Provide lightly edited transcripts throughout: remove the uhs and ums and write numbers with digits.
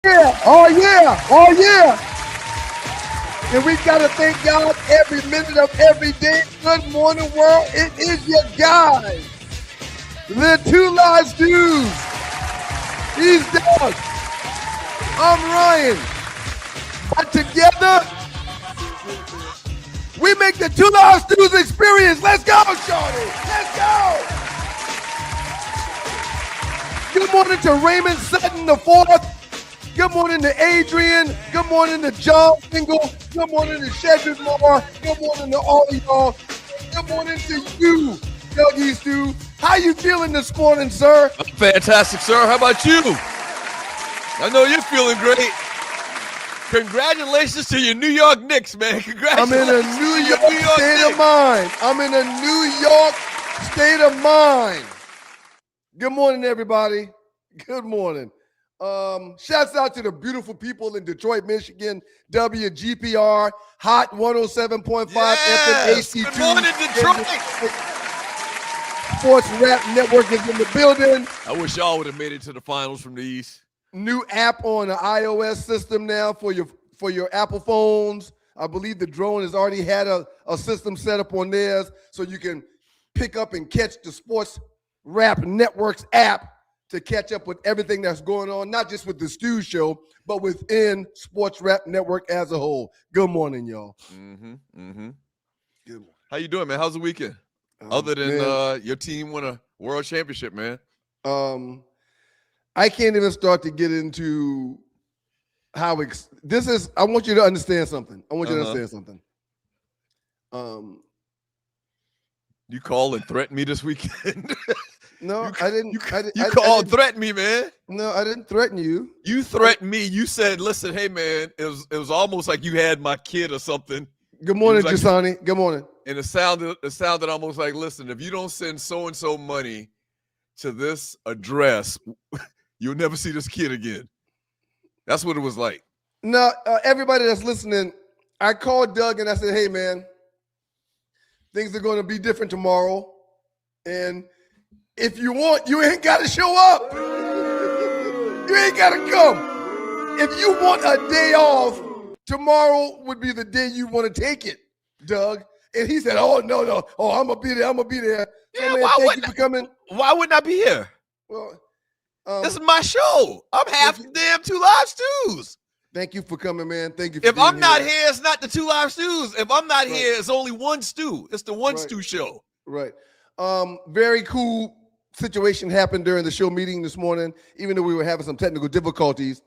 Yeah, oh yeah, oh yeah. And we got to thank God every minute of every day. Good morning, world. It is your guys, the Two Lives Dudes. He's Doug. I'm Ryan. But together, we make the Two Lives Dudes experience. Let's go, Shorty. Let's go. Good morning to Raymond Sutton IV. Good morning to Adrian. Good morning to John Single. Good morning to Shedrick Moore. Good morning to all of y'all. Good morning to you, Dougie Stu. How you feeling this morning, sir? I'm fantastic, sir. How about you? I know you're feeling great. Congratulations to your New York Knicks, man. Congratulations. I'm in a New York state of mind. I'm in a New York state of mind. Good morning, everybody. Good morning. Shouts out to the beautiful people in Detroit, Michigan, WGPR, Hot 107.5 yes. FM AC2. Good morning, Detroit. Sports Rap Network is in the building. I wish y'all would have made it to the finals from the East. New app on the iOS system now for your Apple phones. I believe the drone has already had a system set up on theirs, so you can pick up and catch the Sports Rap Network's app to catch up with everything that's going on, not just with the Stu Show, but within Sports Rap Network as a whole. Good morning, y'all. Mm-hmm. Mm-hmm. Good morning. How you doing, man? How's the weekend? Other than your team won a world championship, man. I can't even start to get into how this is. I want you to understand something. You called and threatened me this weekend. No, I didn't. You called, threatened me, man. No, I didn't threaten you. You threatened me. You said, "Listen, hey, man, it was almost like you had my kid or something." Good morning, Jasani. Good morning. And it sounded almost like, "Listen, if you don't send so and so money to this address, you'll never see this kid again." That's what it was like. Now, everybody that's listening, I called Doug and I said, "Hey, man, things are going to be different tomorrow, and if you want, you ain't got to show up. You ain't got to come. If you want a day off, tomorrow would be the day you want to take it, Doug." And he said, "Oh, no. Oh, I'm going to be there. I'm going to be there." Yeah, so, man, thank you for coming. Why wouldn't I be here? Well, this is my show. I'm half the damn Two Live Stews. Thank you for coming, man. Thank you for If being I'm not here, it's not the Two Live Stews. If I'm not here, it's only one stew. It's the one stew show. Right. Very cool situation happened during the show meeting this morning, even though we were having some technical difficulties.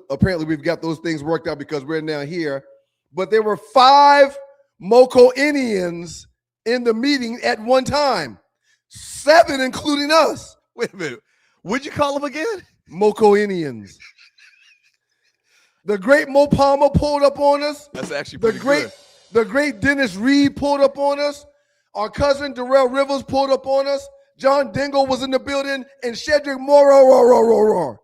Apparently, we've got those things worked out because we're now here. But there were 5 Moco-Indians in the meeting at one time, 7 including us. Wait a minute. What'd you call them again? Moco-Indians. The great Mo Palmer pulled up on us. That's actually pretty good. The great Dennis Reed pulled up on us. Our cousin Darrell Rivers pulled up on us. John Dingle was in the building, and Shedrick Moore.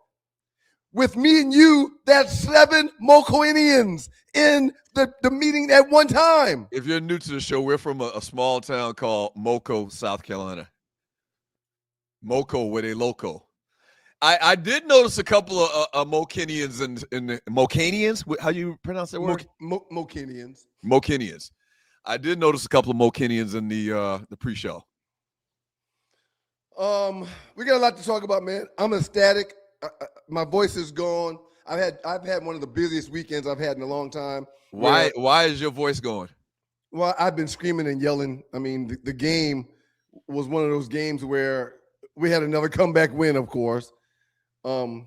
With me and you, that's 7 Moco-Indians in the meeting at one time. If you're new to the show, we're from a small town called Moco, South Carolina. Moco, where they loco. I did notice a couple of Mocanians in the Mocanians. How you pronounce that word? Mocanians. Mocanians. I did notice a couple of Mocanians in the pre-show. We got a lot to talk about, man. I'm ecstatic. My voice is gone. I've had one of the busiest weekends I've had in a long time. Why is your voice going? Well, I've been screaming and yelling. I mean, the game was one of those games where we had another comeback win, of course. Well,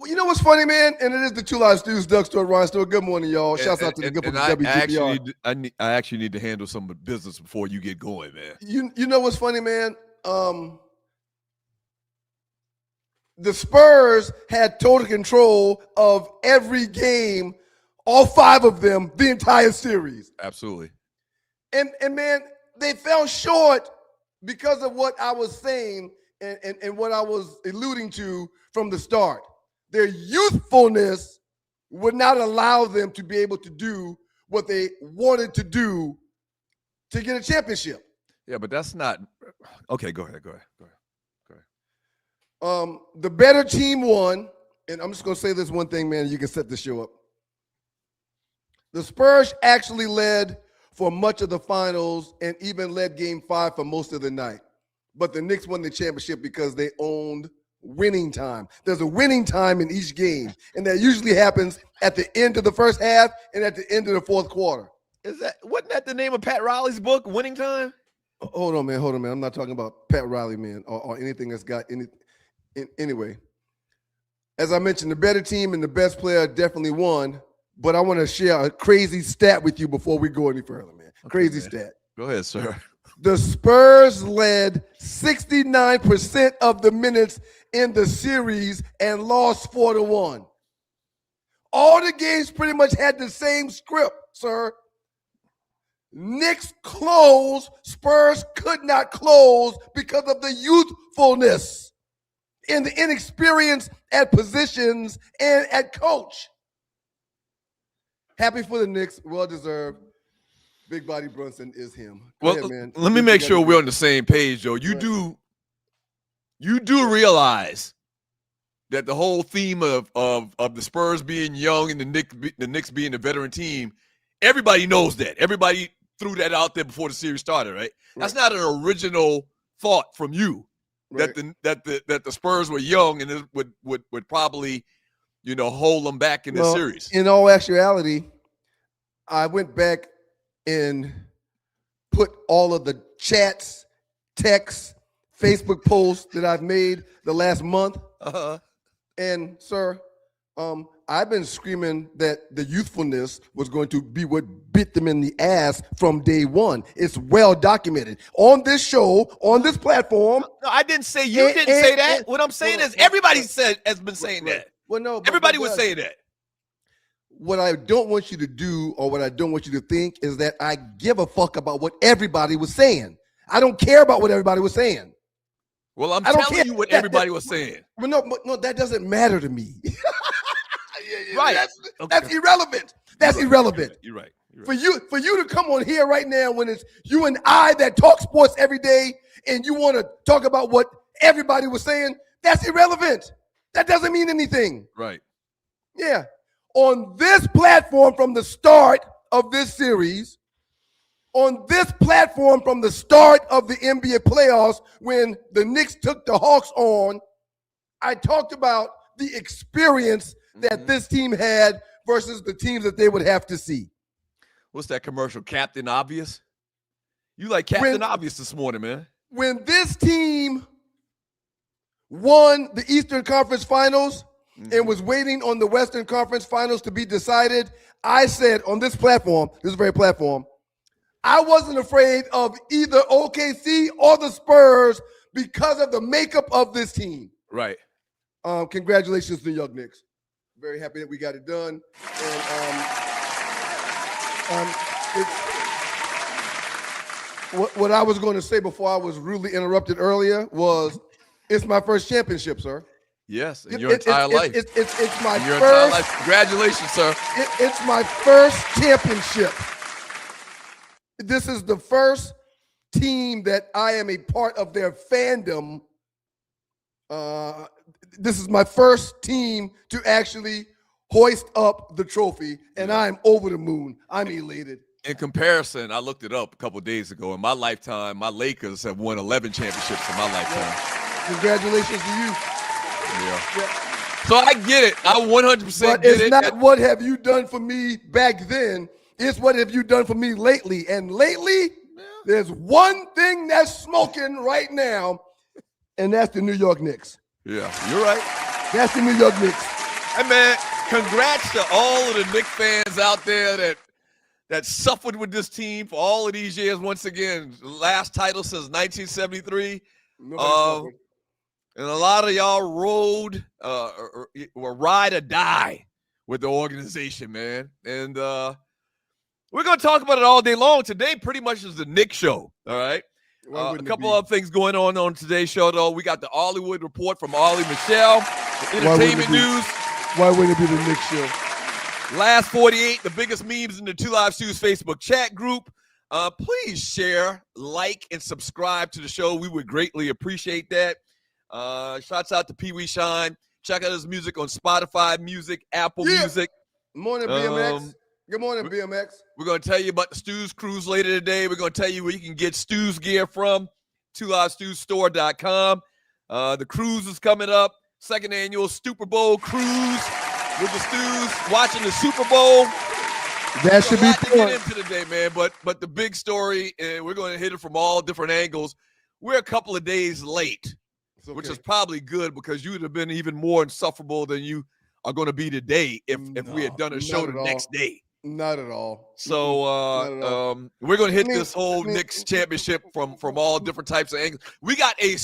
you know what's funny, man? And it is the Two Live Stews, Doug Stewart, Ryan Stewart. Good morning, y'all. Shouts out to the good people at WGPR. I actually need to handle some business before you get going, man. You know what's funny, man? The Spurs had total control of every game, all 5 of them, the entire series. Absolutely. And man, they fell short because of what I was saying and what I was alluding to from the start. Their youthfulness would not allow them to be able to do what they wanted to do to get a championship. Yeah, but that's not okay. Go ahead. The better team won, and I'm just going to say this one thing, man. You can set the show up. The Spurs actually led for much of the finals and even led Game 5 for most of the night. But the Knicks won the championship because they owned winning time. There's a winning time in each game, and that usually happens at the end of the first half and at the end of the fourth quarter. Wasn't that the name of Pat Riley's book, Winning Time? Hold on, man. I'm not talking about Pat Riley, man, or anything that's got any. Anyway, as I mentioned, the better team and the best player definitely won. But I want to share a crazy stat with you before we go any further, man. Okay, crazy stat. Go ahead, sir. The Spurs led 69% of the minutes in the series and lost 4-1. All the games pretty much had the same script, sir. Knicks closed, Spurs could not close because of the youthfulness and the inexperience at positions and at coach. Happy for the Knicks, well-deserved. Big Body Brunson is him. Go ahead, man. Let me make sure we're on the same page, Joe. You do realize that the whole theme of the Spurs being young and the Knicks being a veteran team, everybody knows that. Everybody threw that out there before the series started, right? That's not an original thought from you. Right. That the Spurs were young and it would probably, hold them back in the series. In all actuality, I went back and put all of the chats, texts, Facebook posts that I've made the last month. And, sir, I've been screaming that the youthfulness was going to be what bit them in the ass from day one. It's well documented. On this show, on this platform. No, I didn't say you didn't say that. What I'm saying is everybody has been saying that. Well, no. Everybody was saying that. What I don't want you to do or what I don't want you to think is that I give a fuck about what everybody was saying. I don't care about what everybody was saying. Well, I'm telling you what everybody was saying. But no, that doesn't matter to me. Right. That's irrelevant. That's irrelevant. You're right. For you to come on here right now when it's you and I that talk sports every day and you want to talk about what everybody was saying, that's irrelevant. That doesn't mean anything. Right. Yeah. On this platform from the start of this series, on this platform from the start of the NBA playoffs, when the Knicks took the Hawks on, I talked about the experience that this team had versus the teams that they would have to see. What's that commercial? Captain Obvious? You like Captain Obvious this morning, man. When this team won the Eastern Conference Finals and was waiting on the Western Conference Finals to be decided, I said on this platform, this very platform, I wasn't afraid of either OKC or the Spurs because of the makeup of this team. Right. Congratulations to the Young Knicks. Very happy that we got it done. And what I was going to say before I was rudely interrupted earlier was, it's my first championship, sir. Yes, in your entire life. It's my your first. Entire life. Congratulations, sir. It's my first championship. This is the first team that I am a part of their fandom. This is my first team to actually hoist up the trophy, and I'm over the moon. I'm elated. In comparison, I looked it up a couple of days ago. In my lifetime, my Lakers have won 11 championships in my lifetime. Congratulations to you. Yeah. So I get it. I 100% but get it. It's not what have you done for me back then. It's what have you done for me lately. And lately, there's one thing that's smoking right now, and that's the New York Knicks. Yeah, you're right. That's the New York Knicks. Hey, man, congrats to all of the Knicks fans out there that suffered with this team for all of these years. Once again, last title since 1973. And a lot of y'all rode or ride or die with the organization, man. And we're going to talk about it all day long. Today pretty much is the Knicks show, all right? A couple of things going on today's show, though. We got the Hollywood Report from Ollie Michelle, entertainment news. Why wouldn't it be the Knicks show? Last 48, the biggest memes in the Two Live Shoes Facebook chat group. Please share, like, and subscribe to the show. We would greatly appreciate that. Shouts out to Pee Wee Shine. Check out his music on Spotify Music, Apple Music. Morning, BMX. Good morning, BMX. We're going to tell you about the Stu's Cruise later today. We're going to tell you where you can get Stu's gear from, 2livestewstore.com. The cruise is coming up, second annual Super Bowl cruise with the Stews, watching the Super Bowl. That should be fun. Get into today, man. But the big story, and we're going to hit it from all different angles. We're a couple of days late, which is probably good because you would have been even more insufferable than you are going to be today if we had done a show the next day. Not at all. So we're going to hit this whole Knicks championship from all different types of angles. We got a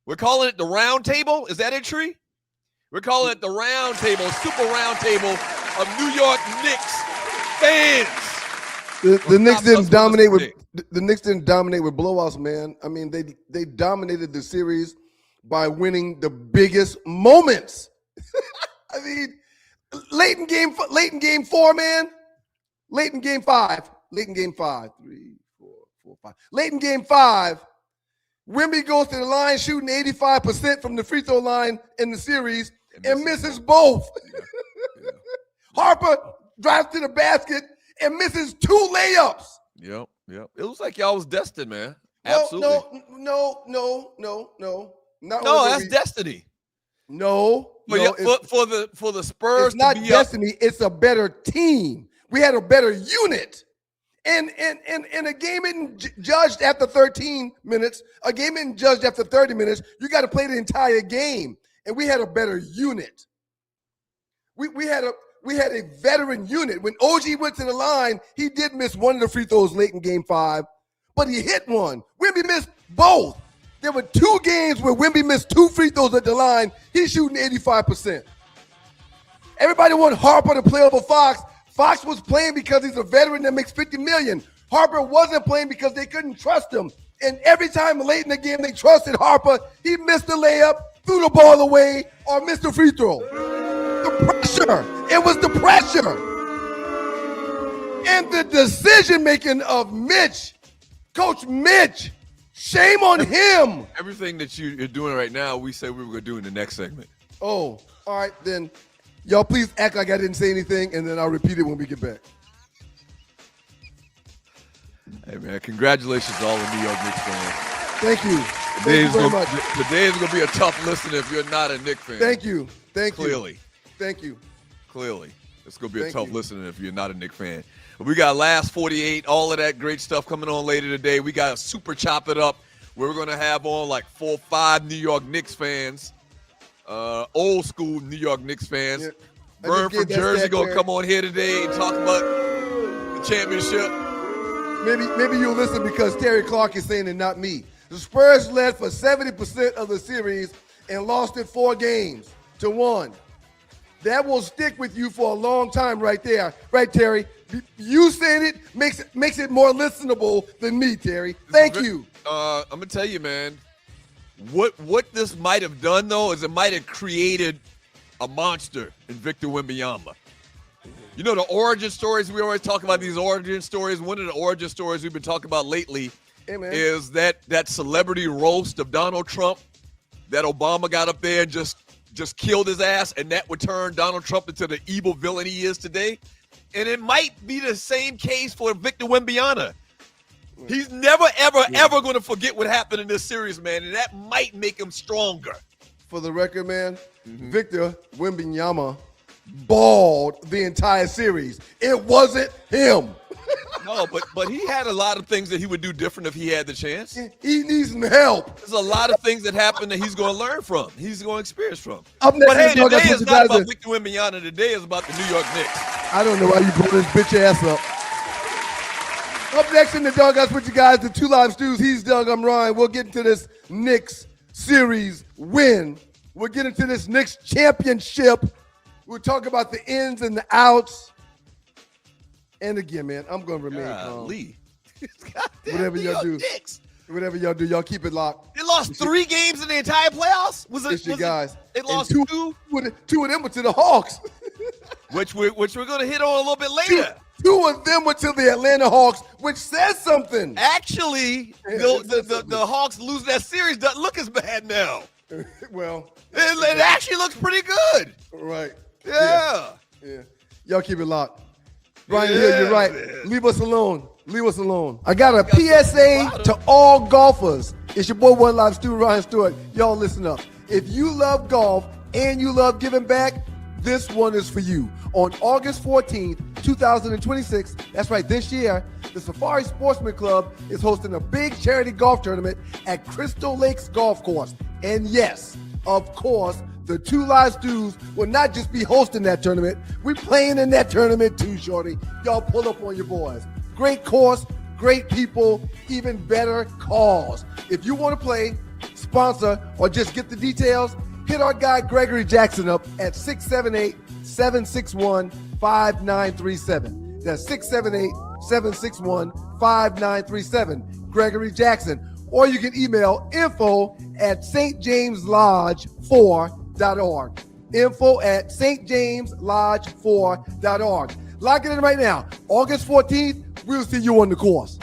we're calling it the round table. Is that it, Tree? We're calling it the round table, super round table of New York Knicks fans. The Knicks didn't dominate with blowouts, man. I mean, they dominated the series by winning the biggest moments. I mean, late in game 4, man. Late in game 5. 3, 4, 5. Late in game 5, Wemby goes to the line shooting 85% from the free throw line in the series and misses both. Yeah. Harper drives to the basket and misses 2 layups. Yep. It was like y'all was destined, man. Absolutely. No. That's destiny. No. For the Spurs, it's not destiny. It's a better team. We had a better unit. And a game isn't judged after 13 minutes. A game isn't judged after 30 minutes. You got to play the entire game. And we had a better unit. We had a veteran unit. When OG went to the line, he did miss one of the free throws late in game 5, but he hit one. Wemby missed both. There were 2 games where Wemby missed 2 free throws at the line. He's shooting 85%. Everybody wanted Harper to play over Fox. Fox was playing because he's a veteran that makes $50 million. Harper wasn't playing because they couldn't trust him. And every time late in the game they trusted Harper, he missed the layup, threw the ball away, or missed a free throw. The pressure. It was the pressure. And the decision-making of Mitch, Coach Mitch, shame on him. Everything that you're doing right now, we said we were going to do in the next segment. Oh, all right, then. Y'all please act like I didn't say anything, and then I'll repeat it when we get back. Hey, man, congratulations to all the New York Knicks fans. Thank you. Thank you very much. Today is going to be a tough listen if you're not a Knicks fan. Thank you. Clearly. Thank you. Clearly. It's going to be a tough listening if you're not a Knicks fan. But we got Last 48, all of that great stuff coming on later today. We got a super chop it up where we're going to have on like 4 or 5 New York Knicks fans. Old school New York Knicks fans. Yeah. Vern from Jersey gonna come on here today and talk about the championship. Maybe you'll listen because Terry Clark is saying it, not me. The Spurs led for 70% of the series and lost it 4-1. That will stick with you for a long time right there. Right, Terry? You saying it makes it more listenable than me, Terry. Thank you. I'm gonna tell you, man. What this might have done, though, is it might have created a monster in Victor Wembanyama. You know, the origin stories, we always talk about these origin stories. One of the origin stories we've been talking about lately is that celebrity roast of Donald Trump that Obama got up there and just killed his ass, and that would turn Donald Trump into the evil villain he is today. And it might be the same case for Victor Wembanyama. He's never, ever going to forget what happened in this series, man, and that might make him stronger. For the record, man, Victor Wembanyama balled the entire series. It wasn't him. No, but he had a lot of things that he would do different if he had the chance. He needs some help. There's a lot of things that happen that he's going to learn from. He's going to experience from. Up next, but hey, today is not about Victor Wembanyama. Today is about the New York Knicks. I don't know why you brought this bitch ass up. Up next in the Doghouse with you guys, the 2 Live Stews. He's Doug, I'm Ryan. We'll get into this Knicks series win. We'll get into this Knicks championship. We'll talk about the ins and the outs. And again, man, I'm going to remain calm. Whatever y'all do. Whatever y'all do, y'all keep it locked. They lost 3 games in the entire playoffs? They lost 2? 2 of them were to the Hawks. which we're going to hit on a little bit later. 2 of them were to the Atlanta Hawks, which says something. Actually, the Hawks losing that series doesn't look as bad now. Well, It actually looks pretty good. right. Yeah. Yeah. Y'all keep it locked. Brian Hill, you're right. Man. Leave us alone. Leave us alone. I got a PSA to all golfers. It's your boy One Live Stu, Ryan Stewart. Y'all listen up. If you love golf and you love giving back, this one is for you. On August 14th, 2026, that's right, this year, the Safari Sportsman Club is hosting a big charity golf tournament at Crystal Lakes Golf Course. And yes, of course, the Two Live Stews will not just be hosting that tournament. We're playing in that tournament too, shorty. Y'all pull up on your boys. Great course, great people, even better cause. If you want to play, sponsor, or just get the details, hit our guy Gregory Jackson up at 678-761-5937. That's 678-761-5937. Gregory Jackson. Or you can email info@stjameslodge4.org. info@stjameslodge4.org. Lock it in right now. August 14th, we'll see you on the course.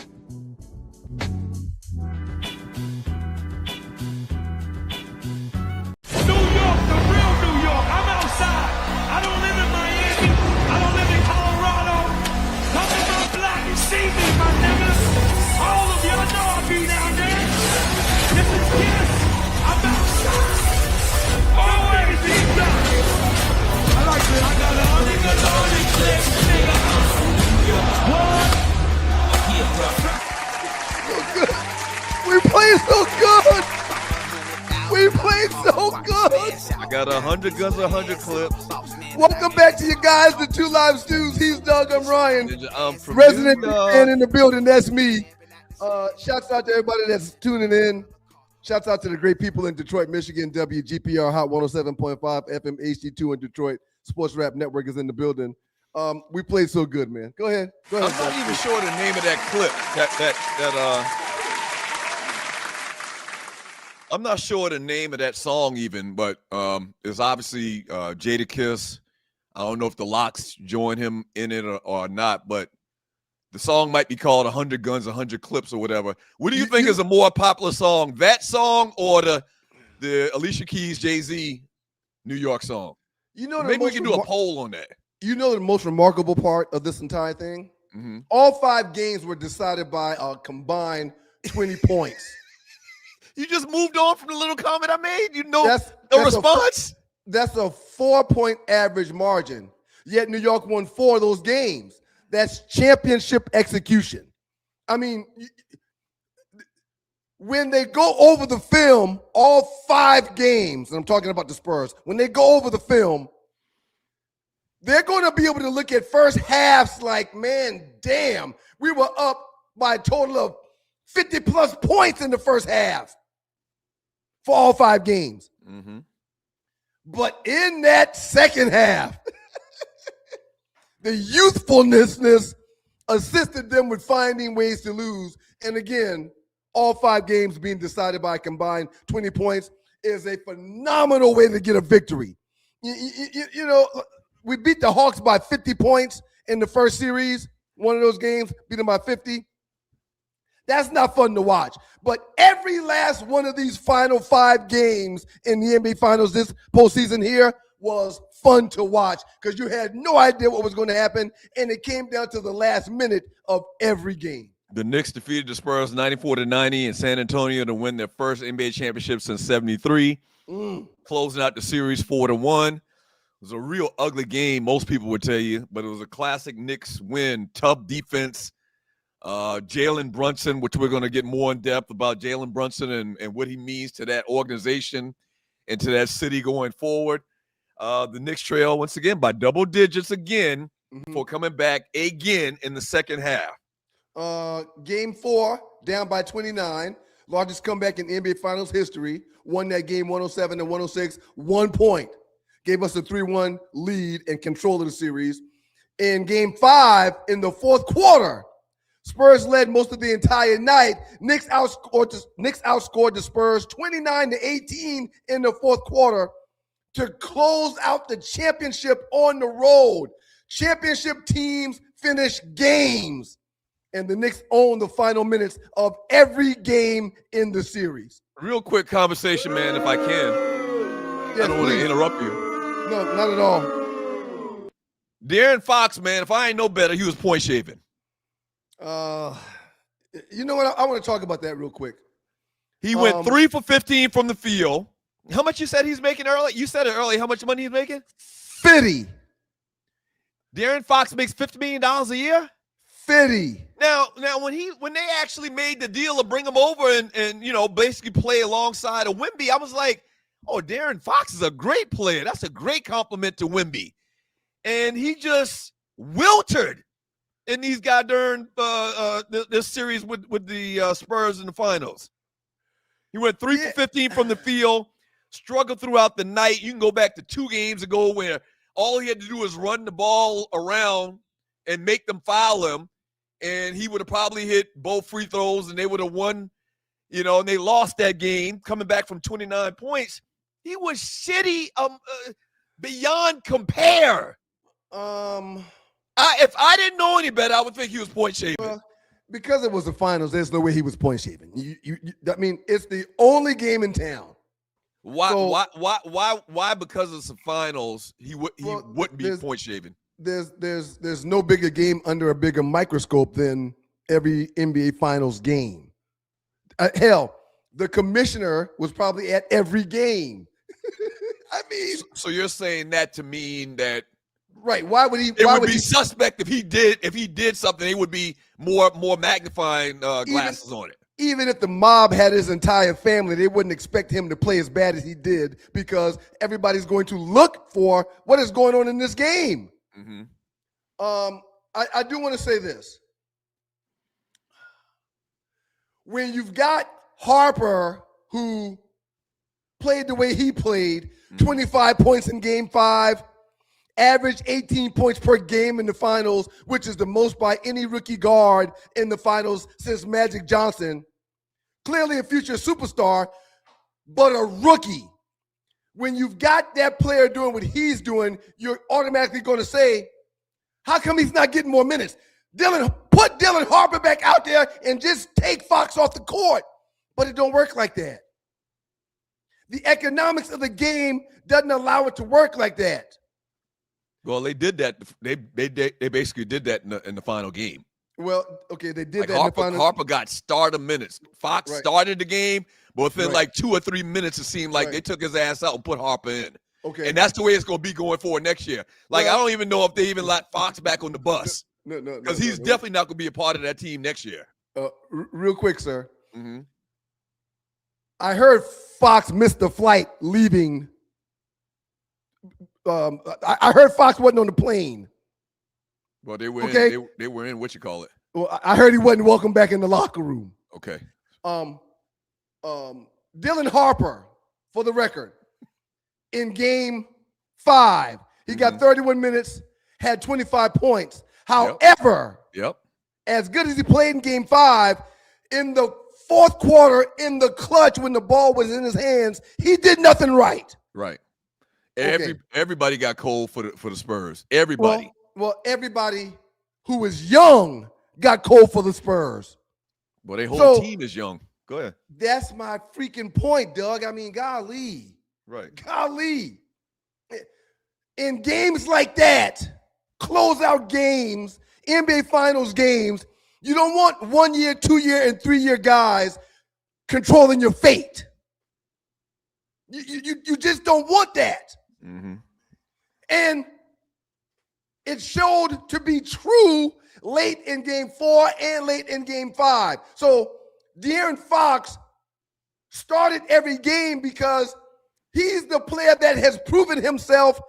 We played so good. We played so good. I got 100 guns, 100 clips. Welcome back to you guys, the Two Live Stews. He's Doug, I'm Ryan. I'm from Resident New York. fan in the building, that's me. Shouts out to everybody that's tuning in. Shouts out to the great people in Detroit, Michigan. WGPR Hot 107.5 FM HD2 in Detroit. Sports Rap Network is in the building. We played so good, man. Go ahead. I'm not even sure the name of that clip. I'm not sure the name of that song even, but it's obviously Jadakiss. I don't know if the Locks join him in it or not, but the song might be called 100 Guns, 100 Clips or whatever. What do you think is a more popular song, that song or the Alicia Keys, Jay-Z, New York song? You know, maybe we can do a poll on that. You know the most remarkable part of this entire thing? Mm-hmm. All 5 games were decided by a combined 20 points. You just moved on from the little comment I made. You know, that's response. That's a 4-point average margin. Yet New York won 4 of those games. That's championship execution. I mean, when they go over the film, all 5 games, and I'm talking about the Spurs, when they go over the film, they're going to be able to look at first halves like, man, damn, we were up by a total of 50-plus points in the first half for all 5 games. Mm-hmm. But in that second half, the youthfulness assisted them with finding ways to lose. And again, all 5 games being decided by a combined 20 points is a phenomenal way to get a victory. You know, we beat the Hawks by 50 points in the first series. One of those games, beat them by 50. That's not fun to watch. But every last one of these final 5 games in the NBA Finals this postseason here was fun to watch because you had no idea what was going to happen, and it came down to the last minute of every game. The Knicks defeated the Spurs 94-90 in San Antonio to win their first NBA championship since '73, closing out the series 4-1. It was a real ugly game, most people would tell you, but it was a classic Knicks win. Tough defense. Jalen Brunson, which we're going to get more in depth about Jalen Brunson and what he means to that organization and to that city going forward. The Knicks trail once again by double digits again for coming back again in the second half. Game 4, down by 29. Largest comeback in NBA Finals history. Won that game 107-106. 1 point. Gave us a 3-1 lead and control of the series. In game 5, in the fourth quarter, Spurs led most of the entire night. Knicks outscored the Spurs 29-18 in the fourth quarter to close out the championship on the road. Championship teams finish games and the Knicks own the final minutes of every game in the series. Real quick conversation, man, if I can. Yes, I don't want please. to interrupt you. No, not at all. De'Aaron Fox, man, if I ain't no better, he was point shaving. You know what? I want to talk about that real quick. He went 3 for 15 from the field. How much you said he's making early? You said it early. How much money he's making? 50. De'Aaron Fox makes $50 million a year? 50. Now when they actually made the deal to bring him over and basically play alongside of Wemby, I was like, oh, De'Aaron Fox is a great player. That's a great compliment to Wemby. And he just wiltered in these goddamn this series with the Spurs in the finals. He went 3 for 15 from the field, struggled throughout the night. You can go back to 2 games ago where all he had to do was run the ball around and make them foul him, and he would have probably hit both free throws, and they would have won, and they lost that game coming back from 29 points. He was shitty beyond compare. If I didn't know any better, I would think he was point shaving. Because it was the finals, there's no way he was point shaving. I mean, it's the only game in town. Why? Because it's the finals, he wouldn't be point shaving. There's no bigger game under a bigger microscope than every NBA Finals game. Hell, the commissioner was probably at every game. I mean, so you're saying that to mean that, right? Why would he? It would be suspect if he did something. It would be more magnifying glasses on it. Even if the mob had his entire family, they wouldn't expect him to play as bad as he did because everybody's going to look for what is going on in this game. Mm-hmm. I do want to say this. When you've got Harper, who played the way he played, 25 points in Game 5, averaged 18 points per game in the finals, which is the most by any rookie guard in the finals since Magic Johnson. Clearly a future superstar, but a rookie. When you've got that player doing what he's doing, you're automatically going to say, how come he's not getting more minutes? Put Dylan Harper back out there and just take Fox off the court. But it don't work like that. The economics of the game doesn't allow it to work like that. Well, they did that. They basically did that in the final game. Well, okay, they did that Harper, in the final. Harper got starter minutes. Fox started the game, but within like 2 or 3 minutes, it seemed like they took his ass out and put Harper in. Okay. And that's the way it's going to be going forward next year. Like, I don't even know if they even let Fox back on the bus. No. Because he's definitely not going to be a part of that team next year. Real quick, sir. Mm-hmm. I heard Fox missed the flight leaving. I heard Fox wasn't on the plane. Well, they were they were in what you call it. Well, I heard he wasn't welcome back in the locker room. Okay. Dylan Harper, for the record, in Game 5, he got 31 minutes, had 25 points. However, as good as he played in Game 5, in the fourth quarter, in the clutch, when the ball was in his hands, he did nothing right. Right. Everybody got cold for the Spurs. Everybody. Well, everybody who was young got cold for the Spurs. Well, their whole team is young. Go ahead. That's my freaking point, Doug. I mean, golly. Right. Golly. In games like that, closeout games, NBA Finals games, you don't want 1 year, 2 year, and 3 year guys controlling your fate. You just don't want that. Mm-hmm. And it showed to be true late in Game 4 and late in Game 5. So De'Aaron Fox started every game because he's the player that has proven himself.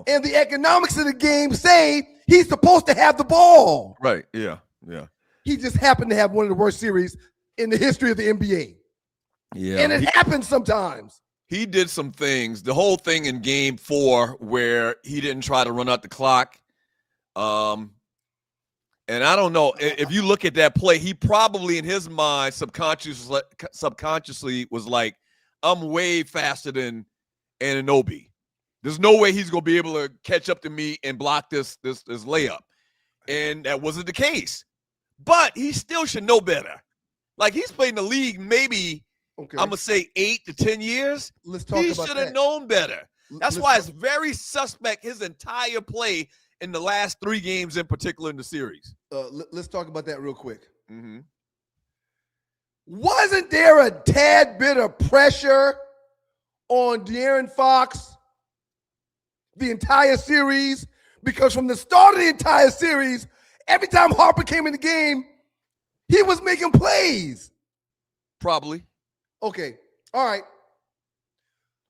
And the economics of the game say he's supposed to have the ball. Right. Yeah. He just happened to have one of the worst series in the history of the NBA. Yeah. And it happens sometimes. He did some things. The whole thing in Game 4 where he didn't try to run out the clock. And I don't know. If you look at that play, he probably in his mind subconsciously was like, I'm way faster than Anunoby. There's no way he's going to be able to catch up to me and block this layup. And that wasn't the case. but he still should know better. Like, he's played in the league maybe, Okay. I'm going to say 8 to 10 years. Let's talk He about should that. have known better. That's Let's why talk- it's very suspect, his entire play in the last 3 games in particular in the series. Let's talk about that real quick. Mm-hmm. Wasn't there a tad bit of pressure on De'Aaron Fox the entire series? Because from the start of the entire series, every time Harper came in the game, he was making plays. Probably. Okay. All right.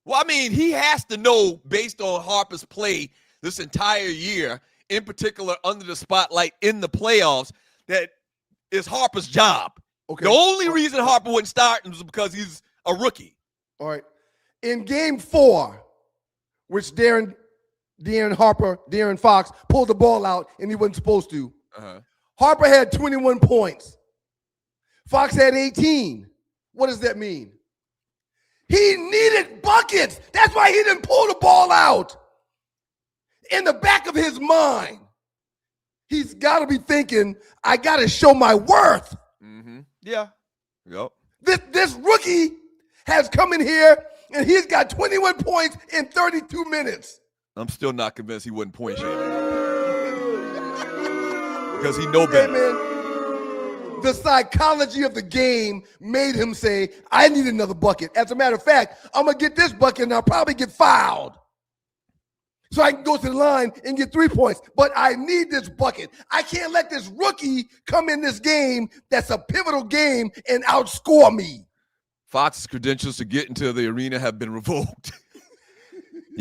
Well, I mean, he has to know, based on Harper's play this entire year, in particular under the spotlight in the playoffs, that it's Harper's job. Okay. The only reason Harper wouldn't start was because he's a rookie. All right. In game 4, which De'Aaron Fox pulled the ball out and he wasn't supposed to. Uh-huh. Harper had 21 points. Fox had 18. What does that mean? He needed buckets. That's why he didn't pull the ball out. In the back of his mind, he's got to be thinking, I got to show my worth. Mm-hmm. Yeah. Yep. This rookie has come in here and he's got 21 points in 32 minutes. I'm still not convinced he wouldn't point shade. Because he know Hey, better. man, the psychology of the game made him say, I need another bucket. As a matter of fact, I'm going to get this bucket and I'll probably get fouled. So I can go to the line and get 3 points. But I need this bucket. I can't let this rookie come in this game that's a pivotal game and outscore me. Fox's credentials to get into the arena have been revoked.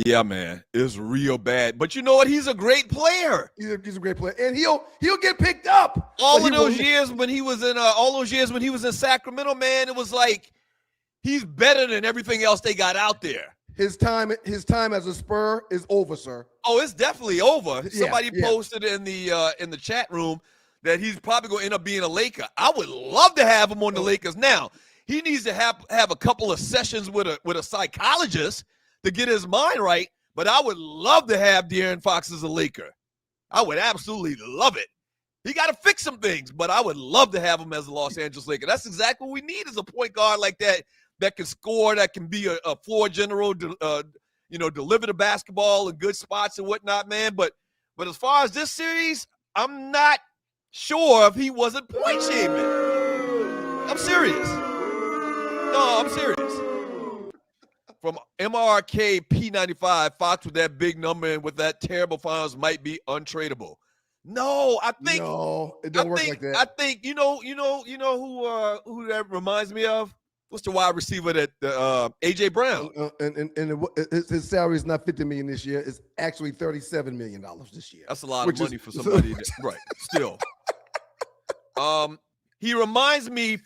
Yeah, man, it's real bad. But you know what? He's a great player. He's a great player, and he'll get picked up. All of those years when he was in Sacramento, man, it was like he's better than everything else they got out there. His time as a Spur is over, sir. Oh, it's definitely over. Yeah, Somebody posted in the chat room that he's probably going to end up being a Laker. I would love to have him on the Lakers. Now, he needs to have a couple of sessions with a psychologist to get his mind right, but I would love to have De'Aaron Fox as a Laker. I would absolutely love it. He got to fix some things, but I would love to have him as a Los Angeles Laker. That's exactly what we need, is a point guard like that can score, that can be a floor general, deliver the basketball in good spots and whatnot, man. But as far as this series, I'm not sure if he wasn't point shaming. I'm serious. No, I'm serious. From MRK P95, Fox with that big number and with that terrible finals might be untradeable. No, I think it doesn't work like that. I think you know who that reminds me of? What's the wide receiver that AJ Brown? His salary is not $50 million this year. It's actually $37 million this year. That's a lot of money for somebody. Right. Still.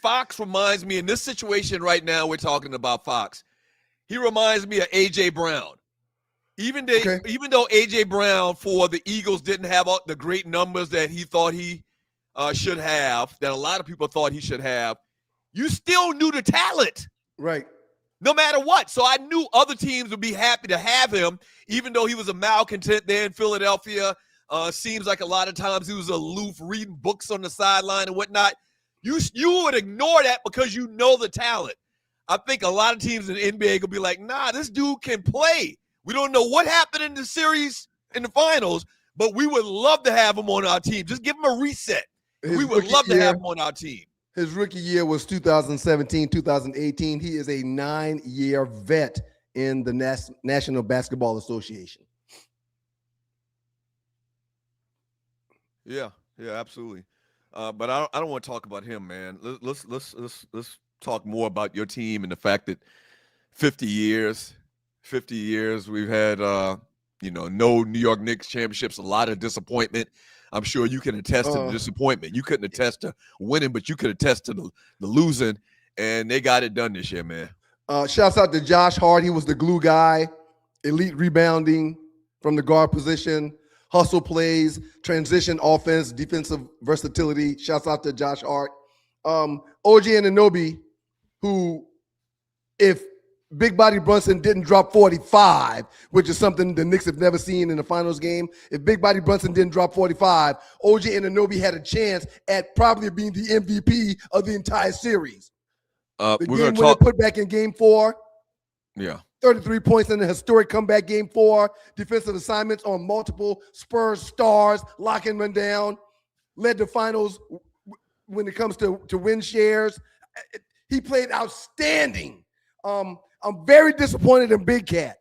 Fox reminds me in this situation right now. We're talking about Fox. He reminds me of AJ Brown. Even though AJ Brown for the Eagles didn't have the great numbers that he thought he should have, that a lot of people thought he should have, you still knew the talent. Right. No matter what. So I knew other teams would be happy to have him, even though he was a malcontent there in Philadelphia. Seems like a lot of times he was aloof, reading books on the sideline and whatnot. You would ignore that because you know the talent. I think a lot of teams in the NBA will be like, nah, this dude can play. We don't know what happened in the series, in the finals, but we would love to have him on our team. Just give him a reset. We would love to have him on our team. His rookie year was 2017, 2018. He is a 9-year vet in the National Basketball Association. Yeah, absolutely. But I don't want to talk about him, man. Let's talk more about your team and the fact that 50 years we've had no New York Knicks championships, a lot of disappointment. I'm sure you can attest to the disappointment. You couldn't attest to winning, but you could attest to the losing, and they got it done this year, man. Shouts out to Josh Hart. He was the glue guy, elite rebounding from the guard position, hustle plays, transition offense, defensive versatility. Shouts out to Josh Hart. OG Anunoby, who, if Big Body Brunson didn't drop 45, which is something the Knicks have never seen in the finals game. If Big Body Brunson didn't drop 45, OG Anunoby had a chance at probably being the MVP of the entire series. The We're game going to winner talk. put back in game 4. Yeah. 33 points in the historic comeback game 4. Defensive assignments on multiple Spurs stars, locking them down. Led the finals when it comes to win shares. He played outstanding. I'm very disappointed in Big Cat.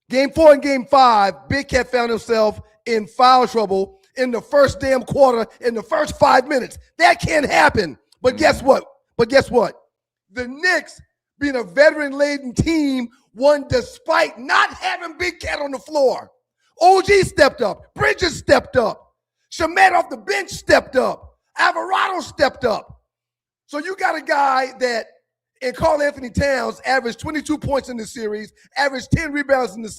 Game 4 and Game 5, Big Cat found himself in foul trouble in the first damn quarter, in the first 5 minutes. That can't happen. But guess what? The Knicks, being a veteran-laden team, won despite not having Big Cat on the floor. OG stepped up. Bridges stepped up. Shamet off the bench stepped up. Alvarado stepped up. So you got a guy that, in Karl Anthony Towns, averaged 22 points in the series, averaged 10 rebounds in the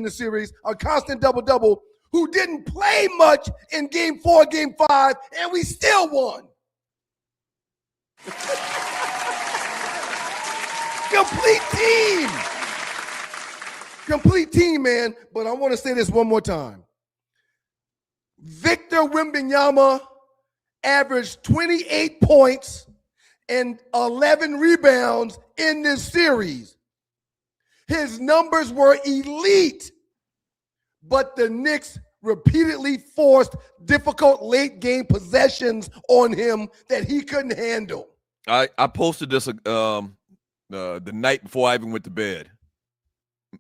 series, a constant double-double, who didn't play much in Game 4, Game 5, and we still won. Complete team, man. But I want to say this one more time. Victor Wembanyama averaged 28 points and 11 rebounds in this series. His numbers were elite, but the Knicks repeatedly forced difficult late game possessions on him that he couldn't handle. I posted this the night before I even went to bed.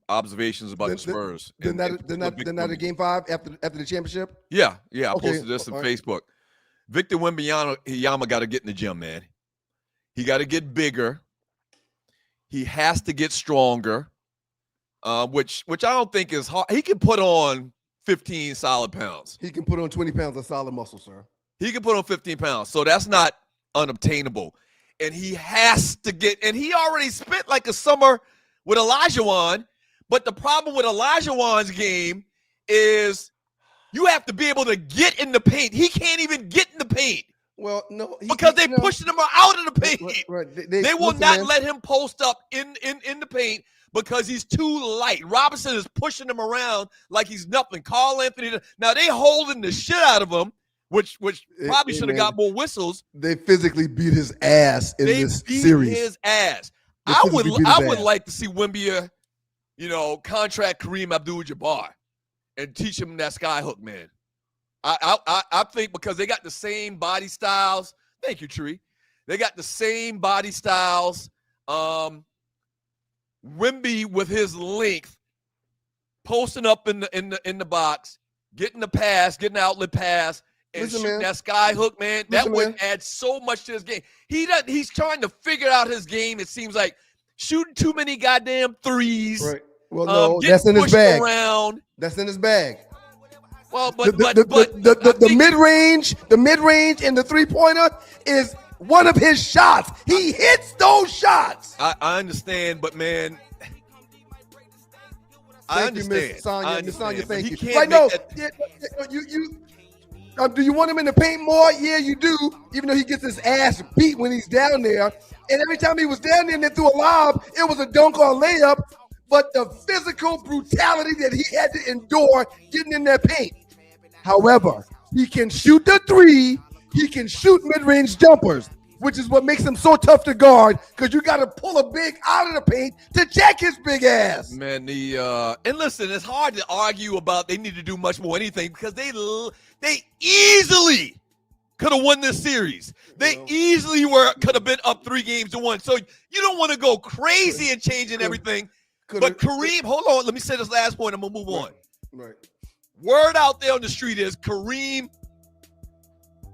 Observations about the Spurs. They're not at Game 5 after the championship? Yeah. I Okay. posted this on All right. Facebook. Victor Wembanyama got to get in the gym, man. He got to get bigger. He has to get stronger, which I don't think is hard. He can put on 15 solid pounds. He can put on 20 pounds of solid muscle, sir. He can put on 15 pounds. So that's not unobtainable. And he has to get – and he already spent like a summer with Olajuwon. But the problem with Olajuwon's game is you have to be able to get in the paint. He can't even get in the paint. Well, no. Because they're pushing him out of the paint. Right. They will not let him post up in the paint because he's too light. Robinson is pushing him around like he's nothing. Karl Anthony. Now, they holding the shit out of him, which probably should have got more whistles. They physically beat his ass in this series. They beat his ass. I would like to see Wemby, contract Kareem Abdul-Jabbar and teach him that skyhook, man. I think because they got the same body styles. Thank you, Tree. They got the same body styles. Wemby with his length, posting up in the box, getting the pass, getting the outlet pass, and shooting that skyhook, man. That would add so much to his game. He's trying to figure out his game. It seems like shooting too many goddamn threes. Right. Well, no, that's in his bag. That's in his bag. Well, but the mid-range and the three-pointer is one of his shots. He hits those shots. I understand, but man, I understand. Miss Sonya, thank you. Right, no, do you want him in the paint more? Yeah, you do, even though he gets his ass beat when he's down there. And every time he was down there and they threw a lob, it was a dunk or a layup. But the physical brutality that he had to endure getting in that paint. However, he can shoot the three. He can shoot mid-range jumpers, which is what makes him so tough to guard because you got to pull a big out of the paint to check his big ass. Man, and listen, it's hard to argue about they need to do much more anything because they easily could have won this series. They easily could have been up 3-1. So you don't want to go crazy and changing everything. But Kareem, hold on. Let me say this last point. I'm going to move on. Right. Word out there on the street is Kareem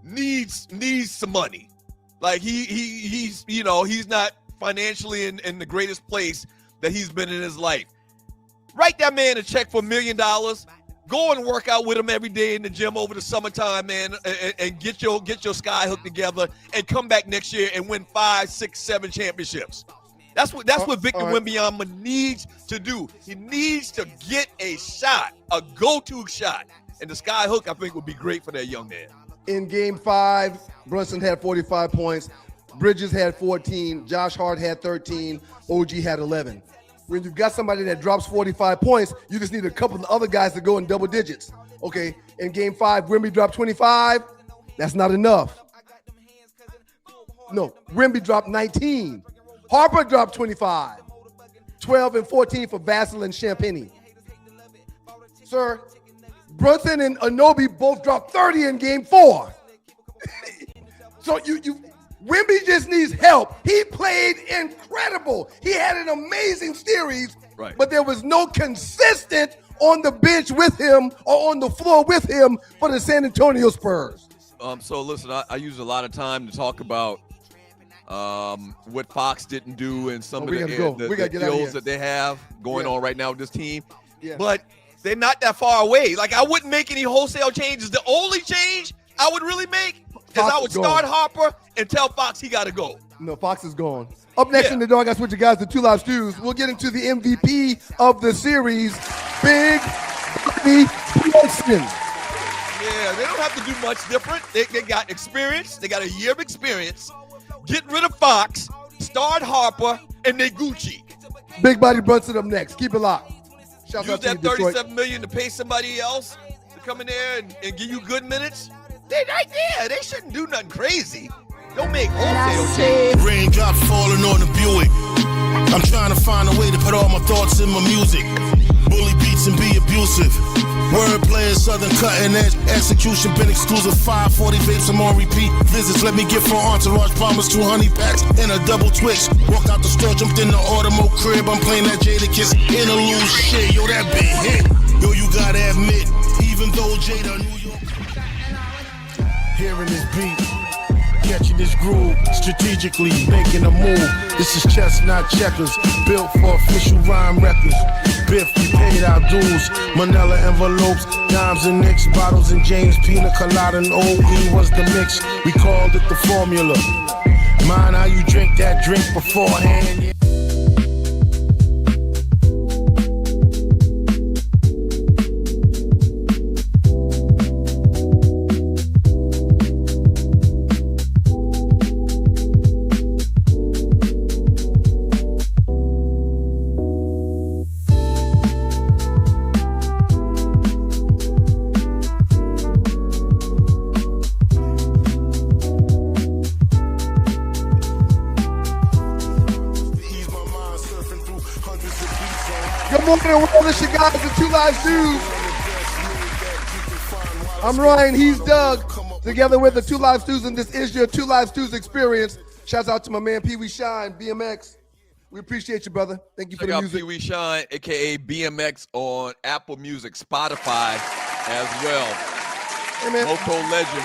needs some money. Like he's not financially in the greatest place that he's been in his life. Write that man a check for $1 million. Go and work out with him every day in the gym over the summertime, man, and get your sky hook together and come back next year and win 5, 6, 7 championships. That's what Victor Wembanyama needs to do. He needs to get a shot, a go-to shot. And the sky hook, I think, would be great for that young man. In Game 5, Brunson had 45 points. Bridges had 14. Josh Hart had 13. OG had 11. When you've got somebody that drops 45 points, you just need a couple of other guys to go in double digits. Okay, in game 5, Wemby dropped 25. That's not enough. No, Wemby dropped 19. Harper dropped 25. 12 and 14 for Vassell and Champagny. Sir, Brunson and Anobi both dropped 30 in game 4. So Wemby just needs help. He played incredible. He had an amazing series, right, but there was no consistent on the bench with him or on the floor with him for the San Antonio Spurs. So listen, I use a lot of time to talk about what Fox didn't do and some of the skills that they have going on right now with this team. Yeah. But they're not that far away. Like, I wouldn't make any wholesale changes. The only change I would really make is I would start Harper and tell Fox he got to go. No, Fox is gone. Up next in the Dog, I switch you guys to Two Live Stews. We'll get into the MVP of the series, Big Bobby Wilson. Yeah, they don't have to do much different. They got experience. They got a year of experience. Get rid of Fox, start Harper, and they Gucci. Big Body Brunson up next. Keep it locked. Shout Use out to that you, Detroit. $37 million to pay somebody else to come in there and give you good minutes. They right there. They shouldn't do nothing crazy. Don't make wholesale changes. Raindrops falling on the Buick. I'm trying to find a way to put all my thoughts in my music. Bully beats and be abusive. Wordplay is southern cutting edge. Execution been exclusive. 540 vapes, I'm on repeat. Visits let me get for entourage. Promise 2 honey packs and a double twix. Walk out the store, jumped in the Audemo crib. I'm playing that Jada Kiss. Interlude shit, yo, that big hit. Yo, you gotta admit, even though Jada New York. Hearing this beat, catching this groove, strategically making a move. This is chess, not checkers, built for official rhyme records. Biff, we paid our dues. Manila envelopes, dimes and nicks, bottles and James, pina colada and OE was the mix. We called it the formula. Mind how you drink that drink beforehand. Yeah. This your guys at Two Live Stews. I'm Ryan, he's Doug, together with the Two Live Stews, and this is your Two Live Stews experience. Shouts out to my man Pee Wee Shine, BMX. We appreciate you, brother. Thank you for the music. Pee Wee Shine, aka BMX, on Apple Music, Spotify as well. Hey man, Local legend.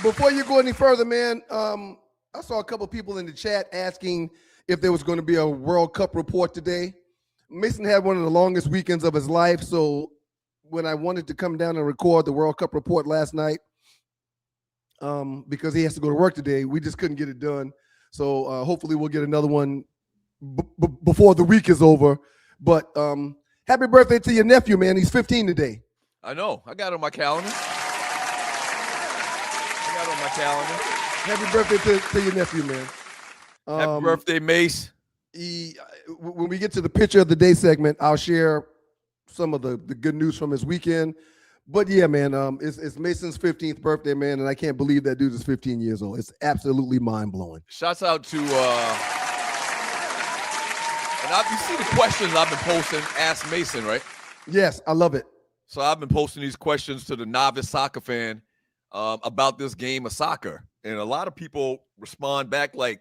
Before you go any further, man, I saw a couple people in the chat asking if there was going to be a World Cup report today. Mason had one of the longest weekends of his life, so when I wanted to come down and record the World Cup report last night, because he has to go to work today, we just couldn't get it done. So hopefully we'll get another one before the week is over. But happy birthday to your nephew, man. He's 15 today. I know. I got it on my calendar. Happy birthday to your nephew, man. Happy birthday, Mace. When we get to the picture of the day segment, I'll share some of the good news from his weekend. But yeah, man, it's Mason's 15th birthday, man, and I can't believe that dude is 15 years old. It's absolutely mind-blowing. Shouts out to you see the questions I've been posting, Ask Mason, right? Yes, I love it. So I've been posting these questions to the novice soccer fan about this game of soccer. And a lot of people respond back like,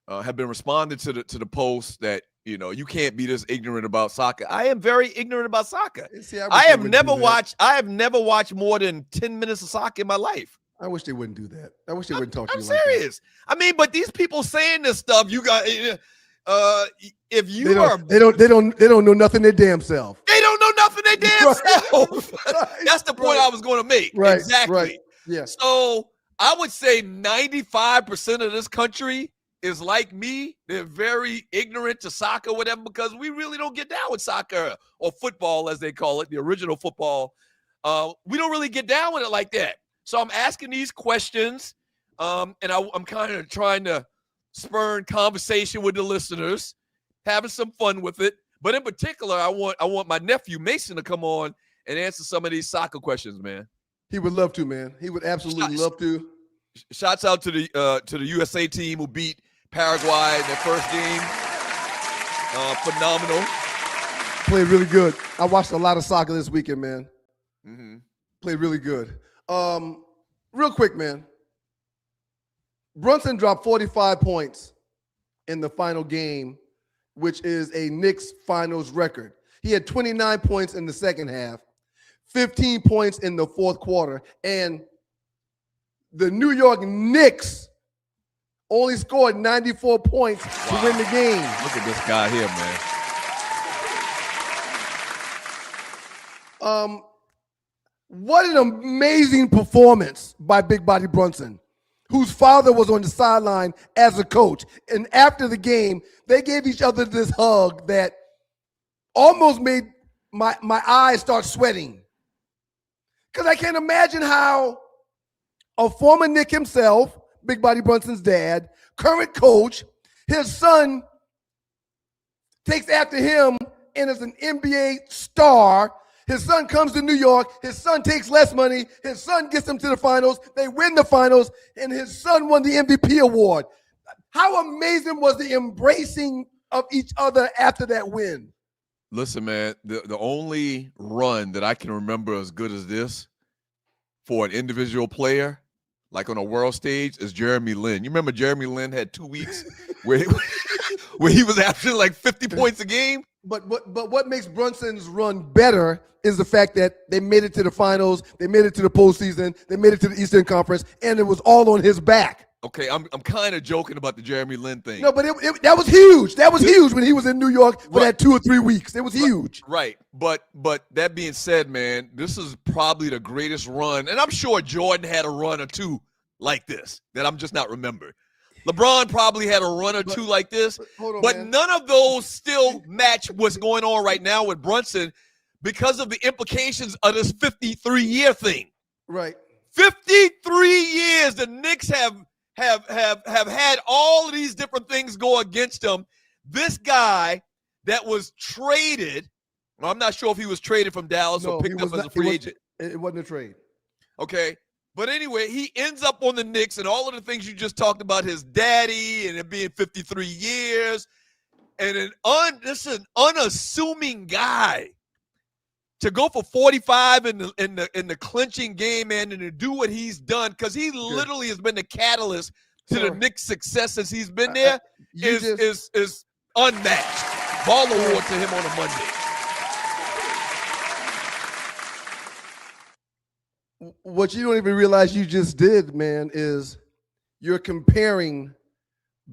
have been responding to the post that, you can't be this ignorant about soccer. I am very ignorant about soccer. See, I have never watched more than 10 minutes of soccer in my life. I wish they wouldn't do that. I wish they wouldn't talk to you I'm like serious. I mean, but these people saying this stuff, you got if you they don't know nothing their damn self. They don't know nothing their damn self. That's the point I was going to make. Right. Exactly. Right. Yeah. So I would say 95% of this country is like me. They're very ignorant to soccer, whatever, because we really don't get down with soccer or football, as they call it, the original football. We don't really get down with it like that. So I'm asking these questions And I'm kind of trying to spurn conversation with the listeners, having some fun with it. But in particular, I want my nephew Mason to come on and answer some of these soccer questions, man. He would love to, man. He would absolutely love to. Shouts out to the USA team who beat Paraguay in their first game. Phenomenal. Played really good. I watched a lot of soccer this weekend, man. Mm-hmm. Played really good. Real quick, man. Brunson dropped 45 points in the final game, which is a Knicks finals record. He had 29 points in the second half, 15 points in the fourth quarter, and the New York Knicks only scored 94 points to win the game. Look at this guy here, man. What an amazing performance by Big Body Brunson, whose father was on the sideline as a coach. And after the game, they gave each other this hug that almost made my eyes start sweating. Because I can't imagine how a former Knick himself, Big Body Brunson's dad, current coach, his son takes after him and is an NBA star. His son comes to New York. His son takes less money. His son gets them to the finals. They win the finals, and his son won the MVP award. How amazing was the embracing of each other after that win? Listen, man, the only run that I can remember as good as this for an individual player, like on a world stage, is Jeremy Lin. You remember Jeremy Lin had 2 weeks where he was averaging like 50 points a game? But what makes Brunson's run better is the fact that they made it to the finals, they made it to the postseason, they made it to the Eastern Conference, and it was all on his back. Okay, I'm kind of joking about the Jeremy Lin thing. No, but that was huge. That was huge when he was in New York for that 2 or 3 weeks. It was huge. Right. But that being said, man, this is probably the greatest run, and I'm sure Jordan had a run or two like this that I'm just not remembering. LeBron probably had a run or two like this, but none of those still match what's going on right now with Brunson because of the implications of this 53-year thing. Right. 53 years the Knicks have had all of these different things go against them. This guy that was traded, well, I'm not sure if he was traded from Dallas or picked up as a free agent. It wasn't a trade. Okay. But anyway, he ends up on the Knicks, and all of the things you just talked about, his daddy and it being 53 years, and this is an unassuming guy to go for 45 in the clinching game, man, and to do what he's done, because he literally has been the catalyst to the Knicks' success since he's been there, is unmatched. Ball award to him on a Monday. What you don't even realize you just did, man, is you're comparing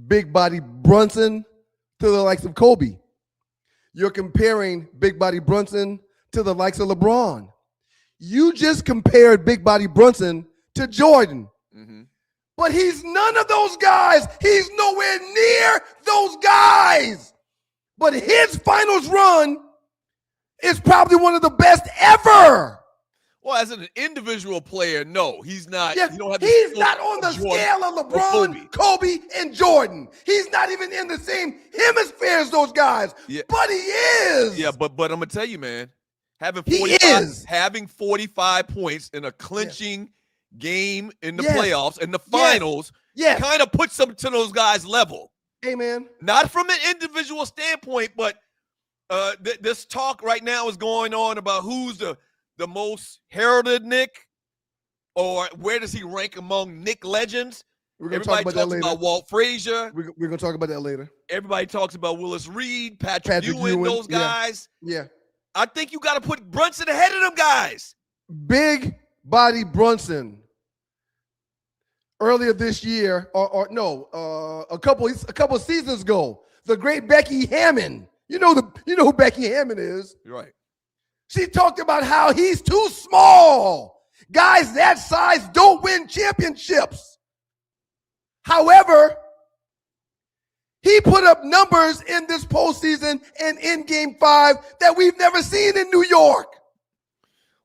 Big Body Brunson to the likes of Kobe. You're comparing Big Body Brunson to the likes of LeBron. You just compared Big Body Brunson to Jordan. Mm-hmm. But he's none of those guys. He's nowhere near those guys. But his finals run is probably one of the best ever. Well, as an individual player, no, he's not. Yeah, he's not on the scale of LeBron, Kobe, and Jordan. He's not even in the same hemisphere as those guys. Yeah. But he is. Yeah, but I'm gonna tell you, man, having 45 points in a clinching game in the playoffs and the finals, kind of puts them to those guys' level. Hey, man. Not from an individual standpoint, but this talk right now is going on about who's the most heralded Knick, or where does he rank among Knick legends? Everybody talks about Walt Frazier. We're going to talk about that later. Everybody talks about Willis Reed, Patrick Ewing, those guys. Yeah. I think you got to put Brunson ahead of them guys. Big Body Brunson, earlier this year, a couple of seasons ago, the great Becky Hammond. You know who Becky Hammond is. You're right. She talked about how he's too small. Guys that size don't win championships. However, he put up numbers in this postseason and in Game 5 that we've never seen in New York.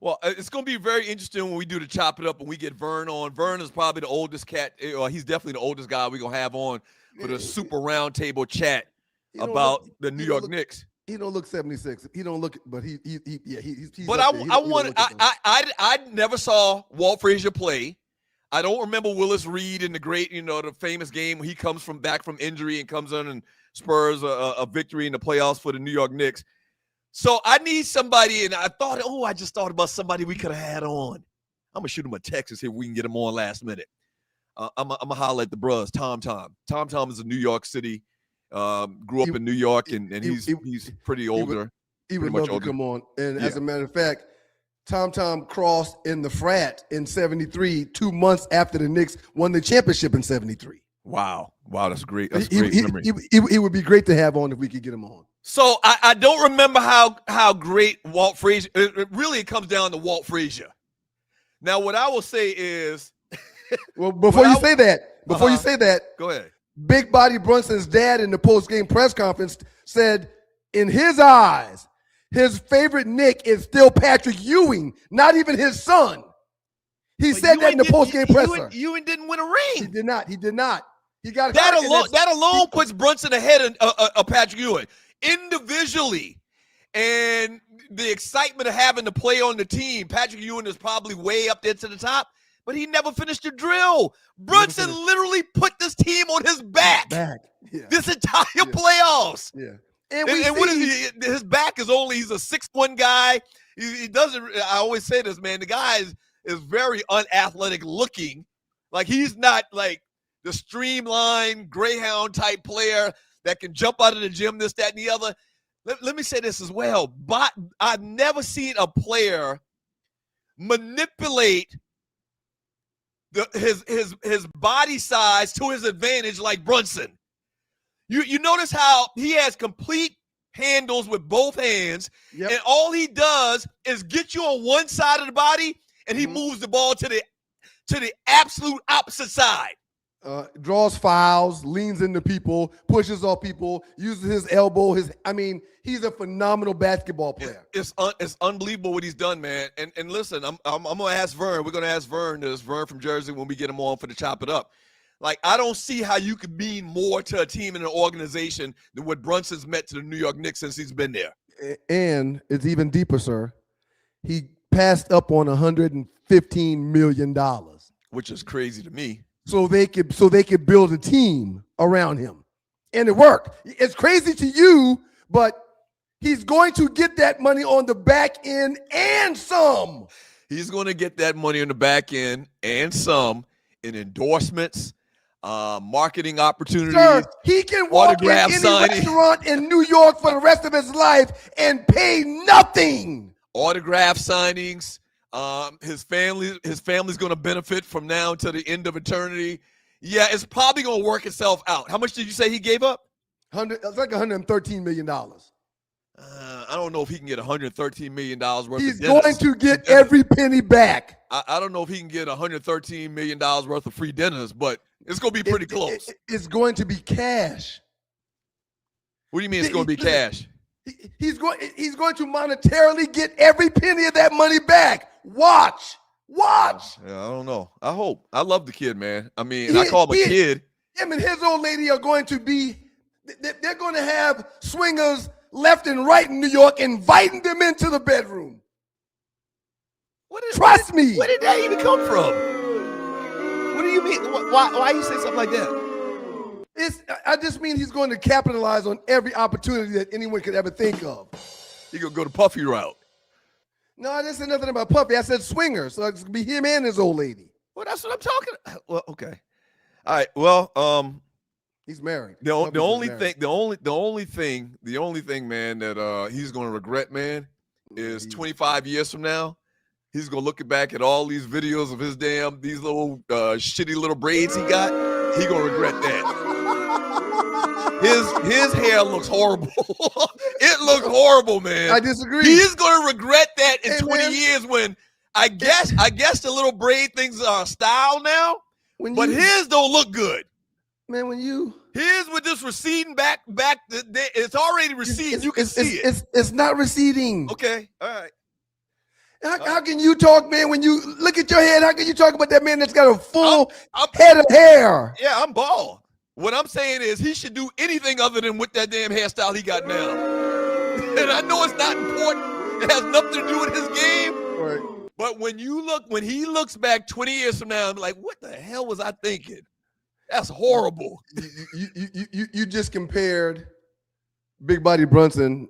Well, it's going to be very interesting when we do the chop it up and we get Vern on. Vern is probably the oldest cat. He's definitely the oldest guy we're going to have on for the super roundtable chat about the New York Knicks. He don't look 76. He don't look, but he's But I never saw Walt Frazier play. I don't remember Willis Reed in the great, the famous game when he comes back from injury and comes in and spurs a victory in the playoffs for the New York Knicks. So I need somebody, and I just thought about somebody we could have had on. I'm going to shoot him a text and see if we can get him on last minute. I'm going to holler at the bros, Tom. Tom is a New York City, grew up in New York, and he's pretty older. He would love to come on. And as a matter of fact, Tom crossed in the frat in 73, 2 months after the Knicks won the championship in 73. Wow, that's great. That's a great memory. It would be great to have on if we could get him on. So I don't remember how great Walt Frazier. It comes down to Walt Frazier. Now, what I will say is, well, before you say that, go ahead. Big Body Brunson's dad in the post-game press conference said, in his eyes, his favorite Knick is still Patrick Ewing, not even his son. He said that in the post-game presser. Ewing didn't win a ring. He did not. He got that alone puts Brunson ahead of Patrick Ewing individually, and the excitement of having to play on the team. Patrick Ewing is probably way up there to the top, but he never finished the drill. Brunson literally put this team on his back. This entire playoffs. Yeah. And what is he? His back is he's a 6'1" guy. He doesn't. I always say this, man. The guy is very unathletic looking. Like he's not like the streamlined Greyhound type player that can jump out of the gym, this, that, and the other. Let me say this as well. But I've never seen a player manipulate his body size to his advantage like Brunson. You notice how he has complete handles with both hands, and all he does is get you on one side of the body, and he moves the ball to the absolute opposite side. Draws fouls, leans into people, pushes off people, uses his elbow. He's a phenomenal basketball player. It's unbelievable what he's done, man. And listen, I'm gonna ask Vern. We're gonna ask Vern. There's Vern from Jersey when we get him on for the Chop It Up. Like, I don't see how you could mean more to a team and an organization than what Brunson's meant to the New York Knicks since he's been there. And it's even deeper, sir. He passed up on $115 million, which is crazy to me. So they could build a team around him, and it worked. It's crazy to you, but he's going to get that money on the back end and some. He's going to get that money on the back end and some in endorsements, marketing opportunities. Sir, he can walk in any restaurant in New York for the rest of his life and pay nothing. Autograph signings. His family's going to benefit from now to the end of eternity. Yeah, it's probably going to work itself out. How much did you say he gave up? It's like $113 million. I don't know if he can get $113 million worth He's of dinners. going to get every penny back. I don't know if he can get $113 million worth of free dinners, but it's going to be pretty close. It's going to be cash. What do you mean it's going to be cash? He's going to monetarily get every penny of that money back. Watch. Yeah, I don't know. I hope. I love the kid, man. I mean, I call him a kid. Him and his old lady are going to be – they're going to have swingers left and right in New York inviting them into the bedroom. Trust me. Where did that even come from? What do you mean? Why you say something like that? I just mean he's going to capitalize on every opportunity that anyone could ever think of. He going to go the Puffy route. No, I didn't say nothing about Puffy. I said swinger. So it's going to be him and his old lady. Well, that's what I'm talking about. Well, okay. All right. Well, he's married. The only thing, man, that he's going to regret, man, is 25 years from now, he's going to look back at all these videos of these little shitty little braids he got. He going to regret that. His hair looks horrible. It looks horrible, man. I disagree. He's going to regret that in 20 years when I guess the little braid things are style now, but his don't look good. Man, his with this receding back, it's already receding. You can see it. It's not receding. Okay, all right. How can you talk, man, when you look at your head? How can you talk about that man that's got a full I'm head of hair? Yeah, I'm bald. What I'm saying is he should do anything other than with that damn hairstyle he got now. And I know it's not important. It has nothing to do with his game. Right. But when he looks back 20 years from now, I'm like, what the hell was I thinking? That's horrible. You just compared Big Body Brunson,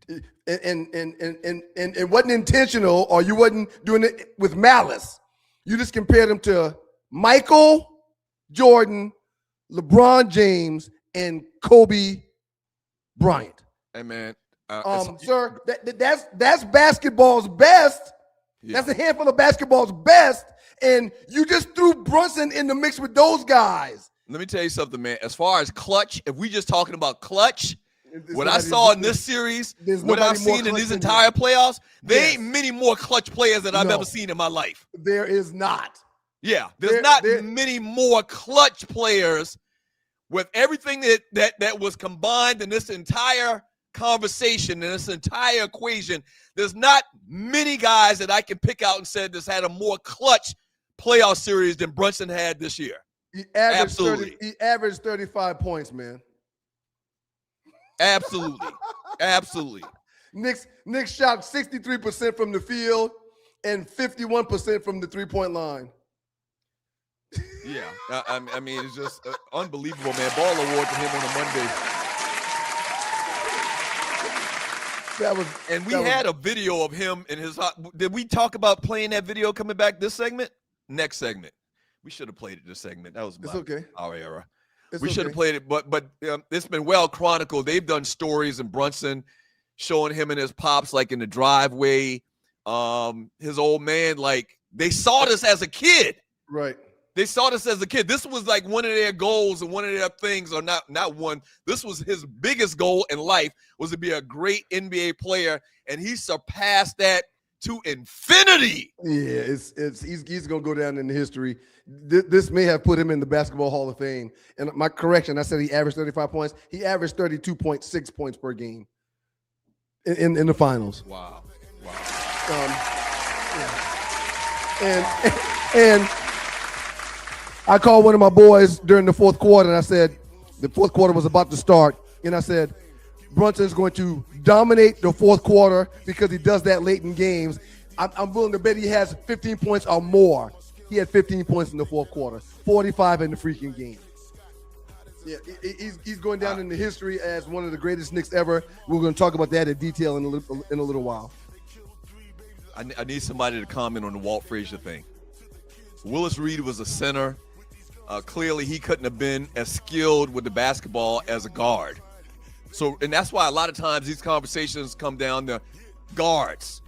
and it wasn't intentional, or you wasn't doing it with malice. You just compared him to Michael Jordan, LeBron James, and Kobe Bryant. Hey man, sir, that's basketball's best. Yeah. That's a handful of basketball's best, and you just threw Brunson in the mix with those guys. Let me tell you something, man. As far as clutch, if we just talking about clutch, what I saw in this series, what I've seen in these entire playoffs, there ain't many more clutch players that I've ever seen in my life. There is not. Yeah, there's not many more clutch players with everything that was combined in this entire conversation, in this entire equation. There's not many guys that I can pick out and say this had a more clutch playoff series than Brunson had this year. He averaged 35 points, man. Absolutely. Absolutely. Knicks shot 63% from the field and 51% from the three-point line. Yeah. I mean, it's just unbelievable, man. Ball award to him on a Monday. We had a video of him in his – did we talk about playing that video coming back this segment? Next segment. We should have played it this segment. That was our era. We should have played it, but it's been well chronicled. They've done stories in Brunson showing him and his pops like in the driveway. His old man, like they saw this as a kid. Right. They saw this as a kid. This was like one of their goals and one of their things, or not one. This was his biggest goal in life, was to be a great NBA player, and he surpassed that to infinity. Yeah, he's gonna go down in history. This may have put him in the Basketball Hall of Fame. And my correction, I said he averaged 35 points. He averaged 32.6 points per game in the finals. Wow. And I called one of my boys during the fourth quarter, and I said the fourth quarter was about to start, and I said Brunson's going to dominate the fourth quarter because he does that late in games. I'm willing to bet he has 15 points or more. He had 15 points in the fourth quarter, 45 in the freaking game. Yeah, he's going down in the history as one of the greatest Knicks ever. We're going to talk about that in detail in a little while. I need somebody to comment on the Walt Frazier thing. Willis Reed was a center. Clearly, he couldn't have been as skilled with the basketball as a guard. So, and that's why a lot of times these conversations come down to guards.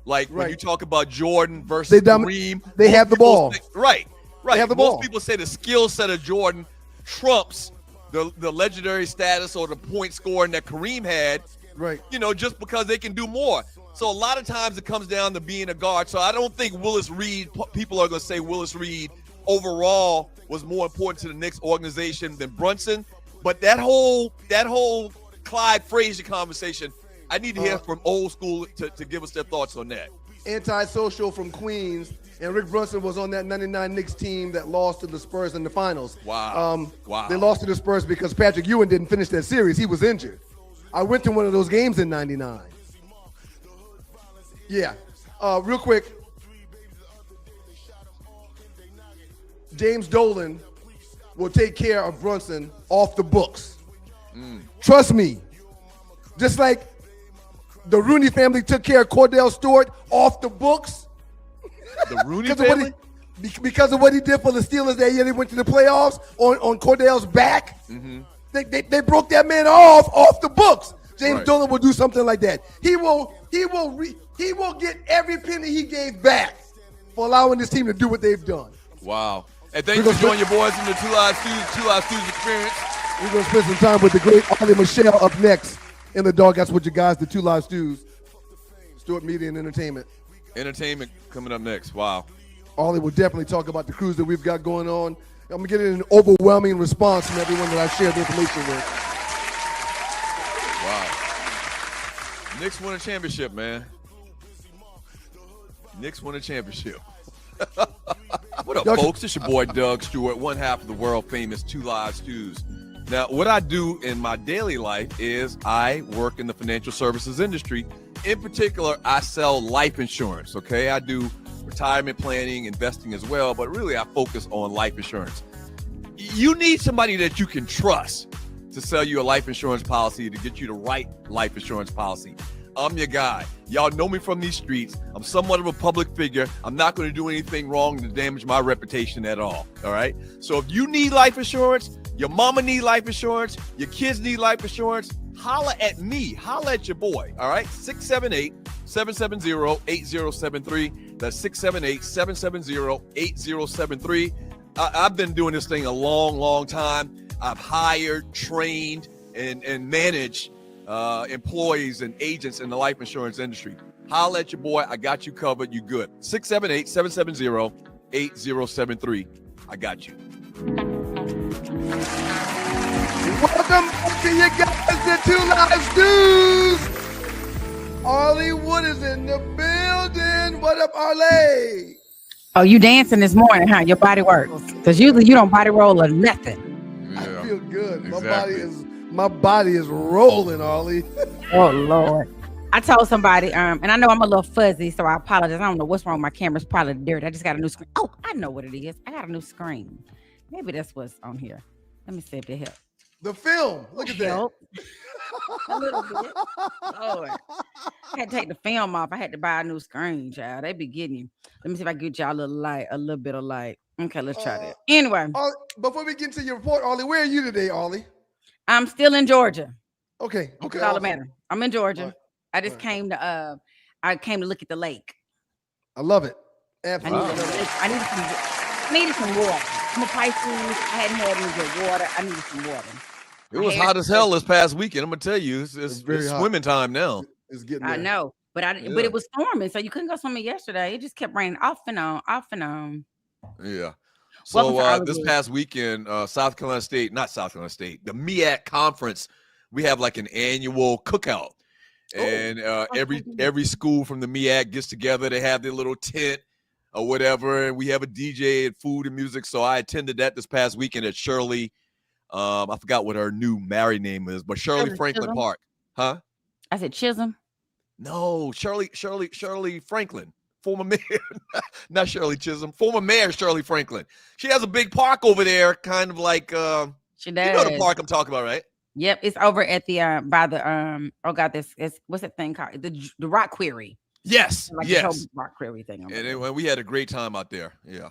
Like when you talk about Jordan versus Kareem, they have the ball. Right. They have the ball. Most people say the skill set of Jordan trumps the legendary status or the point scoring that Kareem had. Right. You know, just because they can do more. So a lot of times it comes down to being a guard. So I don't think Willis Reed, people are going to say Willis Reed overall was more important to the Knicks organization than Brunson. But that whole Clyde Frazier conversation, I need to hear from old school to give us their thoughts on that. Antisocial from Queens, and Rick Brunson was on that 99 Knicks team that lost to the Spurs in the finals. Wow. They lost to the Spurs because Patrick Ewing didn't finish that series. He was injured. I went to one of those games in 99. Yeah. Real quick, James Dolan will take care of Brunson off the books. Trust me. Just like the Rooney family took care of Cordell Stewart off the books. The Rooney family? Because of what he did for the Steelers that year they went to the playoffs on Cordell's back. Mm-hmm. They broke that man off the books. James Dolan will do something like that. He will get every penny he gave back for allowing this team to do what they've done. Wow. And thanks for joining your boys in the Two Live Stews experience. We're going to spend some time with the great Ollie Michelle up next in the Doghouse with you guys, the Two Live Stews. Stewart Media and Entertainment. Entertainment coming up next. Wow. Ollie will definitely talk about the crews that we've got going on. I'm going to get an overwhelming response from everyone that I've shared the information with. Wow. Knicks win a championship, man. Knicks won a championship. What up, folks? It's your boy Doug Stewart, one half of the world famous Two Live Stews. Now, what I do in my daily life is I work in the financial services industry. In particular, I sell life insurance, okay? I do retirement planning, investing as well, but really I focus on life insurance. You need somebody that you can trust to sell you a life insurance policy, to get you the right life insurance policy. I'm your guy. Y'all know me from these streets. I'm somewhat of a public figure. I'm not going to do anything wrong to damage my reputation at all right? So if you need life insurance, your mama need life insurance, your kids need life insurance, holla at me. Holla at your boy, all right? 678-770-8073. That's 678-770-8073. I've been doing this thing a long, long time. I've hired, trained, and managed employees and agents in the life insurance industry. Holla at your boy. I got you covered. You good. 678-770-8073. I got you. Welcome to you guys to Two Live Stews. Arlie Wood is in the building. What up, Arlie? Oh, you dancing this morning, huh? Your body works. Because usually you don't body roll or nothing. Yeah, I feel good. exactly. My body is rolling, Arlie. Oh, Lord. I told somebody, and I know I'm a little fuzzy, so I apologize. I don't know what's wrong. My camera's probably dirty. I just got a new screen. Oh, I know what it is. I got a new screen. Maybe that's what's on here. Let me see if it helps. The film. Look at that. Help. A little bit. Lord. I had to take the film off. I had to buy a new screen, child. They be getting you. Let me see if I can get y'all a little bit of light. Okay, let's try that. Anyway. Before we get into your report, Arlie, where are you today, Arlie? I'm still in Georgia. Okay. That's all that matters. I'm in Georgia. Right. I just came to look at the lake. I love it. Absolutely. I needed some water. I'm a Pisces. I hadn't had any good water. I needed some water. It was hot as hell this past weekend. I'm gonna tell you, it's very hot. swimming time now. It's getting I there. know, but it was storming, so you couldn't go swimming yesterday. It just kept raining off and on. Yeah. Welcome to So Hollywood. this past weekend, not South Carolina State, the MEAC conference, we have like an annual cookout. And every school from the MEAC gets together. They have their little tent or whatever, and we have a DJ and food and music. So I attended that this past weekend at Shirley. I forgot what her new married name is, but Shirley Franklin Chisholm? Park. Huh? I said Chisholm. No, Shirley Franklin, former mayor, not Shirley Chisholm, former mayor Shirley Franklin. She has a big park over there, kind of like She does. you know the park I'm talking about, right? Yep, it's over at the by the what's that thing called? The Rock Quarry. Yes, Like yes. the whole Rock Quarry thing. over there. And we had a great time out there. Yeah.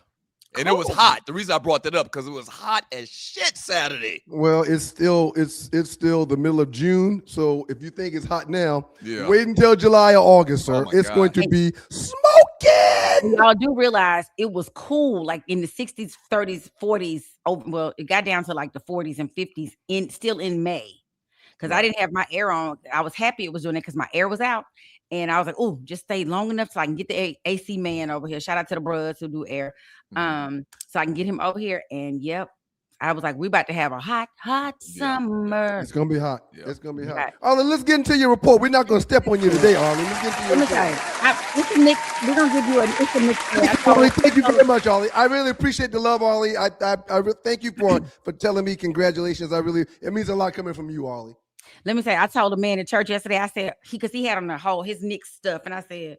And it was hot. The reason I brought that up because it was hot as shit Saturday. Well, it's still the middle of June. So if you think it's hot now, Yeah. wait until July or August, sir. Oh my It's God. going to be smoking. Y'all do realize it was cool, like in the 60s, 30s, 40s. Oh, well, it got down to like the 40s and 50s still in May. Because I didn't have my air on. I was happy it was doing it because my air was out. And I was like, oh, just stay long enough so I can get the AC man over here. Shout out to the brothers who do air. So I can get him over here. And yep, I was like, we about to have a hot summer. It's gonna be hot. Yeah. It's gonna be hot. Right. Arlie, let's get into your report. We're not gonna step on you today, Arlie. Let's get into your Let me report. tell you, it's a mix. We're gonna give you it's a mix. Arlie, thank you very much, Arlie. I really appreciate the love, Arlie. I thank you for telling me congratulations. It means a lot coming from you, Arlie. Let me say, I told a man in church yesterday, I said, because he had on the whole his Knicks stuff, and I said,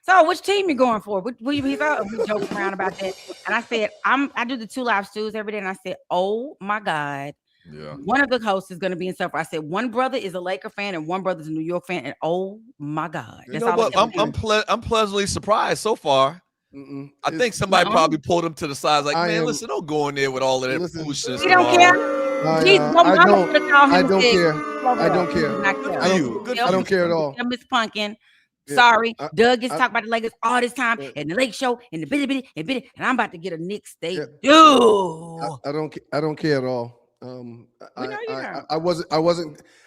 so which team you going for? We joking around about that. And I said, I do the Two Live Stews every day, and I said, oh my God. Yeah. One of the hosts is going to be in Suffolk. I said, one brother is a Laker fan and one brother's a New York fan, and oh my God. You know what? I'm pleasantly surprised so far. I think somebody probably pulled him to the side, like, man, listen, don't go in there with all of that foolishness. You don't care? I don't care. I don't care. I don't care at all. Miss Pumpkin. Yeah. Sorry, Doug gets talked about the Lakers all this time and the Lake Show and the bitty, and I'm about to get a Knicks state. I don't care at all.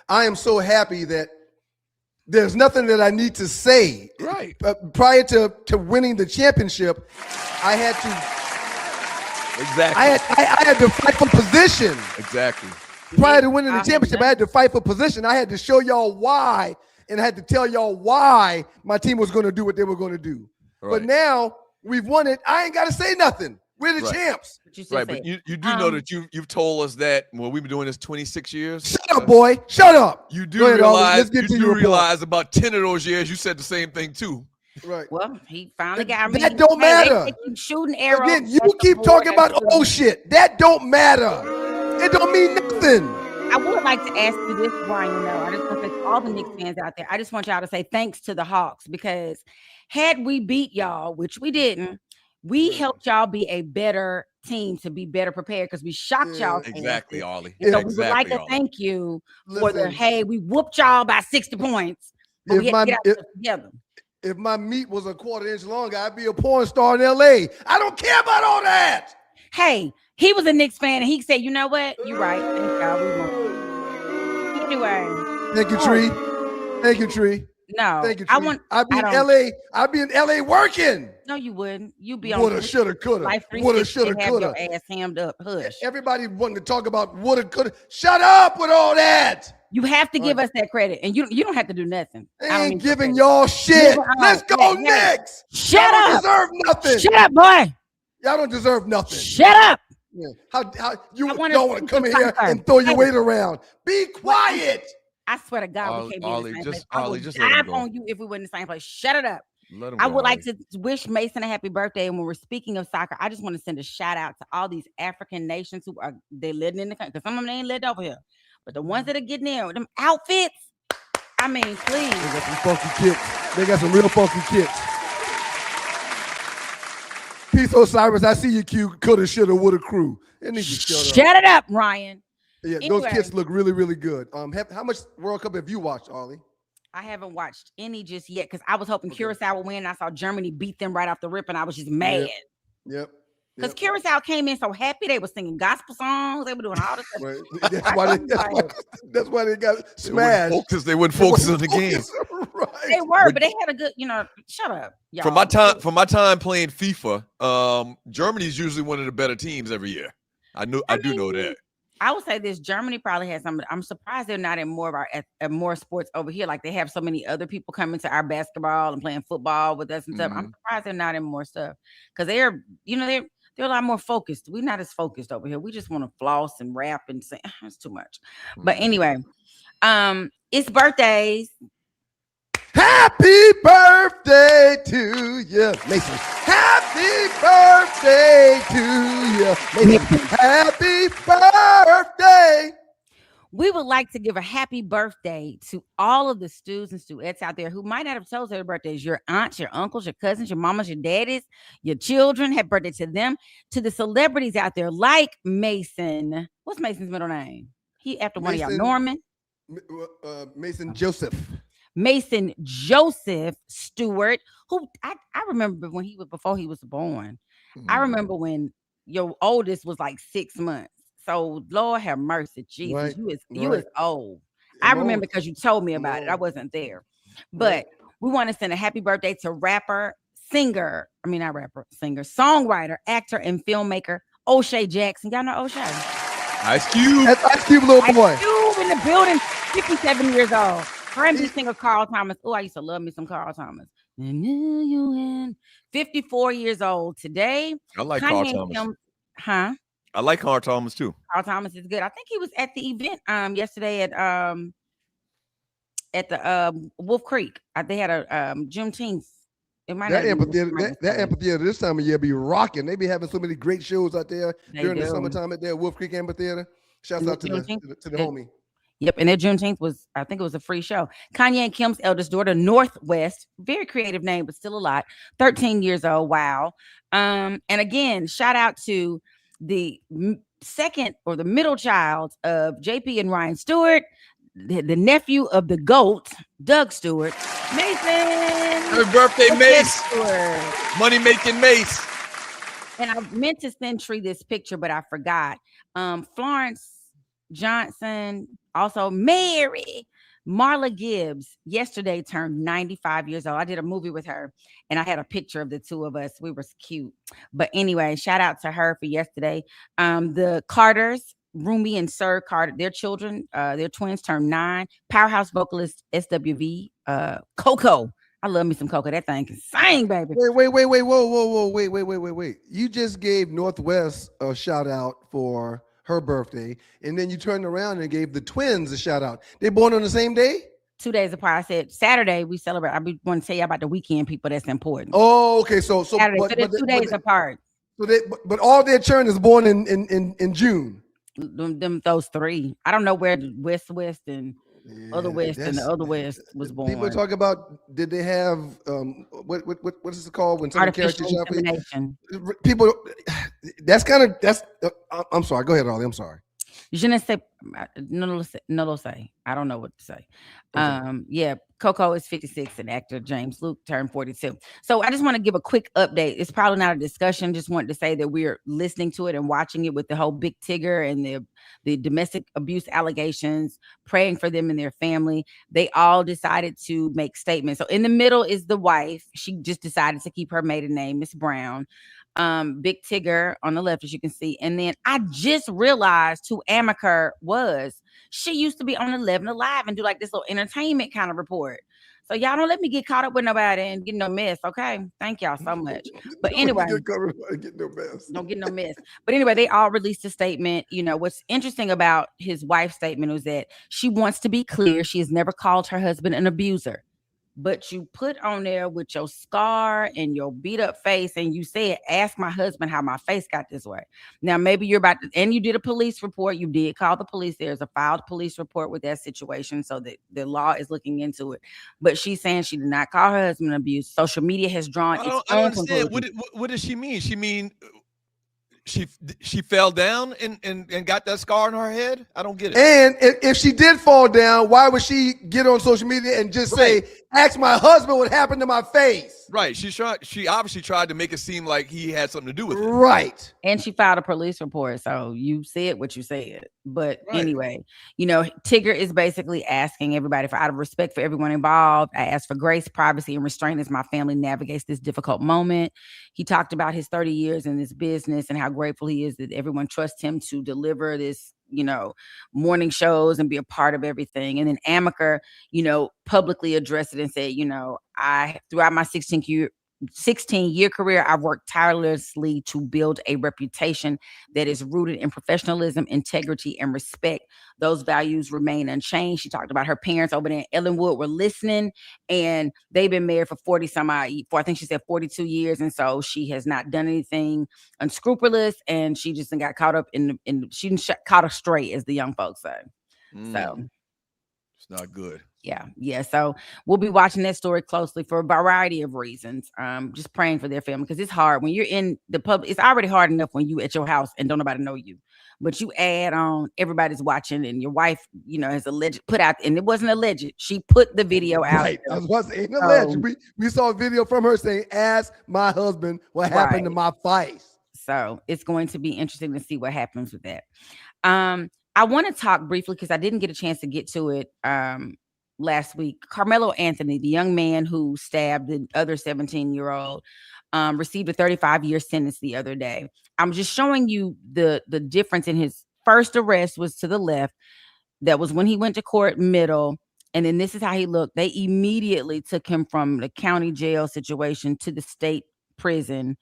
I am so happy that there's nothing that I need to say. Right. Prior to winning the championship, I had to. Exactly. I had to fight for position. Exactly. Prior to winning the championship, I had to fight for position. I had to show y'all why, and I had to tell y'all why my team was going to do what they were going to do. But now we've won it. I ain't got to say nothing. We're the champs. But you do know that you've told us that we've been doing this 26 years. Shut up, boy. Shut up. You do realize about 10 of those years you said the same thing too. Right. Well, he finally got me. That don't matter. They keep shooting arrows. Again, you keep talking about old shit. That don't matter. It don't mean nothing. I would like to ask you this, Brian. I just want to say to all the Knicks fans out there, I just want y'all to say thanks to the Hawks, because had we beat y'all, which we didn't, we helped y'all be a better team, to be better prepared, because we shocked y'all. Exactly, Ollie. So we would like to thank you for we whooped y'all by 60 points. But we had to get out together. If my meat was a quarter inch longer, I'd be a porn star in LA. I don't care about all that. Hey, he was a Knicks fan, and he said, you know what? You're right. Thank God we won. Anyway. Thank you, Tree. Thank you, Tree. No. Thank you, Tree. I'd be in LA. I'd be in LA working. No, you wouldn't. You'd be on woulda, shoulda, coulda. Woulda, shoulda, coulda. Your ass hammed up. Hush. Everybody wanting to talk about woulda, coulda. Shut up with all that. You have to give us that credit, and you don't have to do nothing. I ain't giving y'all shit. Let's go, Knicks. Shut up. Y'all don't deserve nothing. Shut up, boy. Y'all don't deserve nothing. Shut up. Yeah. How you don't want to come in here and throw your weight around? Be quiet. I swear to God, we can't be in the same place. I would just dive on you if we were in the same place. Shut it up. I would like to wish Mason a happy birthday. And when we're speaking of soccer, I just want to send a shout out to all these African nations who are living in the country. Because some of them ain't lived over here. But the ones that are getting in with them outfits, I mean, please. They got some funky kicks. They got some real funky kicks. Peace, Osiris. I see you, Q. Coulda, shoulda, woulda crew. Shut it up, Ryan. Yeah, anyway, those kits look really, really good. How much World Cup have you watched, Ollie? I haven't watched any just yet because I was hoping Curacao would win. And I saw Germany beat them right off the rip, and I was just mad. Yep. Because Curacao came in so happy. They were singing gospel songs. They were doing all this stuff. Right. That's why they got smashed. Because they wouldn't focus on the game. Right. They were, but they had a good, shut up. Y'all. From my time playing FIFA, Germany's usually one of the better teams every year. I do know that. I would say this: Germany probably has some. I'm surprised they're not in more of our more sports over here. Like they have so many other people coming to our basketball and playing football with us and stuff. I'm surprised they're not in more stuff because they're a lot more focused. We're not as focused over here. We just want to floss and rap and sing. It's too much. But anyway, it's birthdays. Happy birthday to you, Mason. Happy birthday to you, Mason. Happy birthday. We would like to give a happy birthday to all of the Stews and Stewettes out there who might not have told their birthdays. Your aunts, your uncles, your cousins, your mamas, your daddies, your children. Happy birthday to them. To the celebrities out there like Mason. What's Mason's middle name? He after one of y'all. Norman? Mason Joseph. Mason Joseph Stewart, who I remember when before he was born. I remember when your oldest was like 6 months. So Lord have mercy, Jesus, right. you is old. I remember because you told me about it. I wasn't there. But we want to send a happy birthday to songwriter, actor, and filmmaker O'Shea Jackson. Y'all know O'Shea? Ice Cube. That's Ice Cube, little boy. Ice Cube in the building, 57 years old. R&B singer Carl Thomas. Oh, I used to love me some Carl Thomas. 54 years old today. I like Carl Thomas. I like Carl Thomas too. Carl Thomas is good. I think he was at the event yesterday at the Wolf Creek. They had a Juneteenth. That amphitheater this time of year be rocking. They be having so many great shows out there during the summertime at their Wolf Creek Amphitheater. Shouts out to the homie. Yep, and their Juneteenth was, I think it was a free show. Kanye and Kim's eldest daughter, Northwest, very creative name, but still a lot. 13 years old. Wow. And again, shout out to the second or the middle child of JP and Ryan Stewart, the nephew of the GOAT, Doug Stewart, Mason. Happy birthday, Mace. Money making Mace. And I meant to send Tree this picture, but I forgot. Florence Johnson, also Mary, Marla Gibbs, yesterday turned 95 years old. I did a movie with her, and I had a picture of the two of us. We were cute. But anyway, shout out to her for yesterday. The Carters, Rumi and Sir Carter, their children, their twins turned 9. Powerhouse vocalist SWV, Coco. I love me some Coco. That thing can sing, baby. Wait, whoa, wait. You just gave Northwest a shout out for her birthday, and then you turned around and gave the twins a shout out. They born on the same day? 2 days apart. I said Saturday we celebrate. I want to tell you about the weekend people. That's important. Oh, okay. So Saturday, so they're 2 days apart. So but all their children is born in June. Those three. I don't know where the West and other West and the other West was born. People talk about, did they have what is it called when someone artificial insemination? People, I'm sorry. Go ahead, Ollie. I'm sorry. Je ne sais, no lo say. I don't know what to say. Yeah, Coco is 56 and actor James Luke turned 42. So I just want to give a quick update. It's probably not a discussion. Just wanted to say that we're listening to it and watching it with the whole Big Tigger and the domestic abuse allegations, praying for them and their family. They all decided to make statements. So in the middle is the wife. She just decided to keep her maiden name, Miss Brown. Big Tigger on the left, as you can see. And then I just realized who Amaker was. She used to be on 11 Alive and do like this little entertainment kind of report. So y'all don't let me get caught up with nobody and get no mess, okay? Thank y'all so much. But anyway, don't get no mess. But anyway, they all released a statement. You know, what's interesting about his wife's statement was that she wants to be clear. She has never called her husband an abuser. But you put on there with your scar and your beat up face, and you said, ask my husband how my face got this way. Now, maybe you're about to, and you did a police report. You did call the police. There's a filed police report with that situation. So that the law is looking into it. But she's saying she did not call her husband abuse. Social media has drawn its own conclusion. What does she mean? She mean she fell down and got that scar on her head? I don't get it. And if she did fall down, why would she get on social media and just say, ask my husband what happened to my face? Right. She obviously tried to make it seem like he had something to do with it. Right. And she filed a police report. So you said what you said. But anyway, you know, Tigger is basically asking everybody for, out of respect for everyone involved, I ask for grace, privacy, and restraint as my family navigates this difficult moment. He talked about his 30 years in this business and how grateful he is that everyone trusts him to deliver this, you know, morning shows and be a part of everything. And then Amaker, you know, publicly addressed it and said, you know, throughout my 16-year career, I've worked tirelessly to build a reputation that is rooted in professionalism, integrity, and respect. Those values remain unchanged. She talked about her parents over there in Ellenwood were listening, and they've been married for I think she said 42 years. And so she has not done anything unscrupulous, and she just got caught up she didn't caught her straight, as the young folks say. So it's not good. Yeah. So we'll be watching that story closely for a variety of reasons. Just praying for their family, because it's hard when you're in the public. It's already hard enough when you at your house and don't nobody know you, but you add on everybody's watching, and your wife, you know, has put out, and it wasn't alleged. She put the video out. Right. I was about to say, alleged. We saw a video from her saying, "Ask my husband what happened to my face." So it's going to be interesting to see what happens with that. I want to talk briefly, because I didn't get a chance to get to it last week. Carmelo Anthony, the young man who stabbed the other 17-year-old, received a 35-year sentence the other day. I'm just showing you the difference in his first arrest was to the left. That was when he went to court, middle. And then this is how he looked. They immediately took him from the county jail situation to the state prison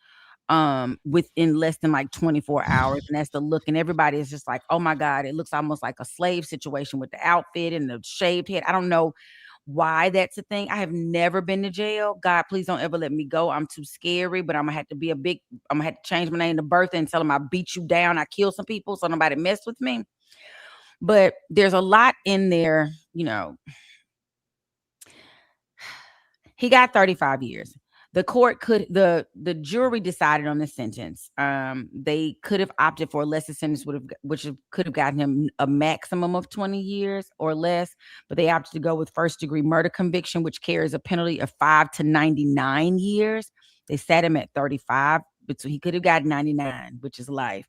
within less than like 24 hours. And that's the look. And everybody is just like, oh my God, it looks almost like a slave situation with the outfit and the shaved head. I don't know why that's a thing. I have never been to jail. God, please don't ever let me go. I'm too scary, but I'm gonna have to change my name to Bertha and tell them I beat you down. I killed some people, so nobody messed with me. But there's a lot in there, you know. He got 35 years. The court the jury decided on the sentence. They could have opted for a lesser sentence, which could have gotten him a maximum of 20 years or less, but they opted to go with first-degree murder conviction, which carries a penalty of 5 to 99 years. They sat him at 35, but so he could have gotten 99, which is life.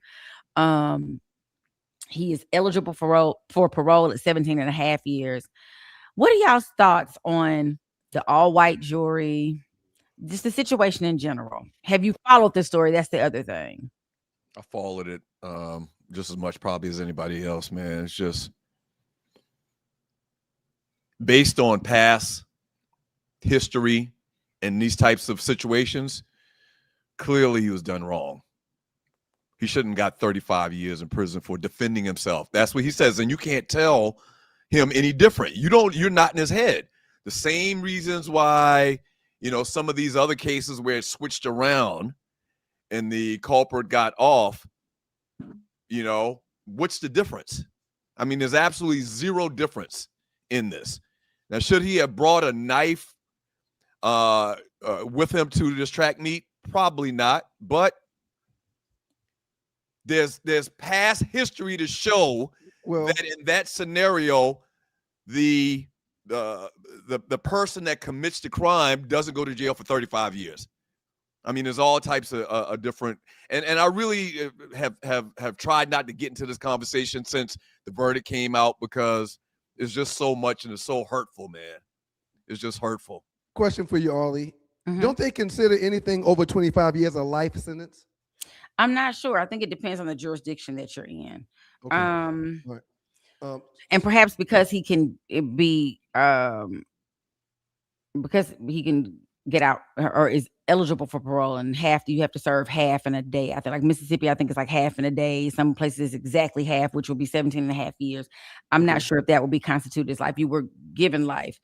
He is eligible for parole at 17 and a half years. What are y'all's thoughts on the all-white jury? Just the situation in general. Have you followed the story? That's the other thing. I followed it just as much probably as anybody else, man. It's just based on past history in these types of situations, clearly he was done wrong. He shouldn't got 35 years in prison for defending himself. That's what he says, and you can't tell him any different. You're not in his head. The same reasons why, some of these other cases where it switched around and the culprit got off, what's the difference? I mean, there's absolutely zero difference in this. Now, should he have brought a knife with him to this track meet? Probably not, but there's past history to show that in that scenario, the person that commits the crime doesn't go to jail for 35 years. I mean, there's all types of different, and I really have tried not to get into this conversation since the verdict came out, because it's just so much and it's so hurtful, man. It's just hurtful. Question for you, Arlie. Mm-hmm. Don't they consider anything over 25 years a life sentence? I'm not sure. I think it depends on the jurisdiction that you're in. Okay. Right. And perhaps because he can be because he can get out or is eligible for parole, and you have to serve half in a day. I think like Mississippi, I think it's like half in a day. Some places exactly half, which will be 17 and a half years. I'm not sure if that will be constituted as life. You were given life.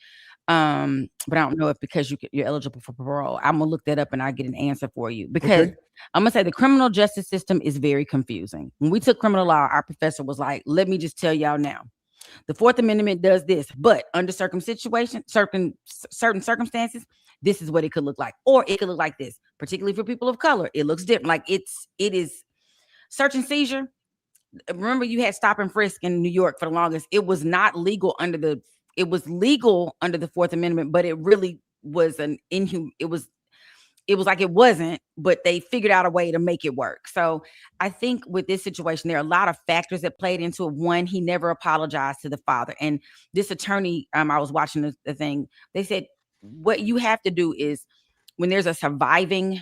But I don't know if because you're eligible for parole. I'm gonna look that up and I'll get an answer for you, because I'm gonna say the criminal justice system is very confusing. When we took criminal law, our professor was like, let me just tell y'all now. The Fourth Amendment does this, but under certain circumstances, this is what it could look like. Or it could look like this, particularly for people of color. It looks different. Like it is search and seizure. Remember, you had stop and frisk in New York for the longest. It was not legal it was legal under the Fourth Amendment, but it really was it was like it wasn't, but they figured out a way to make it work. So I think with this situation, there are a lot of factors that played into it. One, he never apologized to the father. And this attorney, I was watching the thing, they said, what you have to do is when there's a surviving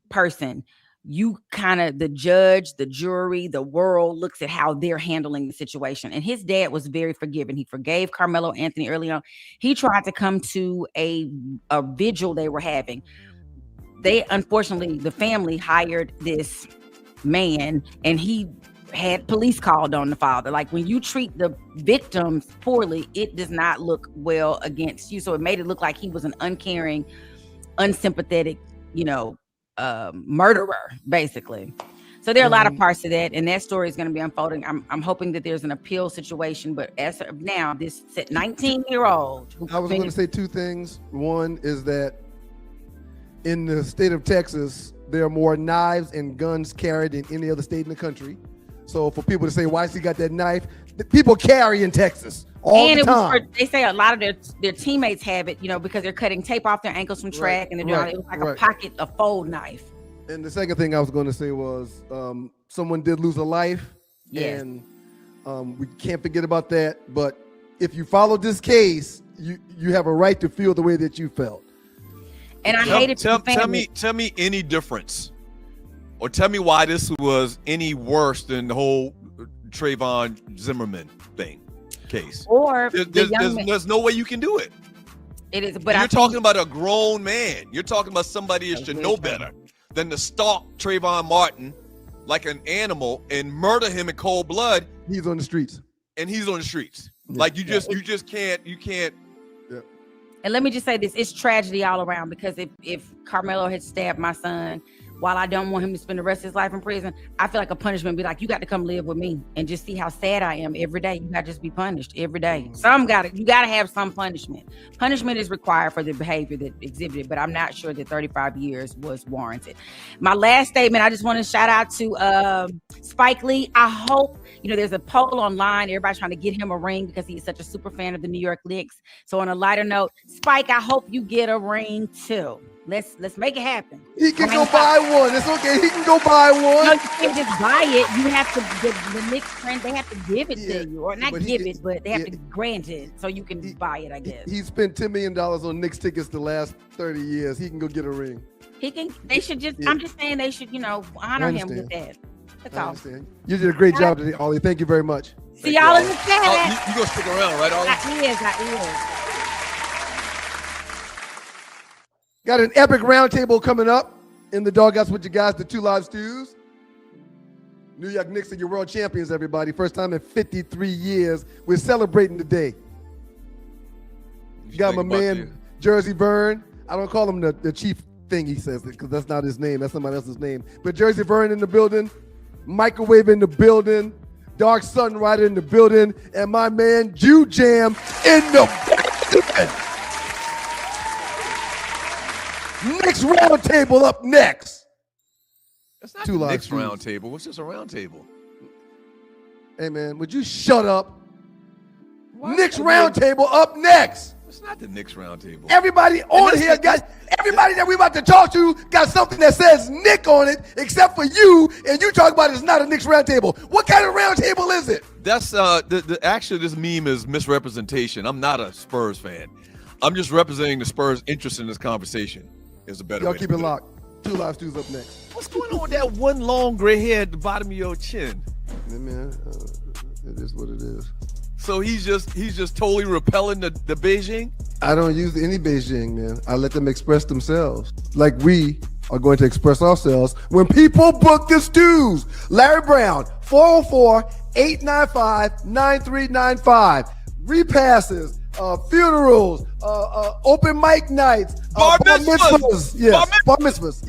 person, you kind of, the judge, the jury, the world looks at how they're handling the situation. And his dad was very forgiving. He forgave Carmelo Anthony early on. He tried to come to a vigil they were having. Unfortunately, the family hired this man and he had police called on the father. Like when you treat the victims poorly, it does not look well against you. So it made it look like he was an uncaring, unsympathetic, murderer, basically. So there are a lot of parts to that, and that story is going to be unfolding. I'm hoping that there's an appeal situation, but as of now, this 19-year-old. I was going to say two things. One is that in the state of Texas, there are more knives and guns carried than any other state in the country. So for people to say, why has he got that knife? People carry in Texas all the time. They say a lot of their teammates have it, because they're cutting tape off their ankles from track, and they're doing it was like a pocket, a fold knife. And the second thing I was going to say was someone did lose a life, and we can't forget about that. But if you follow this case, you have a right to feel the way that you felt. And I hate it. Tell me any difference, or tell me why this was any worse than the whole Trayvon Zimmerman case. Or there's no way you can do it. It is, but you're talking about a grown man. You're talking about somebody that should know better than to stalk Trayvon Martin like an animal and murder him in cold blood. He's on the streets. And he's on the streets. Yeah. Like you just can't. Yeah. And let me just say this, it's tragedy all around, because if Carmelo had stabbed my son, while I don't want him to spend the rest of his life in prison, I feel like a punishment would be like, you got to come live with me and just see how sad I am every day. You got to just be punished every day. You got to have some punishment. Punishment is required for the behavior that exhibited, but I'm not sure that 35 years was warranted. My last statement, I just want to shout out to Spike Lee. I hope, there's a poll online. Everybody's trying to get him a ring because he is such a super fan of the New York Knicks. So on a lighter note, Spike, I hope you get a ring too. Let's make it happen. He can go buy one. It's okay. He can go buy one. No, you can't just buy it. You have to, the Knicks friends, they have to give it to you. Or not but they have to grant it so you can buy it, I guess. He spent $10 million on Knicks tickets the last 30 years. He can go get a ring. They should just, I'm just saying they should, honor him with that. That's all. You did a great job today, Ollie. Thank you very much. See y'all in the chat. You gonna stick around, right, Ollie? I is. Got an epic roundtable coming up in the Doghouse with you guys, the Two Live Stews. New York Knicks are your world champions, everybody. First time in 53 years. We're celebrating today. You got my man, Jersey Vern. I don't call him the chief thing, he says, because that's not his name. That's somebody else's name. But Jersey Vern in the building, Microwave in the building, Dark Sun Rider in the building, and my man, Jew Jam in the building. Next roundtable up next. That's not the Knicks round table. What's just a round table? Hey, man, would you shut up? Knicks round table up next. It's not the Knicks round table. Everybody on here got, everybody that we about to talk to got something that says Nick on it, except for you, and you talk about it's not a Knicks round table. What kind of round table is it? That's actually this meme is misrepresentation. I'm not a Spurs fan. I'm just representing the Spurs' interest in this conversation. Is a better Y'all way keep to it put locked. Two Live Stews up next. What's going on with that one long gray hair at the bottom of your chin? Yeah, man, it is what it is. So he's just totally repelling the Beijing? I don't use any Beijing, man. I let them express themselves. Like we are going to express ourselves when people book the stews. Larry Brown, 404-895-9395. Repasses, funerals, open mic nights, bar mitzvahs. Yes, bar mitzvahs.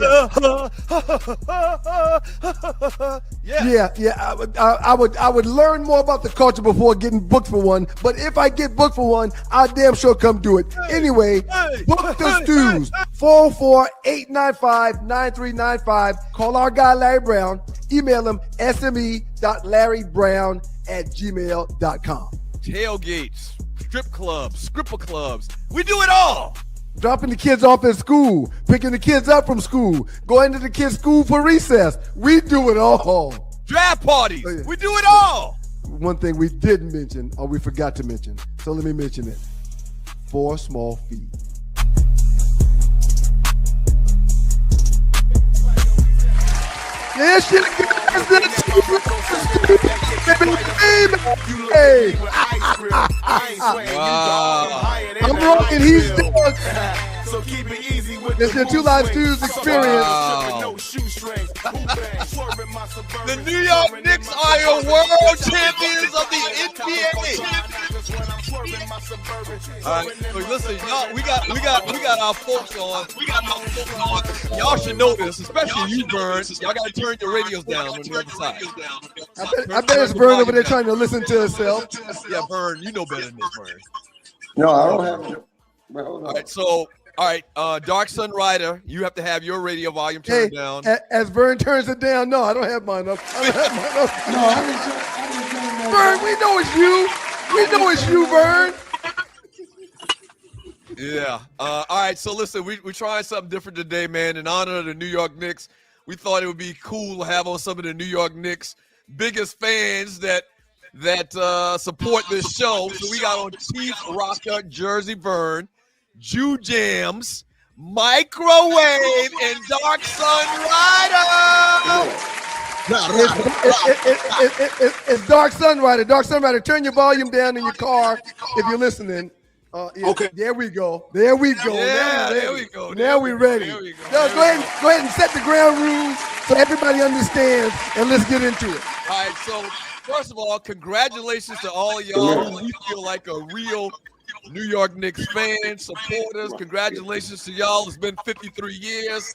Yes. Yeah. I would learn more about the culture before getting booked for one. But if I get booked for one, I'll damn sure come do it. Anyway, book the stews. 404-895-9395. Call our guy Larry Brown. Email him sme.larrybrown@gmail.com. Tailgates, strip clubs, scripper clubs. We do it all. Dropping the kids off at school, picking the kids up from school, going to the kids' school for recess. We do it all. Draft parties. Oh, yeah. We do it all. One thing we didn't mention, or we forgot to mention, so let me mention it. 4 small feet. Yeah, shit. Hey. I'm rocking. He's Doug. So keep it easy with It's your Two Live Stews experience. The New York Knicks are your world champions of the NBA. All right, so listen, y'all, we got our folks on. Y'all should know this, especially you, Vern. Y'all got to turn your radios down on the other side. I bet it's Vern over there trying to listen to himself. Yeah, Vern, you know better than this, Vern. No, I don't have it. All right, so. All right, Dark Sun Rider, you have to have your radio volume turned down. As Vern turns it down, no, I don't have mine up. I didn't Vern, we know it's you. We know it's you, Vern. Yeah. All right, so listen, we're trying something different today, man. In honor of the New York Knicks, we thought it would be cool to have on some of the New York Knicks biggest fans that support this show. So we got on Chief Rocker, Jersey Vern, Jew Jams, Microwave, and Dark Sun Rider. It's Dark Sun Rider. Dark Sun Rider, turn your volume down in your car if you're listening. Yeah, Okay. There we go. There we go. Yeah, there we go. Now we're ready. There we go. No, go ahead and set the ground rules so everybody understands, and let's get into it. All right, so first of all, congratulations to all of y'all who we feel like a real New York Knicks fans, supporters. Congratulations to y'all. It's been 53 years.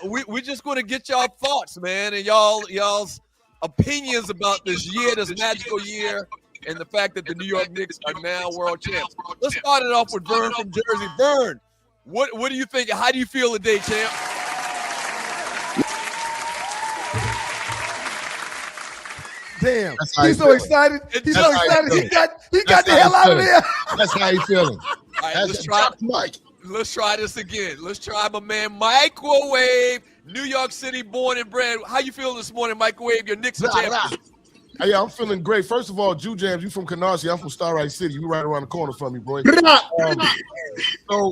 We're just going to get y'all thoughts, man, and y'all's opinions about this year, this magical year, and the fact that the New York Knicks are now world champs. Let's start it off with Vern from Jersey. Vern, what do you think? How do you feel today, champ? Damn, he's so excited. He's so excited. He got the hell out of there. That's how you feeling. All right, let's try this again. Let's try my man Microwave, New York City born and bred. How you feeling this morning, Microwave? Your Knicks are champions. Yeah, I'm feeling great. First of all, Jew Jams, you from Canarsie. I'm from Starlight City. You right around the corner from me, boy.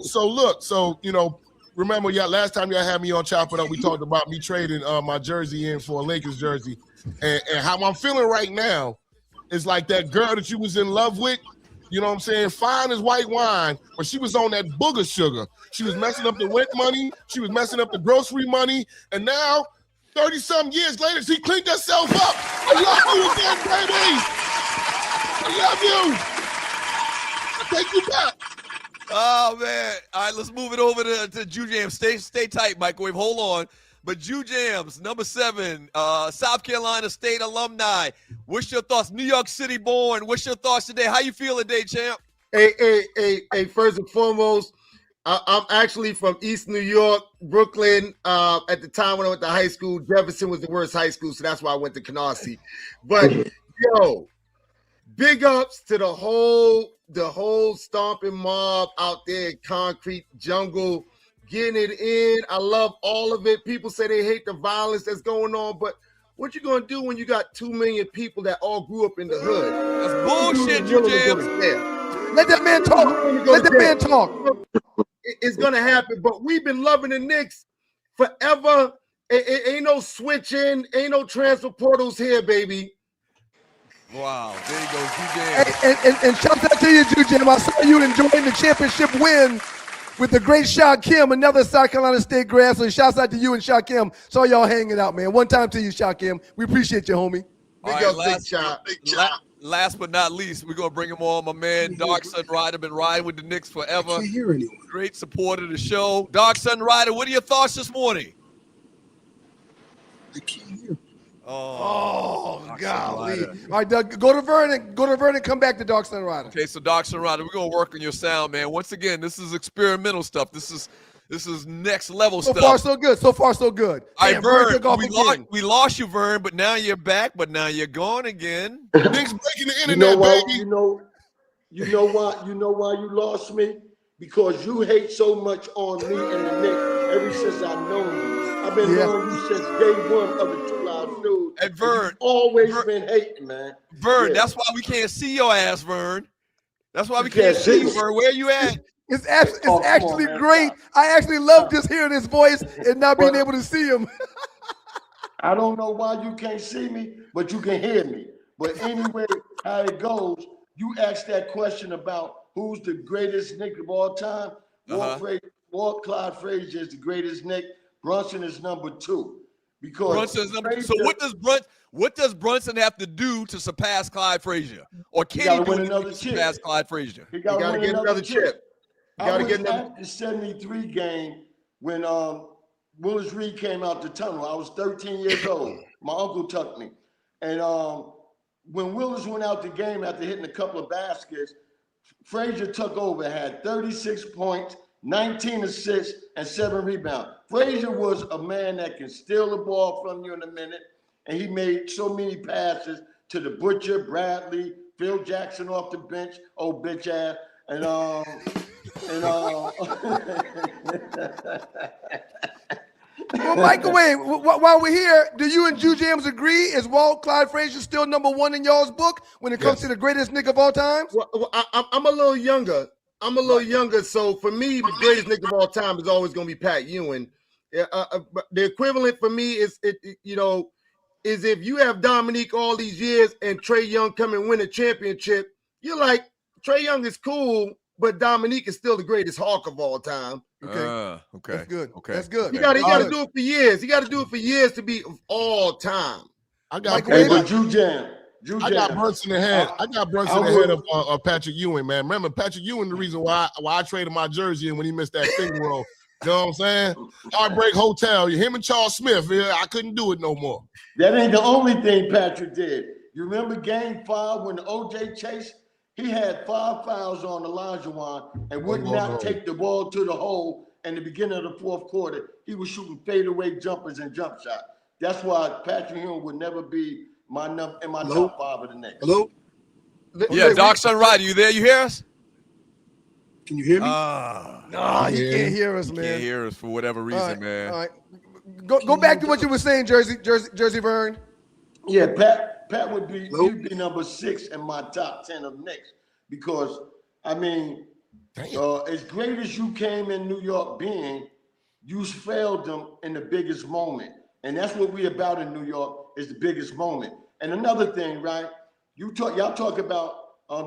So look, remember, last time y'all had me on Chop It Up, we talked about me trading my jersey in for a Lakers jersey. And how I'm feeling right now is like that girl that you was in love with. You know what I'm saying? Fine as white wine, but she was on that booger sugar. She was messing up the rent money. She was messing up the grocery money. And now, 30-some years later, she cleaned herself up. I love you again, baby. I love you. I take you back. Oh, man. All right, let's move it over to Jew Jams. Stay tight, Microwave. Hold on. But Jew Jams, number 7, South Carolina State alumni. What's your thoughts? New York City born. What's your thoughts today? How you feeling today, champ? Hey, first and foremost, I'm actually from East New York, Brooklyn. At the time when I went to high school, Jefferson was the worst high school, so that's why I went to Canarsie. But, yo, big ups to the whole stomping mob out there in Concrete Jungle. Getting it in. I love all of it. People say they hate the violence that's going on, but what you gonna do when you got 2 million people that all grew up in the hood? That's bullshit, Jew Jams. Let that man talk. Let that man talk. It's gonna happen, but we've been loving the Knicks forever. It ain't no switching, ain't no transfer portals here, baby. Wow, there you go, Jew Jams. Hey, and shout out to you, Jew Jam. I saw you enjoying the championship win with the great Shaquem, another South Carolina State grad. So shouts out to you and Shaquem. Saw y'all hanging out, man. One time to you, Shaquem. We appreciate you, homie. Last but not least, we're going to bring him on. My man, Dark Sun Rider, been riding with the Knicks forever. I can't hear anyone. Great supporter of the show. Dark Sun Rider, what are your thoughts this morning? I can't hear. Oh, golly. All right, Doug, go to Vernon, come back to Dark Sun Rider. Okay, so Dark Sun Rider, we're going to work on your sound, man. Once again, this is experimental stuff. This is next level stuff. So far, so good. So far, so good. All right, Vern, took off we lost you, Vern, but now you're back, but now you're gone again. Knicks breaking the internet, baby. You know why you lost me? Because you hate so much on me and the Knicks ever since I've known you. I've been knowing you since day one of the 2 Live News. And Vern, always been hating, man. Vern, that's why we can't see your ass, Vern. That's why we can't see you, Vern. Where you at? It's actually great. I actually love just hearing his voice and not being able to see him. I don't know why you can't see me, but you can hear me. But anyway, how it goes, you asked that question about who's the greatest Knick of all time. Walt Clyde Frazier is the greatest Knick. Brunson is number 2. Because Brunson is number 2. So what does Brunson have to do to surpass Clyde Frazier? Or can he do anything to surpass Clyde Frazier? He got to get another chip. I was at the 73 game when Willis Reed came out the tunnel. I was 13 years old. My uncle tucked me. And when Willis went out the game after hitting a couple of baskets, Frazier took over, had 36 points, 19 assists, and 7 rebounds. Frazier was a man that can steal the ball from you in a minute, and he made so many passes to the Butcher, Bradley, Phil Jackson off the bench, old bitch ass, and Well, Microwave, while we're here, do you and Jew Jams agree? Is Walt Clyde Frazier still number 1 in y'all's book when it comes to the greatest Knick of all time? Well, I'm a little younger. So for me, the greatest Knick of all time is always going to be Pat Ewing. The equivalent for me is if you have Dominique all these years and Trae Young come and win a championship, you're like, Trae Young is cool, but Dominique is still the greatest Hawk of all time. Okay. That's good. Okay. That's good. You got to do it for years. You got to do it for years to be of all time. I got Jew Jam. I got Brunson ahead. Of Patrick Ewing, man. Remember, Patrick Ewing, the reason why I traded my jersey in when he missed that finger roll. You know what I'm saying? Heartbreak Hotel. Him and Charles Smith. I couldn't do it no more. That ain't the only thing Patrick did. You remember Game 5 when the OJ chase? He had 5 fouls on Olajuwon and would not take the ball to the hole in the beginning of the 4th quarter. He was shooting fadeaway jumpers and jump shots. That's why Patrick Ewing would never be my top 5 of the Knicks. Hello? Yeah, Dark Sun Rider, you there? You hear us? Can you hear me? No, you can't hear us, man. Can't hear us for whatever reason, man. All right. Go back to what you were saying, Jersey Vern. Yeah, Pat would be number 6 in my top 10 of Knicks because I mean, as great as you came in New York being, you failed them in the biggest moment, and that's what we about in New York is the biggest moment. And another thing, right? Y'all talk about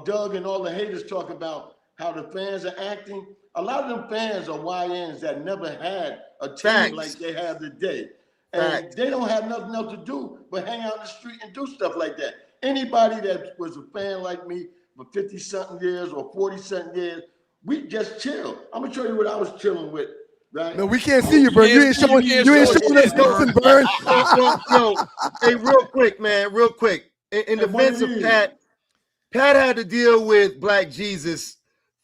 Doug and all the haters talk about how the fans are acting. A lot of them fans are YNs that never had a team Facts. like they have today. And they don't have nothing else to do but hang out in the street and do stuff like that. Anybody that was a fan like me for 50-something years or 40-something years, we just chill. I'm going to show you what I was chilling with, right? No, we can't see you, Vern. You ain't showing us nothing, Vern. Yo, hey, real quick, man, real quick. In defense of Pat had to deal with Black Jesus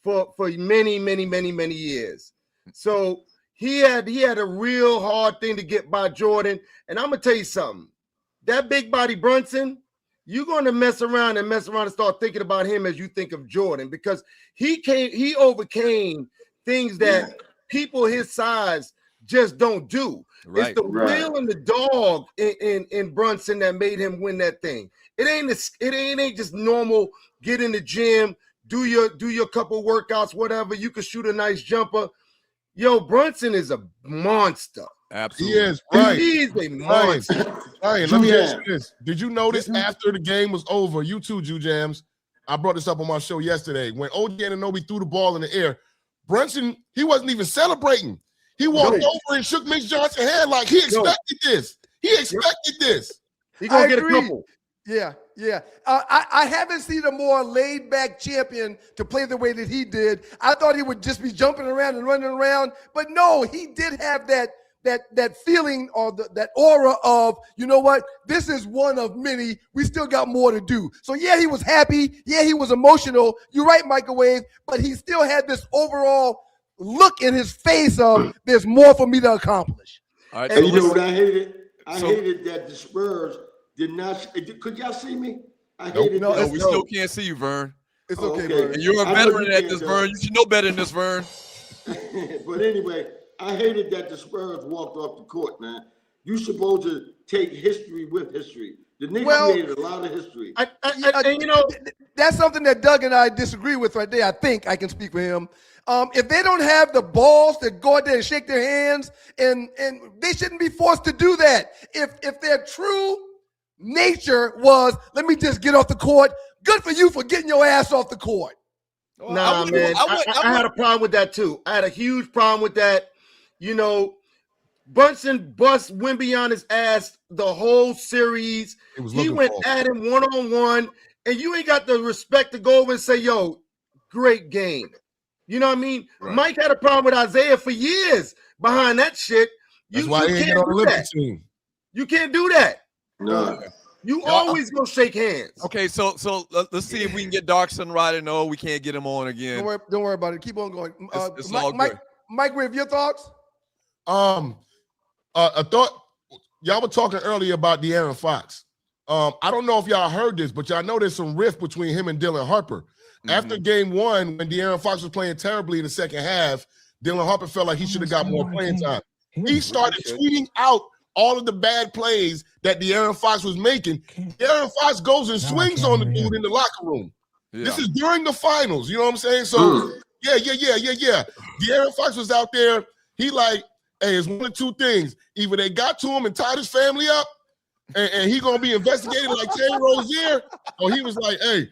for many years. So he had a real hard thing to get by Jordan. And I'm gonna tell you something. That big body Brunson, you're gonna mess around and start thinking about him as you think of Jordan, because he overcame things that people his size just don't do. Right. It's the will and the dog in Brunson that made him win that thing. It ain't just normal. Get in the gym, do your couple workouts, whatever. You can shoot a nice jumper. Yo, Brunson is a monster. Absolutely, he is. Right, he's a monster. Ryan, let me ask you this: did you notice after the game was over, you too, Jew Jams? I brought this up on my show yesterday. When OG Anunoby threw the ball in the air, Brunson, he wasn't even celebrating. He walked over and shook Mitch Johnson's hand like he expected this. He expected this. He gonna get a couple. Yeah. I haven't seen a more laid-back champion to play the way that he did. I thought he would just be jumping around and running around, but no, he did have that feeling or that aura of, you know what, this is one of many. We still got more to do. So yeah, he was happy. Yeah, he was emotional. You're right, Microwave, but he still had this overall look in his face of there's more for me to accomplish. All right, and you know what I hated? I hated that the Spurs did not. Could y'all see me? I hated no, we still can't see you, Vern. It's okay, Vern. And you're a veteran at this, Vern. You should know better than this, Vern. But anyway, I hated that the Spurs walked off the court, man. You supposed to take history with history. The Knicks made a lot of history. You know, that's something that Doug and I disagree with right there. I think I can speak for him. If they don't have the balls to go out there and shake their hands, and they shouldn't be forced to do that. If their true nature was, let me just get off the court, good for you for getting your ass off the court. Nah, man, I had a problem with that too. I had a huge problem with that. You know, Brunson bust Wemby on his ass the whole series. He went at him one-on-one, and you ain't got the respect to go over and say, yo, great game. You know what I mean? Right. Mike had a problem with Isaiah for years behind that shit. That's why he ain't get on the Olympic team. You can't do that. No. You always gonna shake hands. Okay, so let's see if we can get Darkson right. No, we can't get him on again. Don't worry about it. Keep on going. It's all good. Mike, Riv, your thoughts? I thought y'all were talking earlier about De'Aaron Fox. I don't know if y'all heard this, but y'all know there's some rift between him and Dylan Harper. Mm-hmm. After game one, when De'Aaron Fox was playing terribly in the second half, Dylan Harper felt like he should have got more playing time. He started tweeting out all of the bad plays that De'Aaron Fox was making. De'Aaron Fox goes and swings on the dude in the locker room. Yeah. This is during the finals. You know what I'm saying? So, yeah. De'Aaron Fox was out there. He like, hey, it's one of two things. Either they got to him and tied his family up, and he going to be investigated like Terry Rozier, or he was like, hey,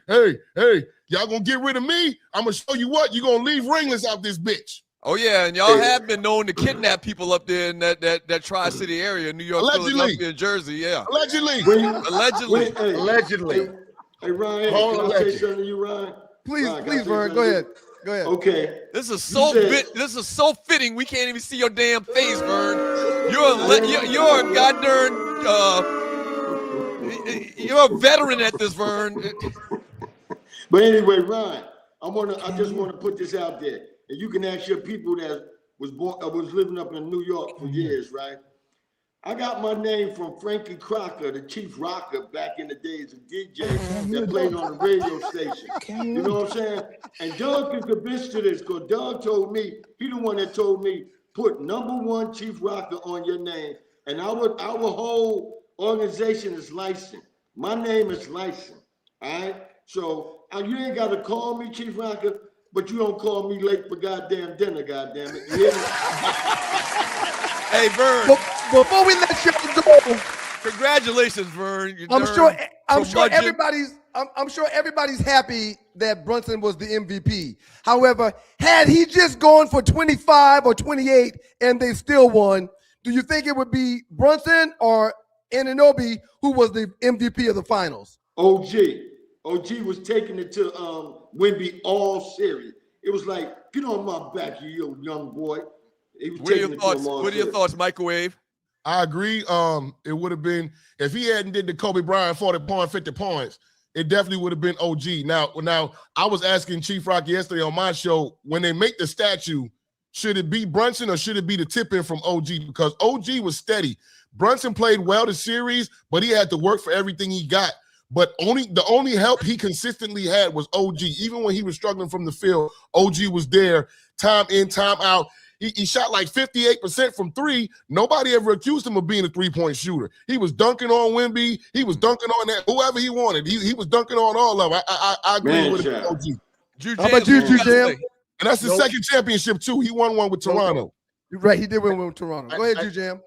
y'all going to get rid of me? I'm going to show you what. You're going to leave ringless out this bitch. Oh, yeah, and y'all have been known to kidnap people up there in that Tri-City area, New York, Philadelphia, Jersey, yeah. Allegedly. Allegedly. Hey, Ryan, can I say something to you, Ryan? Please, Vern, go ahead. Okay. This is so fitting. We can't even see your damn face, Vern. You're a goddamn you're a veteran at this, Vern. But anyway, Ryan, I just want to put this out there. And you can ask your people that was living up in New York for years, right? I got my name from Frankie Crocker, the chief rocker back in the days of DJ that played on the radio station. You know what I'm saying? And Doug can convince to this because Doug told me, he the one that told me, put #1 chief rocker on your name. And our whole organization is licensed. My name is licensed, all right? So you ain't got to call me chief rocker, but you don't call me late for goddamn dinner, goddamn it. You hear me? Hey, Vern. Before we let you go, Congratulations, Vern. You I'm turned sure curmudgeon. I'm sure everybody's happy that Brunson was the MVP. However, had he just gone for 25 or 28 and they still won, do you think it would be Brunson or Anunoby who was the MVP of the finals? OG was taking it to Wemby all series. It was like, get on my back, you young boy. He was What are taking your it thoughts? to him all What are your series. thoughts, Microwave? I agree. It would have been if he hadn't did the Kobe Bryant 40 point, 50 points. It definitely would have been OG. Now, I was asking Chief Rock yesterday on my show when they make the statue, should it be Brunson or should it be the tip-in from OG? Because OG was steady. Brunson played well the series, but he had to work for everything he got. But the only help he consistently had was OG. Even when he was struggling from the field, OG was there, time in, time out. He shot like 58% from three. Nobody ever accused him of being a three-point shooter. He was dunking on Wemby. He was dunking on that whoever he wanted. He was dunking on all of them. I agree with child. OG. How about you, Jam? And that's his second championship, too. He won one with Toronto. You're right, he did win with Toronto. Go ahead, Jam.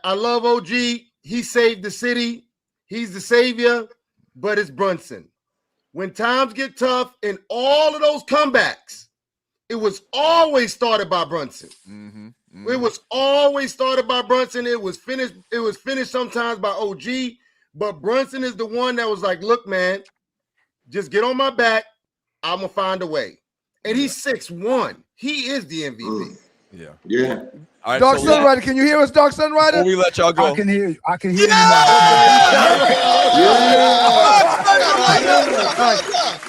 I love OG. He saved the city. He's the savior, but it's Brunson. When times get tough and all of those comebacks, it was always started by Brunson. It was always started by Brunson. It was finished sometimes by OG, but Brunson is the one that was like, look, man, just get on my back. I'm going to find a way. And he's 6'1". He is the MVP. Yeah. All right, Dark so Sunrider, can you hear us, Dark Sunrider? before we let y'all go, I can hear you. I can hear you now.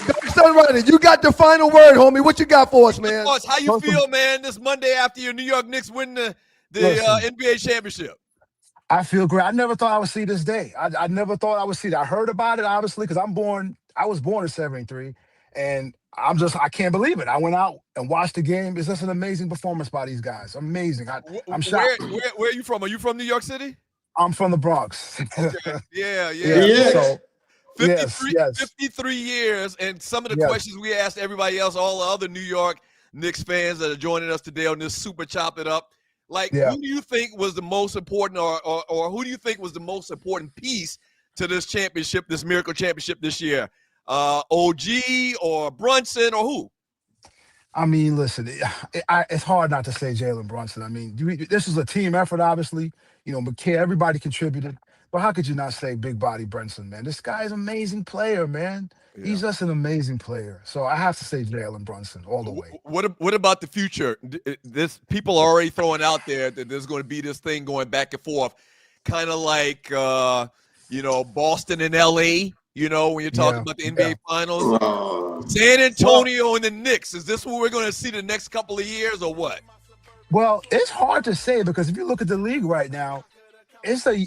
Dark Sunrider, you got the final word, homie. What you got for us, man? Thoughts, how you feel, man, this Monday after your New York Knicks win the NBA championship? I feel great. I never thought I would see this day. I never thought I would see that. I heard about it, obviously, because I was born in 73, and I can't believe it. I went out and watched the game. It's just an amazing performance by these guys. Amazing. I'm shocked. Where are you from? Are you from New York City? I'm from the Bronx. Okay. Yeah. So, 53 years, and some of the questions we asked everybody else, all the other New York Knicks fans that are joining us today on this Super Chop It Up. Like, who do you think was the most important, or who do you think was the most important piece to this championship, this miracle championship this year? OG or Brunson or who? I mean, listen, it's hard not to say Jalen Brunson. I mean, this is a team effort, obviously. McKay, everybody contributed. But how could you not say big body Brunson, man? This guy's an amazing player, man. Yeah. He's just an amazing player. So I have to say Jalen Brunson all the way. What about the future? This people are already throwing out there that there's going to be this thing going back and forth, kind of like Boston and LA. When you're talking about the NBA Finals, San Antonio and the Knicks. Is this what we're going to see the next couple of years, or what? Well, it's hard to say because if you look at the league right now, there's some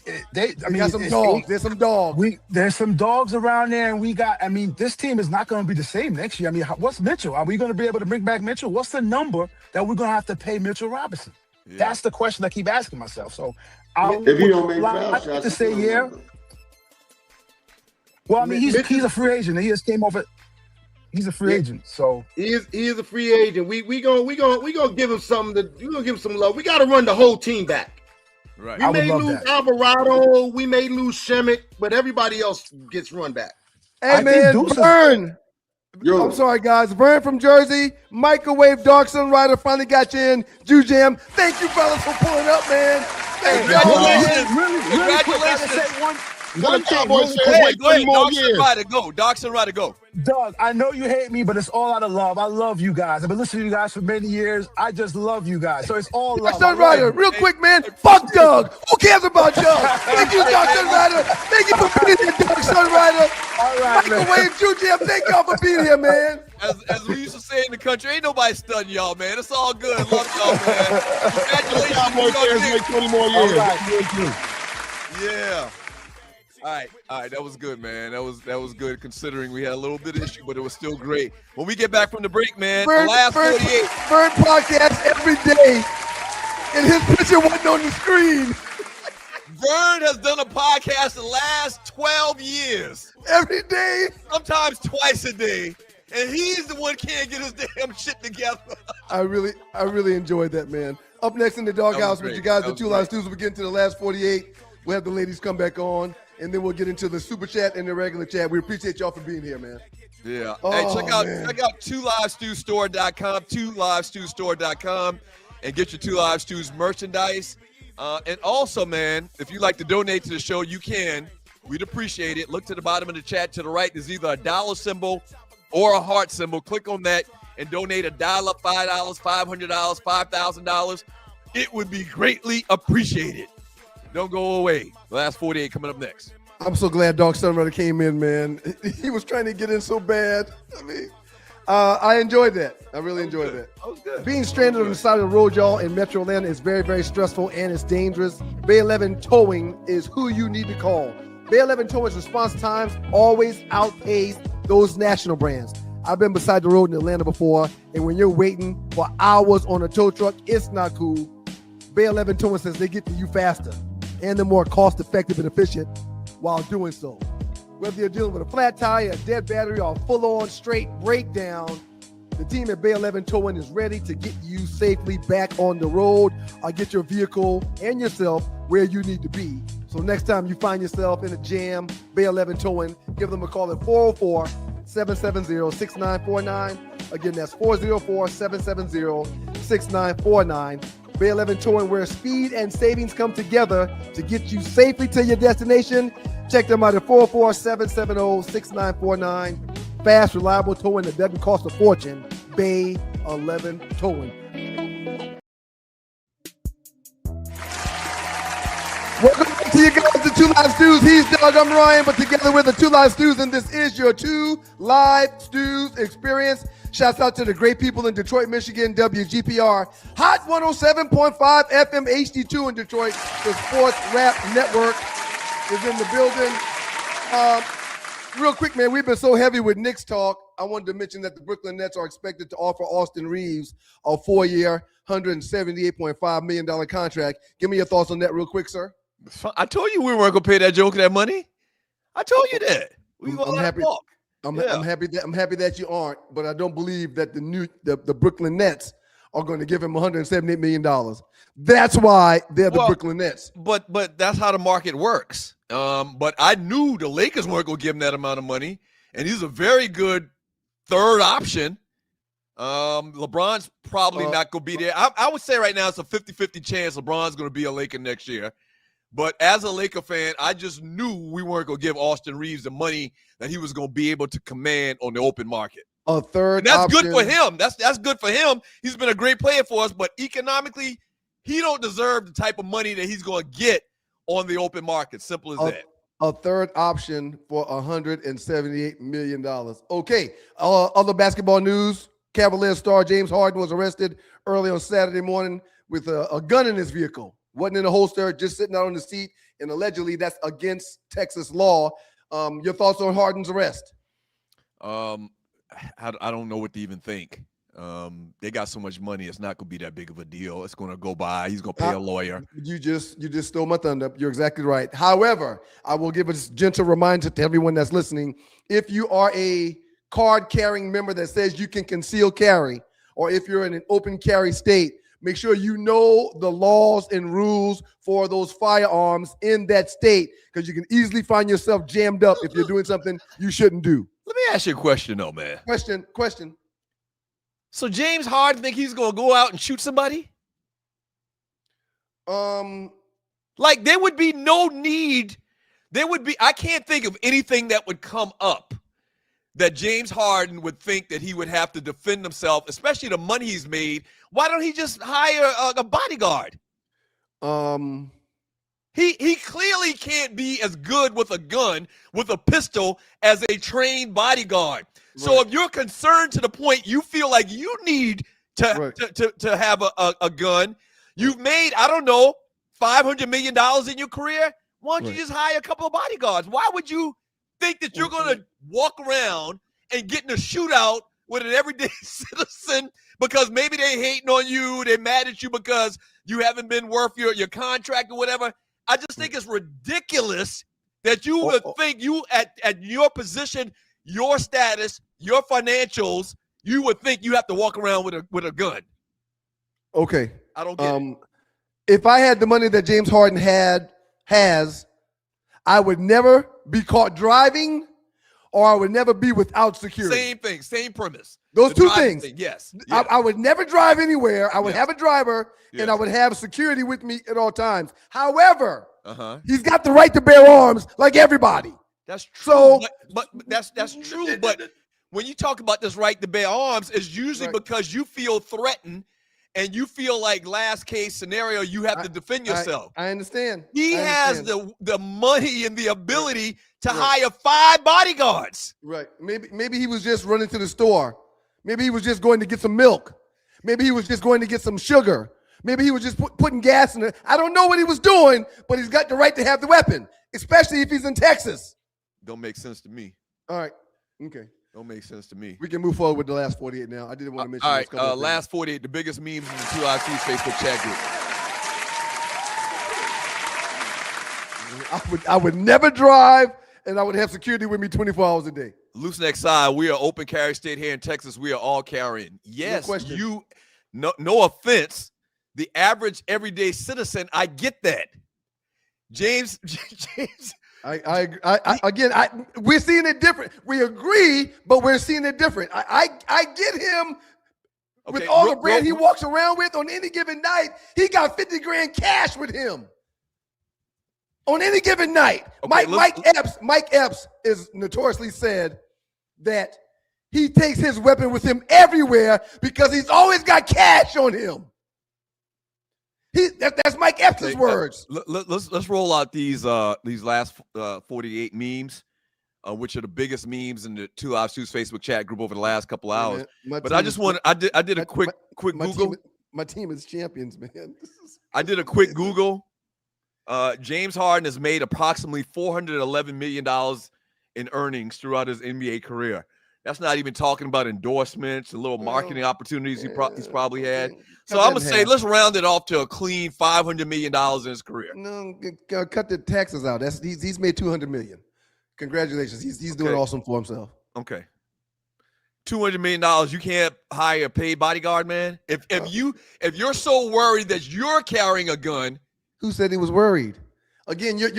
dogs. There's some dogs. There's some dogs around there, and this team is not going to be the same next year. I mean, what's Mitchell? Are we going to be able to bring back Mitchell? What's the number that we're going to have to pay Mitchell Robinson? Yeah. That's the question I keep asking myself. So if you don't make foul shots, to say Well, I mean, he's a free agent. He just came off it. He's a free agent, so he is a free agent. We gonna give him something. We gonna give him some love. We got to run the whole team back. Right. We may lose Alvarado, we may lose Shemet, but everybody else gets run back. Hey, man, Vern. I'm sorry, guys. Vern from Jersey, Microwave, Dark Sunrider finally got you in. Jam. Thank you, fellas, for pulling up, man. Congratulations. Congratulations. One Cowboys go ahead. Dark Sunrider, go. Doug, I know you hate me, but it's all out of love. I love you guys. I've been listening to you guys for many years. I just love you guys. So it's all love. Sunrider, real quick, man. Fuck Doug. Who cares about Doug? Thank you, Dark Sunrider. Thank you for being here, Dark Sunrider. All right, Microwave, Jam. Thank y'all for being here, man. As we used to say in the country, ain't nobody studying y'all, man. It's all good. Love y'all, man. Congratulations. Cowboys fans make 20 more years. All right, yeah. All right, that was good, man. That was good considering we had a little bit of issue, but it was still great. When we get back from the break, man, the last 48. Vern podcast every day, and his picture wasn't on the screen. Vern has done a podcast the last 12 years. Every day. Sometimes twice a day. And he's the one can't get his damn shit together. I really enjoyed that, man. Up next in the doghouse with you guys, the Two Live Stews, we get into the last 48. We'll have the ladies come back on, and then we'll get into the super chat and the regular chat. We appreciate y'all for being here, man. Yeah. Oh, hey, check out man. 2livestewstore.com, 2livestewstore.com, and get your 2 Live Stews merchandise. And also, man, if you'd like to donate to the show, you can. We'd appreciate it. Look to the bottom of the chat to the right. There's either a dollar symbol or a heart symbol. Click on that and donate $1, $5, $500, $5,000. It would be greatly appreciated. Don't go away. Last 48 coming up next. I'm so glad Dog Sunrunner came in, man. He was trying to get in so bad. I mean, I enjoyed that. I really enjoyed that. That was good. Being stranded on the side of the road, y'all, in Metro Atlanta is very, very stressful and it's dangerous. Bay 11 Towing is who you need to call. Bay 11 Towing's response times always outpace those national brands. I've been beside the road in Atlanta before, and when you're waiting for hours on a tow truck, it's not cool. Bay 11 Towing says they get to you faster, and they're more cost-effective and efficient while doing so. Whether you're dealing with a flat tire, a dead battery, or a full-on straight breakdown, the team at Bay 11 Towing is ready to get you safely back on the road or get your vehicle and yourself where you need to be. So next time you find yourself in a jam, Bay 11 Towing, give them a call at 404-770-6949. Again, that's 404-770-6949. Bay 11 Towing, where speed and savings come together to get you safely to your destination. Check them out at 404-770-6949. Fast, reliable towing that doesn't cost a fortune. Bay 11 Towing. Welcome back to you guys to 2 Live Stews. He's Doug, I'm Ryan, but together with the 2 Live Stews, and this is your 2 Live Stews experience. Shouts out to the great people in Detroit, Michigan, WGPR, Hot 107.5 FM HD2 in Detroit. The Sports Rap Network is in the building. Real quick, man, we've been so heavy with Knicks talk. I wanted to mention that the Brooklyn Nets are expected to offer Austin Reeves a 4-year, $178.5 million contract. Give me your thoughts on that real quick, sir. I told you we weren't going to pay that joke that money. I told you that. I'm happy. I'm happy that you aren't, but I don't believe that the Brooklyn Nets are going to give him $178 million. That's why they're the Brooklyn Nets. But that's how the market works. But I knew the Lakers weren't going to give him that amount of money, and he's a very good third option. LeBron's probably not going to be there. I would say right now it's a 50-50 chance LeBron's going to be a Laker next year. But as a Laker fan, I just knew we weren't going to give Austin Reeves the money that he was going to be able to command on the open market. A third and that's option. Good for him. That's good for him. He's been a great player for us, but economically, he don't deserve the type of money that he's going to get on the open market. Simple as that. A third option for $178 million. Okay, other basketball news. Cavaliers star James Harden was arrested early on Saturday morning with a gun in his vehicle. Wasn't in a holster, just sitting out on the seat, and allegedly that's against Texas law. Your thoughts on Harden's arrest? I don't know what to even think. They got so much money, it's not going to be that big of a deal. It's going to go by. He's going to pay a lawyer. You just stole my thunder. You're exactly right. However, I will give a gentle reminder to everyone that's listening. If you are a card-carrying member that says you can conceal carry, or if you're in an open carry state, make sure you know the laws and rules for those firearms in that state, because you can easily find yourself jammed up if you're doing something you shouldn't do. Let me ask you a question, though, man. Question. So James Harden think he's going to go out and shoot somebody? Like, there would be no need. I can't think of anything that would come up that James Harden would think that he would have to defend himself, especially the money he's made. Why don't he just hire a bodyguard? He clearly can't be as good with a gun, with a pistol, as a trained bodyguard. Right. So if you're concerned to the point you feel like you need to have a gun, you've made, I don't know, $500 million in your career. Why don't you just hire a couple of bodyguards? Why would you think that you're going to walk around and get in a shootout with an everyday citizen because maybe they hating on you, they're mad at you because you haven't been worth your contract or whatever? I just think it's ridiculous that you would think you at your position, your status, your financials, you would think you have to walk around with a gun. Okay. I don't get it. If I had the money that James Harden had, has, I would never be caught driving, or I would never be without security. Same thing, same premise. Those The two driving things. thing, yes. I would never drive anywhere. I would Yes. have a driver, Yes. and I would have security with me at all times. However, Uh-huh. he's got the right to bear arms like everybody. That's true. So- but that's true. But when you talk about this right to bear arms, it's usually Right. because you feel threatened and you feel like last case scenario, you have to defend yourself. I understand. He I has understand. the money and the ability to Right. hire 5 bodyguards. Right. Maybe he was just running to the store. Maybe he was just going to get some milk. Maybe he was just going to get some sugar. Maybe he was just putting gas in it. I don't know what he was doing, but he's got the right to have the weapon, especially if he's in Texas. Don't make sense to me. All right. Okay. Don't make sense to me. We can move forward with the last 48 now. I didn't want to mention All those right, couple of things. last 48, the biggest memes in the 2 IC's Facebook chat group. I would never drive, and I would have security with me 24 hours a day. Loose neck side, we are open carry state here in Texas. We are all carrying. Yes, question. no offense. The average everyday citizen, I get that. James, We're seeing it different. We agree, but we're seeing it different. I get him with Okay, all the bread he walks around with on any given night. He got 50 grand cash with him on any given night. Okay, Mike Epps is notoriously said that he takes his weapon with him everywhere because he's always got cash on him. That's Mike Epps' words. Let's roll out these last 48 memes, which are the biggest memes in the 2 Live Suits Facebook chat group over the last couple hours. But I just want I did a quick Google. My team is champions, man. I did a quick Google. James Harden has made approximately $411 million in earnings throughout his NBA career. That's not even talking about endorsements and little marketing opportunities he's probably had. So I'm going to say, let's round it off to a clean $500 million in his career. No, cut the taxes out. He's made $200 million. Congratulations. He's doing awesome for himself. Okay. $200 million, you can't hire a paid bodyguard, man? If you're so worried that you're carrying a gun. Who said he was worried? Again, you're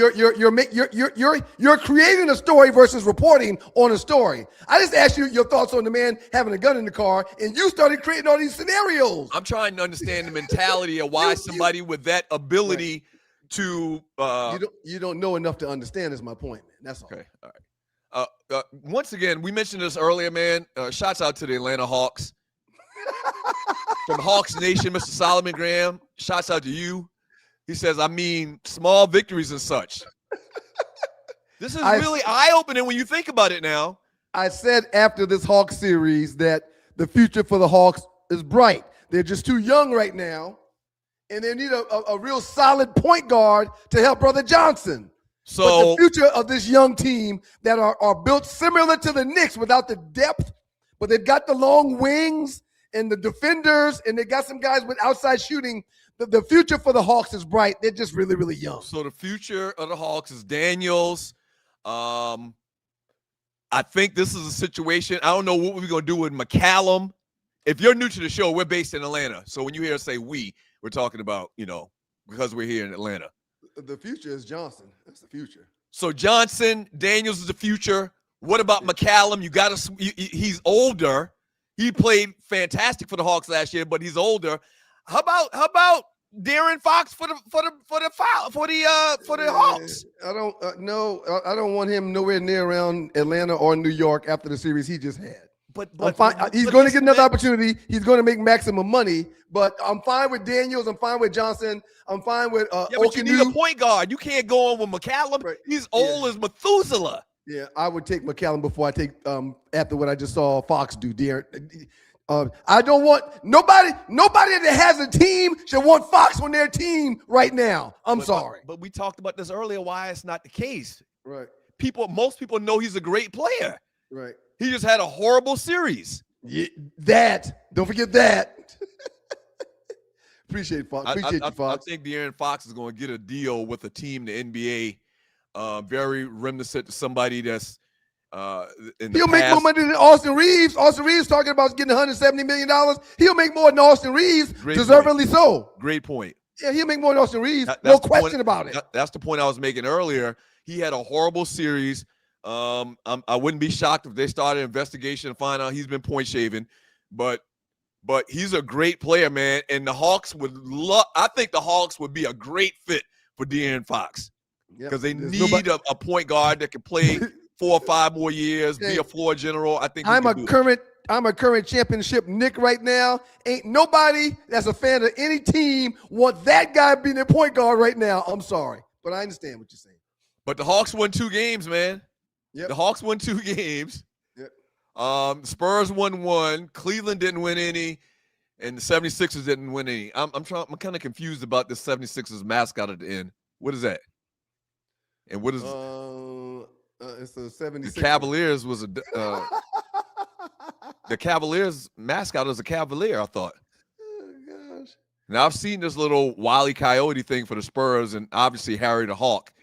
creating a story versus reporting on a story. I just asked you your thoughts on the man having a gun in the car, and you started creating all these scenarios. I'm trying to understand the mentality of why somebody with that ability to you don't know enough to understand is my point, man. That's all. Okay, all right. Once again, we mentioned this earlier, man. Shouts out to the Atlanta Hawks. From Hawks Nation, Mr. Solomon Graham. Shouts out to you. He says, I mean, small victories and such. This is really eye-opening when you think about it now. I said after this Hawks series that the future for the Hawks is bright. They're just too young right now, and they need a real solid point guard to help Brother Johnson. So but the future of this young team that are built similar to the Knicks without the depth, but they've got the long wings and the defenders, and they got some guys with outside shooting. The future for the Hawks is bright. They're just really, really young. So the future of the Hawks is Daniels. I think this is a situation. I don't know what we're going to do with McCallum. If you're new to the show, we're based in Atlanta. So when you hear us say we're talking about, because we're here in Atlanta. The future is Johnson. That's the future. So Johnson, Daniels is the future. What about McCallum? He's older. He played fantastic for the Hawks last year, but he's older. How about De'Aaron Fox for the Hawks? I don't want him nowhere near around Atlanta or New York after the series he just had. But he's going to get another opportunity. He's going to make maximum money. But I'm fine with Daniels. I'm fine with Johnson. I'm fine with but you need a point guard. You can't go on with McCallum. Right. He's old as Methuselah. Yeah, I would take McCallum before I take after what I just saw Fox do. I don't want nobody that has a team should want Fox on their team right now. I'm sorry. But we talked about this earlier, why it's not the case. Right. Most people know he's a great player. Right. He just had a horrible series. Yeah, don't forget that. Appreciate Fox. Appreciate you, Fox. I think De'Aaron Fox is going to get a deal with a team in the NBA, very reminiscent to somebody that's he'll make more money than Austin Reeves. Austin Reeves talking about getting $170 million. He'll make more than Austin Reeves, deservedly so. Great point. Yeah, he'll make more than Austin Reeves. That's No the question point, about it. That's the point I was making earlier. He had a horrible series. I wouldn't be shocked if they started an investigation and find out he's been point shaving, but he's a great player, man. And the Hawks would love. I think the Hawks would be a great fit for De'Aaron Fox because they need a point guard that can play 4 or 5 more years, be a floor general. I think I'm a current championship Nick right now. Ain't nobody that's a fan of any team want that guy being their point guard right now. I'm sorry, but I understand what you're saying. But the Hawks won 2 games, man. Yep. The Hawks won 2 games. Yep. Spurs won 1. Cleveland didn't win any, and the 76ers didn't win any. I'm kind of confused about the 76ers mascot at the end. What is that? And what is it's the 76ers. The Cavaliers was the Cavaliers mascot was a Cavalier, I thought. Oh gosh. Now I've seen this little Wile E. Coyote thing for the Spurs, and obviously Harry the Hawk.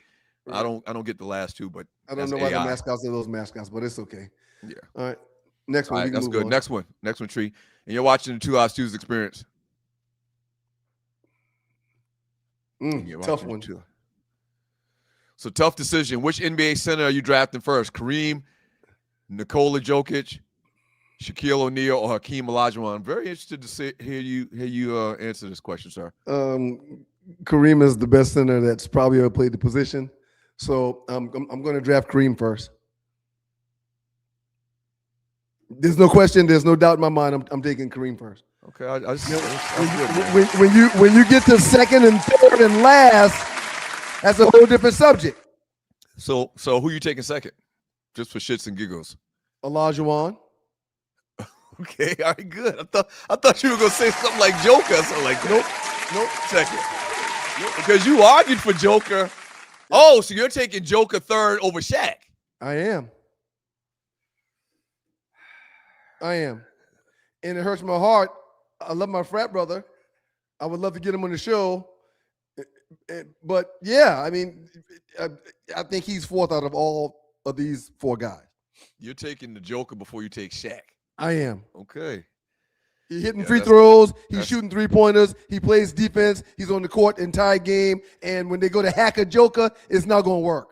Right. I don't get the last 2, but I don't know why the mascots are those mascots, but it's okay. Yeah. All right. Next one. All right, that's good. On. Next one, Tree. And you're watching the 2 Hours Tuesday Experience. Tough one too. So tough decision. Which NBA center are you drafting first? Kareem, Nikola Jokic, Shaquille O'Neal, or Hakeem Olajuwon? I'm very interested to hear you answer this question, sir. Kareem is the best center that's probably ever played the position. So I'm going to draft Kareem first. There's no question. There's no doubt in my mind. I'm taking Kareem first. Okay, when you get to second and third and last, that's a whole different subject. So who you taking second? Just for shits and giggles. Olajuwon. Okay, all right, good. I thought you were gonna say something like Joker or something like that. Nope. Second. Nope. Because you argued for Joker. Oh, so you're taking Joker third over Shaq. I am. And it hurts my heart. I love my frat brother. I would love to get him on the show. But yeah, I mean, I think he's fourth out of all of these 4 guys. You're taking the Joker before you take Shaq. I am. Okay. He's hitting free throws. He's shooting 3-pointers. He plays defense. He's on the court the entire game. And when they go to hack a Joker, it's not going to work.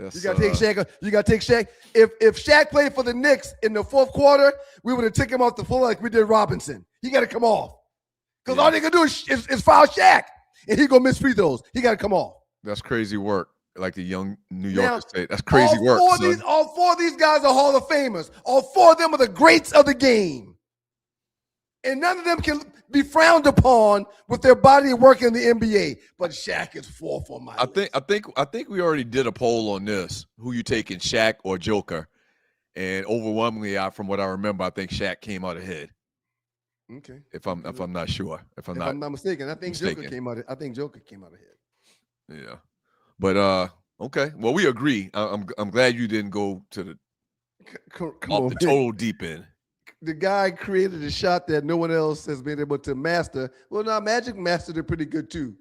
Yes, you got to take Shaq. You got to take Shaq. If Shaq played for the Knicks in the 4th quarter, we would have taken him off the floor like we did Robinson. He got to come off. Because all they can do is foul Shaq. And he going to miss free throws. He got to come off. That's crazy work. Like the young New Yorkers say. That's crazy work. All 4 of these guys are Hall of Famers. All 4 of them are the greats of the game. And none of them can be frowned upon with their body of work in the NBA. But Shaq is 4th on my list. I think we already did a poll on this. Who you taking, Shaq or Joker? And overwhelmingly, from what I remember, I think Shaq came out ahead. Okay. If I'm not sure. If I'm not mistaken, I think Joker came out ahead. Yeah. But okay. Well, we agree. I'm glad you didn't go to the total deep end. The guy created a shot that no one else has been able to master. Well, now Magic mastered it pretty good too.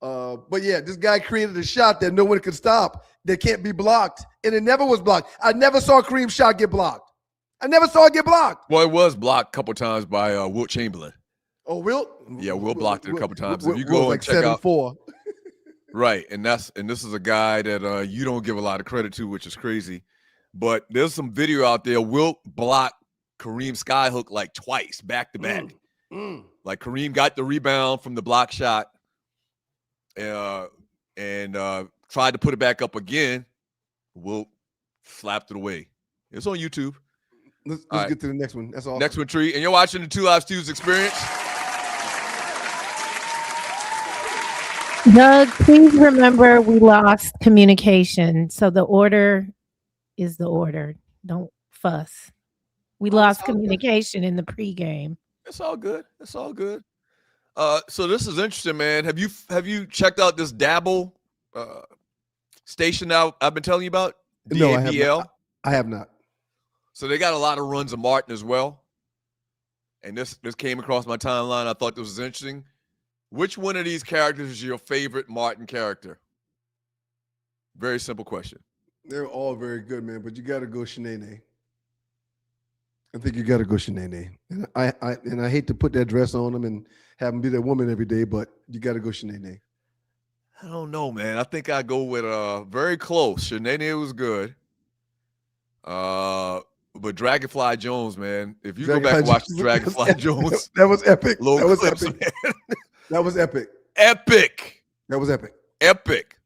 But yeah, this guy created a shot that no one could stop, that can't be blocked, and it never was blocked. I never saw Kareem's shot get blocked. I never saw it get blocked. Well, it was blocked a couple times by Wilt Chamberlain. Oh, Wilt? Yeah, Wilt blocked it a couple times. Wilt, if you go like and check 7-4. out, right, and this is a guy that you don't give a lot of credit to, which is crazy. But there's some video out there. Wilt blocked Kareem skyhook like twice, back to back. Like Kareem got the rebound from the block shot, and tried to put it back up again. Wilt slapped it away. It's on YouTube. Let's get to the next one. That's all. Next one, Tree. And you're watching the 2 Live Stews Experience. Doug, please remember we lost communication. So the order is the order. Don't fuss. We lost communication in the pregame. It's all good. It's all good. So this is interesting, man. Have you checked out this Dabble station I've been telling you about? DABL? No, I have not. So they got a lot of runs of Martin as well. And this came across my timeline. I thought this was interesting. Which one of these characters is your favorite Martin character? Very simple question. They're all very good, man, but you got to go Shanae. I think you got to go Shanae. And I hate to put that dress on him and have him be that woman every day, but you got to go Shanae. I don't know, man. I think I go with very close. Shanae was good. But Dragonfly Jones, man. If you go back and watch Dragonfly Jones, that was epic. That was clips, epic. That was epic. Epic. That was epic. Epic.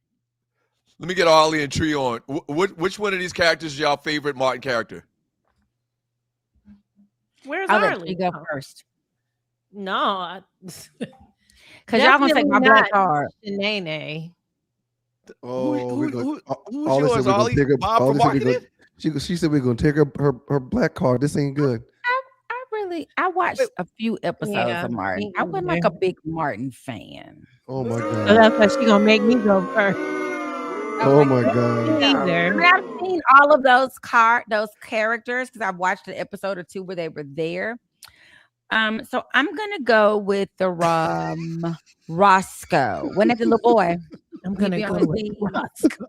Let me get Ollie and Tree on. Which one of these characters is y'all favorite Martin character? Where's I'll let Arlie? you go first. No, Because y'all gonna take my black card. Nene. Oh, who's Ollie yours, said we're gonna Ollie? take her. Bob Ollie for said we're gonna- marketing? She said we're gonna take her black card. This ain't good. I watched a few episodes Yeah, of Martin. me I wasn't like a big Martin fan. Oh my So god. that's why she gonna make me go first. Oh my god. Either. I mean, I've seen all of those characters because I've watched an episode or two where they were there. So I'm gonna go with the Roscoe. Wasn't that the little boy? I'm gonna He be go on with the- Roscoe.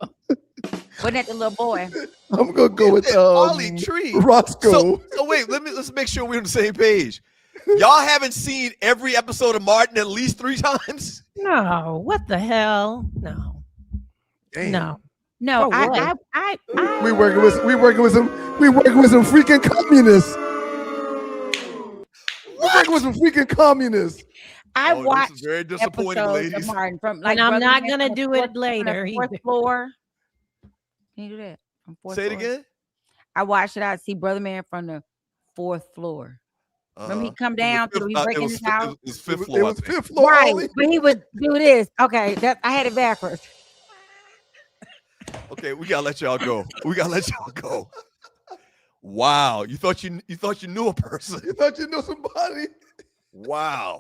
Wasn't that the little boy? I'm gonna go with Ollie Tree. Roscoe. So wait, let's make sure we're on the same page. Y'all haven't seen every episode of Martin at least 3 times? No, what the hell? No, Damn. no. No, For what? I We working with some freaking communists. We working with some freaking communists. I This watched is very disappointing, episodes ladies. of Martin from like And I'm Brother not Man gonna from the do it fourth- from the later fourth either. floor. Can you do that? From fourth Say it floor? again. I watched it. I see Brother Man from the 4th floor. Remember he Uh-huh. come down through, he break in his house. It was fifth It floor. was I think. fifth floor. Right, Ollie. but he would do this. Okay, that I had it backwards. Okay, we gotta let y'all go. Wow, you thought you knew a person. You thought you knew somebody. Wow.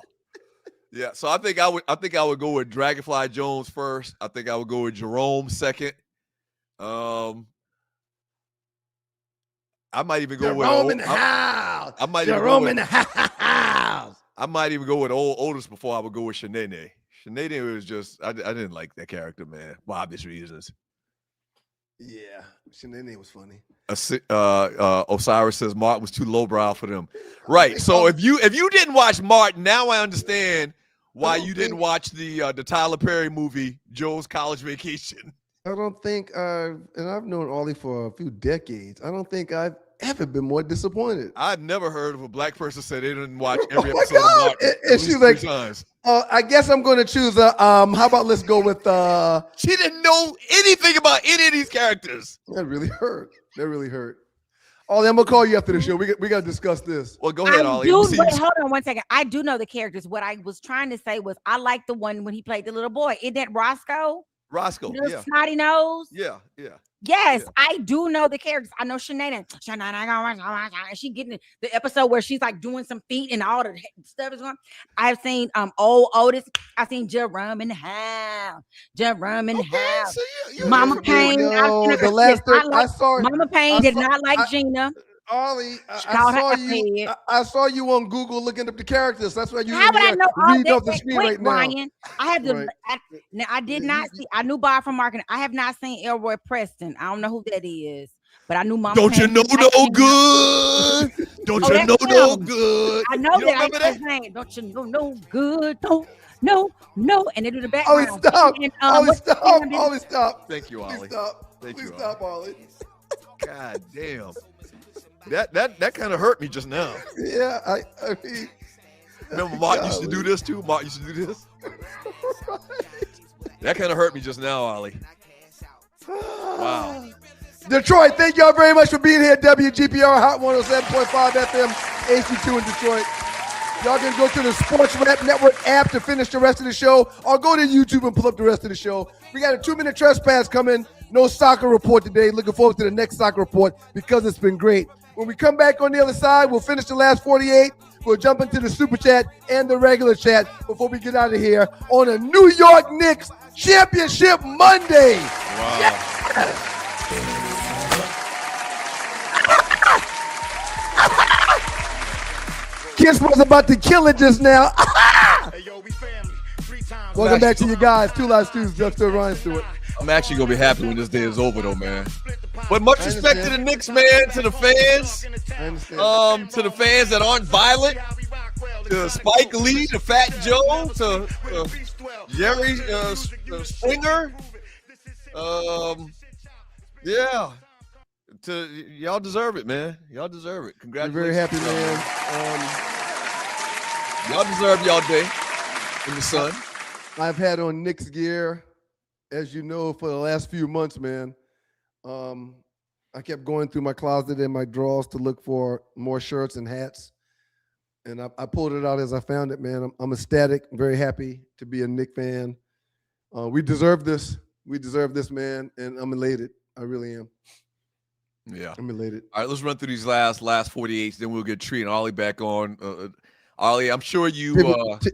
Yeah, so I think I would go with Dragonfly Jones first. I think I would go with Jerome second. I might even go with Jerome in the house. I might even go Jerome with- in the house. I might even go with Otis before I would go with Shanae. Shanae was just I didn't like that character, man, for obvious reasons. Yeah, Shanae was funny. Osiris says Martin was too lowbrow for them. Right. So if you didn't watch Martin, now I understand why you didn't watch the Tyler Perry movie Joe's College Vacation. I don't think and I've known Ollie for a few decades. I don't think I've ever been more disappointed. I've never heard of a black person say they didn't watch every Oh my episode of God. Martin. And at she's least like- 3 times. I guess I'm going to choose how about let's go with She didn't know anything about any of these characters. that really hurt. That really hurt. Ollie, I'm gonna call you after the show. We got to discuss this. Well, go ahead, I Ollie. do, Let me see wait, you- hold on one second. I do know the characters. What I was trying to say was I like the one when he played the little boy. Isn't that Roscoe? Roscoe. Little Yeah. snotty nose. Yeah. Yes, Yeah. I do know the characters. I know Shanae. And she getting the episode where she's like doing some feet and all the stuff is going. I've seen old Otis. I've seen Jerome in the house. Jerome in the house. So you Mama Payne. Yo, I've seen her. the last Yes, I saw Mama Payne I did saw- not like I- Gina. Ollie, She called her head. I saw you on Google looking up the characters. That's why you How would I know all read that off the screen quick, right now. Ryan? I have to. Right. Now I did Yeah, not see. I knew Bob from marketing. I have not seen Elroy Preston. I don't know who that is, but I knew Mama. Don't you Payne. know I no seen- good? Don't Oh, you that's know no him. good? I know You don't that. I remember know that? his name. Don't you know no good? No, and they do the Ollie, background. stop. And, Ollie, what's the stop. name of it? Ollie, stop. Thank you, Please Ollie. stop. Thank Please you, stop, Ollie. God damn. That kind of hurt me just now. Yeah, I mean, Remember Mark used to do this too? Mark used to do this? That kind of hurt me just now, Ollie. Wow. Detroit, thank y'all very much for being here. WGPR Hot 107.5 FM, AC2 in Detroit. Y'all can go to the Sports Rap Network app to finish the rest of the show, or go to YouTube and pull up the rest of the show. We got a 2-minute trespass coming. No soccer report today. Looking forward to the next soccer report because it's been great. When we come back on the other side, we'll finish the last 48. We'll jump into the super chat and the regular chat before we get out of here on a New York Knicks Championship Monday. Wow. Kiss was about to kill it just now. Welcome back to you guys. Two Live Stews, Dexter Ryan Stewart. I'm actually gonna be happy when this day is over, though, man. But much respect to the Knicks, man, to the fans, I understand. to the fans that aren't violent, to Spike Lee, to Fat Joe, to Jerry Springer. Yeah. Y'all deserve it, man. Y'all deserve it. We're Congratulations. very happy, man. Y'all deserve y'all day in the sun. I've had on Knicks gear, as you know, for the last few months, man. I kept going through my closet and my drawers to look for more shirts and hats. And I pulled it out as I found it, man. I'm ecstatic. I'm very happy to be a Knick fan. We deserve this. We deserve this, man. And I'm elated. I really am. Yeah. I'm elated. All right, let's run through these last 48s. Then we'll get Tree and Ollie back on. Ollie, I'm sure you.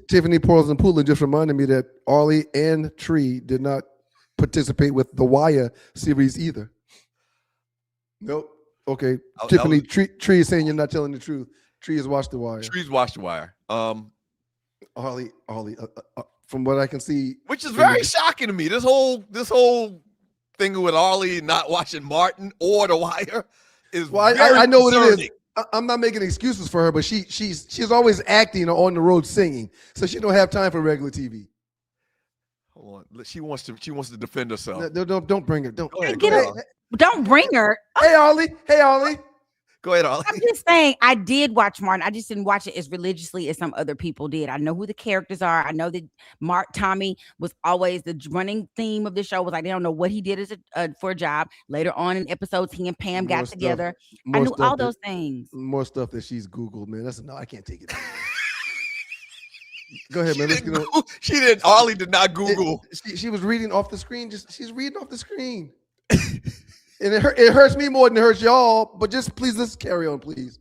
Tiffany Pearls and Poulin just reminded me that Ollie and Tree did not participate with the Wire series either. Nope. Okay. Tiffany, Tree is saying you're not telling the truth. Tree has watched the Wire. Tree's watched the Wire. Ollie, from what I can see, which is very shocking to me. This whole thing with Ollie not watching Martin or the Wire is. Well, I know what it is. I'm not making excuses for her, but she's always acting or on the road singing, so she don't have time for regular TV. Hold on, she wants to defend herself. No, don't bring her. Don't. Don't bring her. Hey, Ollie. Hey, Ollie. Go ahead, Ollie. I'm just saying, I did watch Martin. I just didn't watch it as religiously as some other people did. I know who the characters are. I know that Tommy was always the running theme of the show. Was like, they don't know what he did as for a job. Later on in episodes, he and Pam got together. I knew all those things. More stuff that she's Googled, man. No, I can't take it. Go ahead, man. She didn't. Ollie did not Google. She was reading off the screen. She's reading off the screen. And it hurts me more than it hurts y'all, but please, let's carry on, please.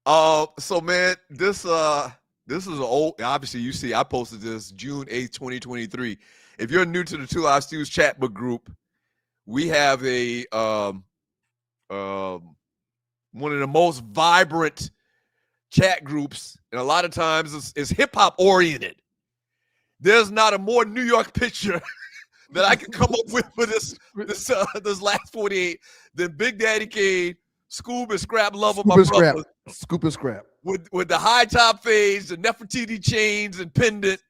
So man, this is an old. Obviously, you see, I posted this June 8th, 2023. If you're new to the Two Live Stews chatbook group, we have a one of the most vibrant chat groups, and a lot of times it's hip hop oriented. There's not a more New York picture that I can come up with for this last 48 than Big Daddy Kane, Scoob and Scrap Lover, my brother. Scoop and Scrap. With the high top fades, the Nefertiti chains and pendant.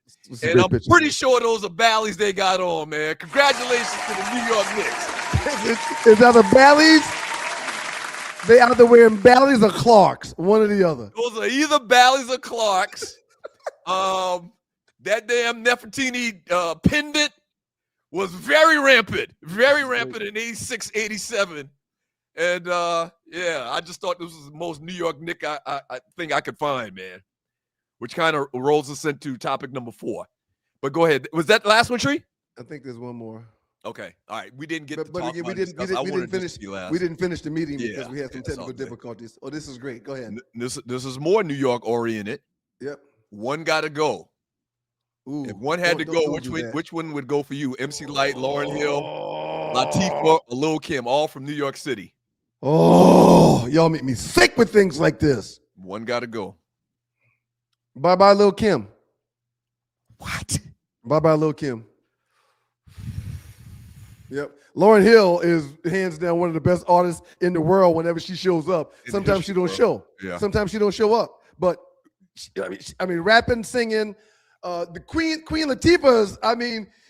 And I'm pretty sure those are Bally's they got on, man. Congratulations to the New York Knicks. Is that the Bally's? They either wearing Bally's or Clarks, one or the other. Those are either Bally's or Clarks. That damn Nefertiti pendant was very rampant in 86, 87. And yeah, I just thought this was the most New York Knick I think I could find, man. Which kind of rolls us into topic number 4. But go ahead. Was that the last one, Tree? I think there's one more. Okay. All right. We didn't get to but talk again, about we didn't finish the meeting because we had some technical difficulties. Oh, this is great. Go ahead. This is more New York oriented. Yep. One got to go. Ooh, if one had to go, which one would go for you? MC Light, Lauryn Hill, Latifah, or Lil' Kim, all from New York City. Oh, y'all make me sick with things like this. One got to go. Bye-bye, Lil' Kim. What? Bye-bye, Lil' Kim. Yep. Lauryn Hill is hands down one of the best artists in the world whenever she shows up. Sometimes she don't show. Yeah. Sometimes she don't show up. But, I mean rapping, singing, the Queen Latifah's,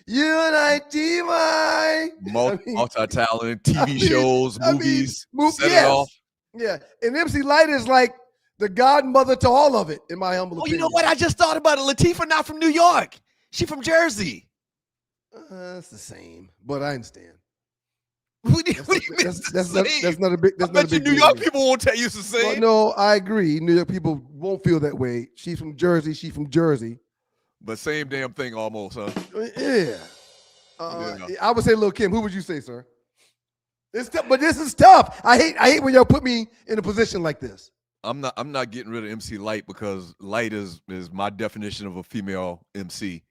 you and I, T.Y. Multi-talented TV shows, movies. It off. Yeah. And MC Light is like the godmother to all of it, in my humble opinion. You know what? I just thought about it. Latifah not from New York. She from Jersey. It's the same, but I understand. What do you mean? That's not a big. I bet you New York people won't tell you it's the same. Well, no, I agree. New York people won't feel that way. She's from Jersey. She's from Jersey. But same damn thing almost, huh? Yeah. I would say Lil' Kim. Who would you say, sir? It's tough, but this is tough. I hate when y'all put me in a position like this. I'm not getting rid of MC Light because Light is my definition of a female MC.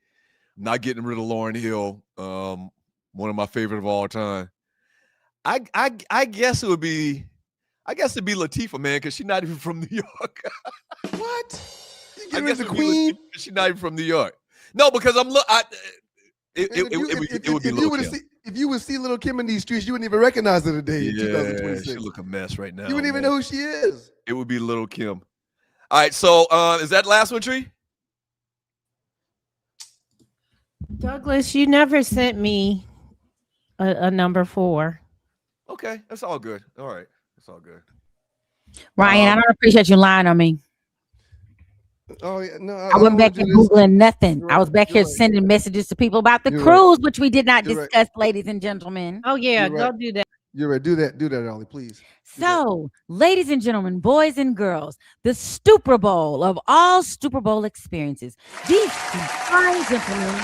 Not getting rid of Lauryn Hill, one of my favorite of all time. I guess it'd be Latifah, man, because she's not even from New York. What? I guess the Queen. She's not even from New York. No, because It would be Lil' Kim. If you would see Little Kim in these streets, you wouldn't even recognize her today in Yeah, 2026. she look a mess right now. You wouldn't even know who she is. It would be Little Kim. All right, so is that last one, Tree? Douglas, you never sent me a number 4. Okay, that's all good. All right, that's all good. Ryan, I don't appreciate you lying on me. Oh yeah, no, I wasn't back here Googling nothing. You're I was right, back here you're right. sending messages to people about the You're cruise, which we did not You're right. discuss, ladies and gentlemen. Oh yeah, You're go right. do that. You're right. Do that, Ollie, please. So, ladies and gentlemen, boys and girls, the Super Bowl of all Super Bowl experiences. These fine gentlemen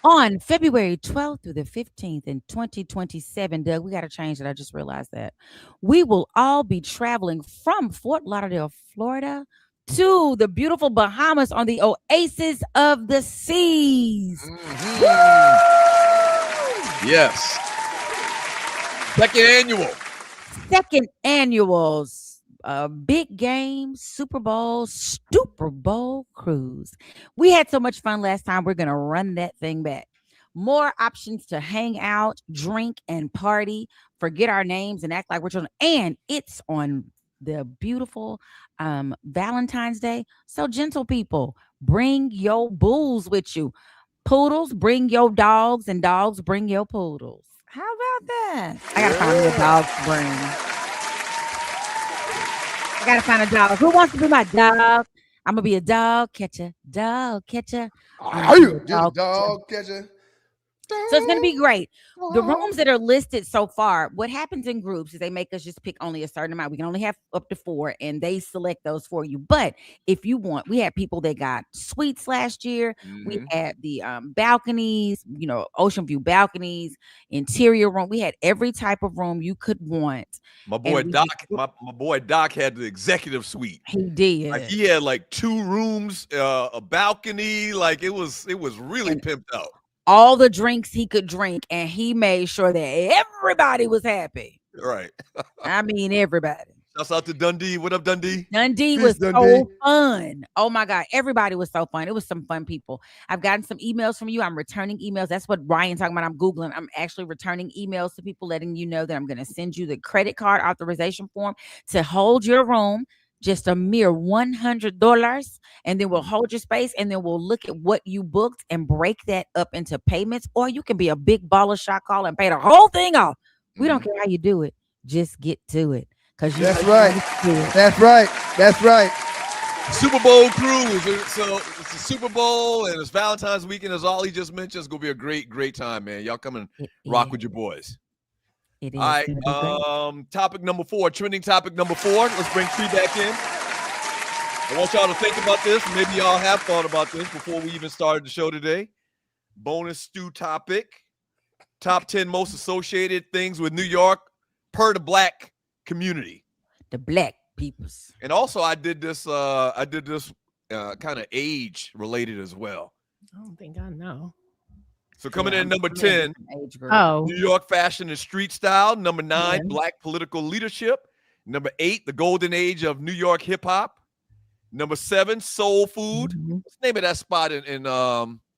on February 12th through the 15th in 2027, Doug, we got to change it. I just realized that. We will all be traveling from Fort Lauderdale, Florida to the beautiful Bahamas on the Oasis of the Seas. Yes. Second annuals. Big game, Super Bowl cruise. We had so much fun last time. We're going to run that thing back. More options to hang out, drink, and party. Forget our names and act like we're children. And it's on the beautiful Valentine's Day. So, gentle people, bring your bulls with you. Poodles, bring your dogs, and dogs, bring your poodles. How about that? I gotta find me a dog to bring. I gotta find a dog. Who wants to be my dog? I'm gonna be a dog catcher. Dog catcher. Are you just dog catcher? So it's gonna be great. The rooms that are listed so far, what happens in groups is they make us just pick only a certain amount. We can only have up to 4, and they select those for you. But if you want, we had people that got suites last year. We had the balconies, ocean view balconies, interior room. We had every type of room you could want. My boy Doc, my boy Doc had the executive suite. He did. Like he had like 2 rooms, a balcony. Like it was really pimped out. All the drinks he could drink, and he made sure that everybody was happy. Right. I mean, everybody. Shouts out to Dundee. What up, Dundee? Dundee was so fun. Oh my God. Everybody was so fun. It was some fun people. I've gotten some emails from you. I'm returning emails. That's what Ryan's talking about. I'm Googling. I'm actually returning emails to people, letting you know that I'm going to send you the credit card authorization form to hold your room. Just a mere $100, and then we'll hold your space, and then we'll look at what you booked and break that up into payments. Or you can be a big baller shot call and pay the whole thing off. We don't care how you do it. Just get to it. That's right. That's right. That's right. Super Bowl cruise. So it's the Super Bowl and it's Valentine's weekend, as Ollie just mentioned. It's gonna be a great time, man. Y'all come and rock with your boys. It is. All right. Topic number 4, trending topic number 4. Let's bring Tree back in. I want y'all to think about this. Maybe y'all have thought about this before we even started the show today. Bonus stew topic. Top 10 most associated things with New York per the Black community. The Black peoples. And also I did this kind of age related as well. I don't think I know. So coming in number 10, Oh, New York fashion and street style. Number 9, Black political leadership. Number 8, the golden age of New York hip hop. Number 7, soul food. What's the name of that spot in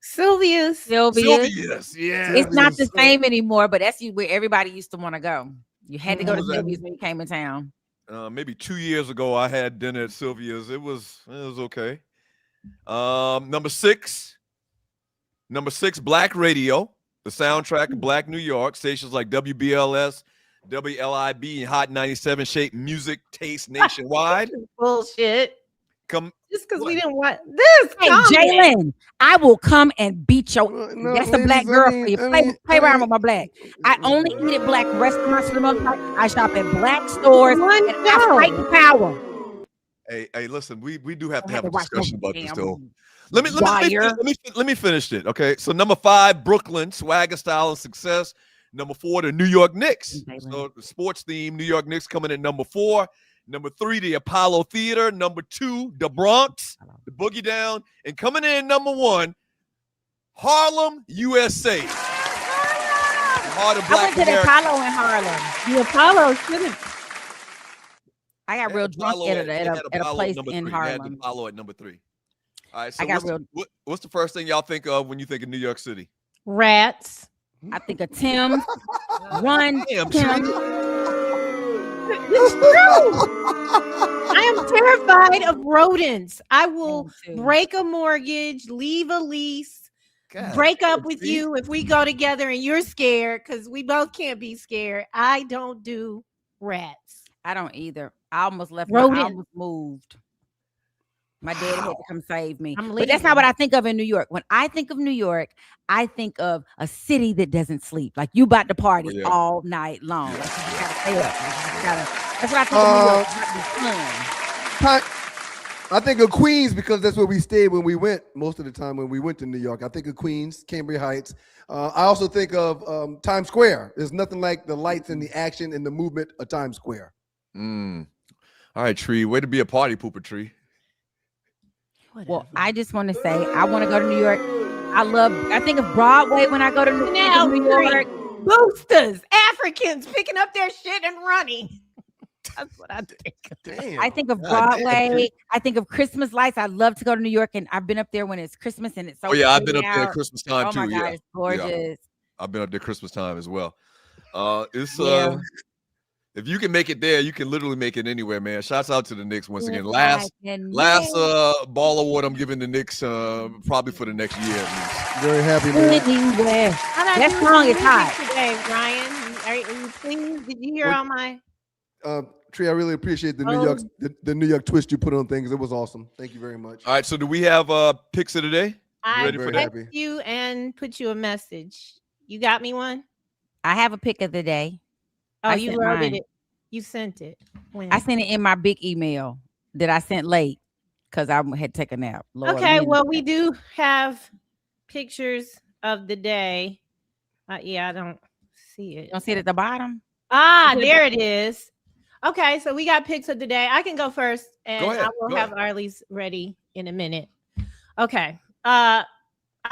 Sylvia's. Sylvia's? Yeah. It's not the same anymore, but that's where everybody used to want to go. You had to go to Sylvia's when you came in town. Maybe 2 years ago, I had dinner at Sylvia's. It was okay. Number 6, Black radio, the soundtrack of Black New York. Stations like WBLS, WLIB, and Hot 97 shape music taste nationwide. Bullshit. Just because we didn't want this. Hey, Jalen, I will come and beat your. That's a black girl for you. Play around with my black. I only eat at Black restaurants for the most part. I shop at Black stores, and I fight the power. Hey, listen, we do have to have a discussion about this, though. Let me finish it. Okay, so number 5, Brooklyn, swagger, style, and success. Number 4, the New York Knicks. So the sports theme, New York Knicks coming in number 4. Number 3, the Apollo Theater. Number 2, the Bronx, the Boogie Down. And coming in number 1, Harlem, USA. The heart of Black I went to the Apollo in Harlem. The Apollo shouldn't. I got real drunk at a place in Harlem. Apollo at number 3. All right. So I got what's the first thing y'all think of when you think of New York City? Rats. I think of Tim. Run, Damn, Tim. It's true. I am terrified of rodents. I will Me too. break a mortgage, leave a lease, God, break up with see? you if we go together and you're scared because we both can't be scared. I don't do rats. I don't either. I almost left. Rodent. I almost moved. My daddy had to come save me. I'm But that's not what I think of in New York. When I think of New York, I think of a city that doesn't sleep. Like you about to party Oh, yeah. all night long. Like you just gotta stay up. Like, you just gotta, that's what I think of New York. It's about to be fun. I think of Queens because that's where we stayed when we went most of the time when we went to New York. I think of Queens, Cambria Heights. I also think of Times Square. There's nothing like the lights and the action and the movement of Times Square. All right, Tree. Way to be a party pooper, Tree. Well, I just want to say I want to go to New York. I think of Broadway when I go to New York. Boosters, Africans picking up their shit and running. That's what I think. Damn. I think of Broadway. I think of Christmas lights. I love to go to New York, and I've been up there when it's Christmas and it's so. Oh yeah, I've been up pretty there out. Christmas time Oh too. my God, Yeah, it's gorgeous. I've been up there Christmas time as well. It's Yeah. if you can make it there, you can literally make it anywhere, man. Shouts out to the Knicks once again. Yes, Last ball award I'm giving the Knicks probably for the next year at least. Very happy, man. anywhere. How did I That do song with is the music hot. today, Ryan. Are you pleased? Did you hear What- all my? Trey, I really appreciate the New York the New York twist you put on things. It was awesome. Thank you very much. All right, so do we have picks of the day? I ready for Very that? happy. text you and put you a message. You got me one? I have a pick of the day. Oh, I you sent loaded mine. it. You sent it. When? I sent it in my big email that I sent late because I had taken a nap. Lord, Okay, me well, and- we do have pictures of the day. Yeah, I don't see it. You don't see it at the bottom? Ah, Is it- there it is. Okay, so we got pics of the day. I can go first, and Go ahead, I will go have ahead. Arlie's ready in a minute. Okay. I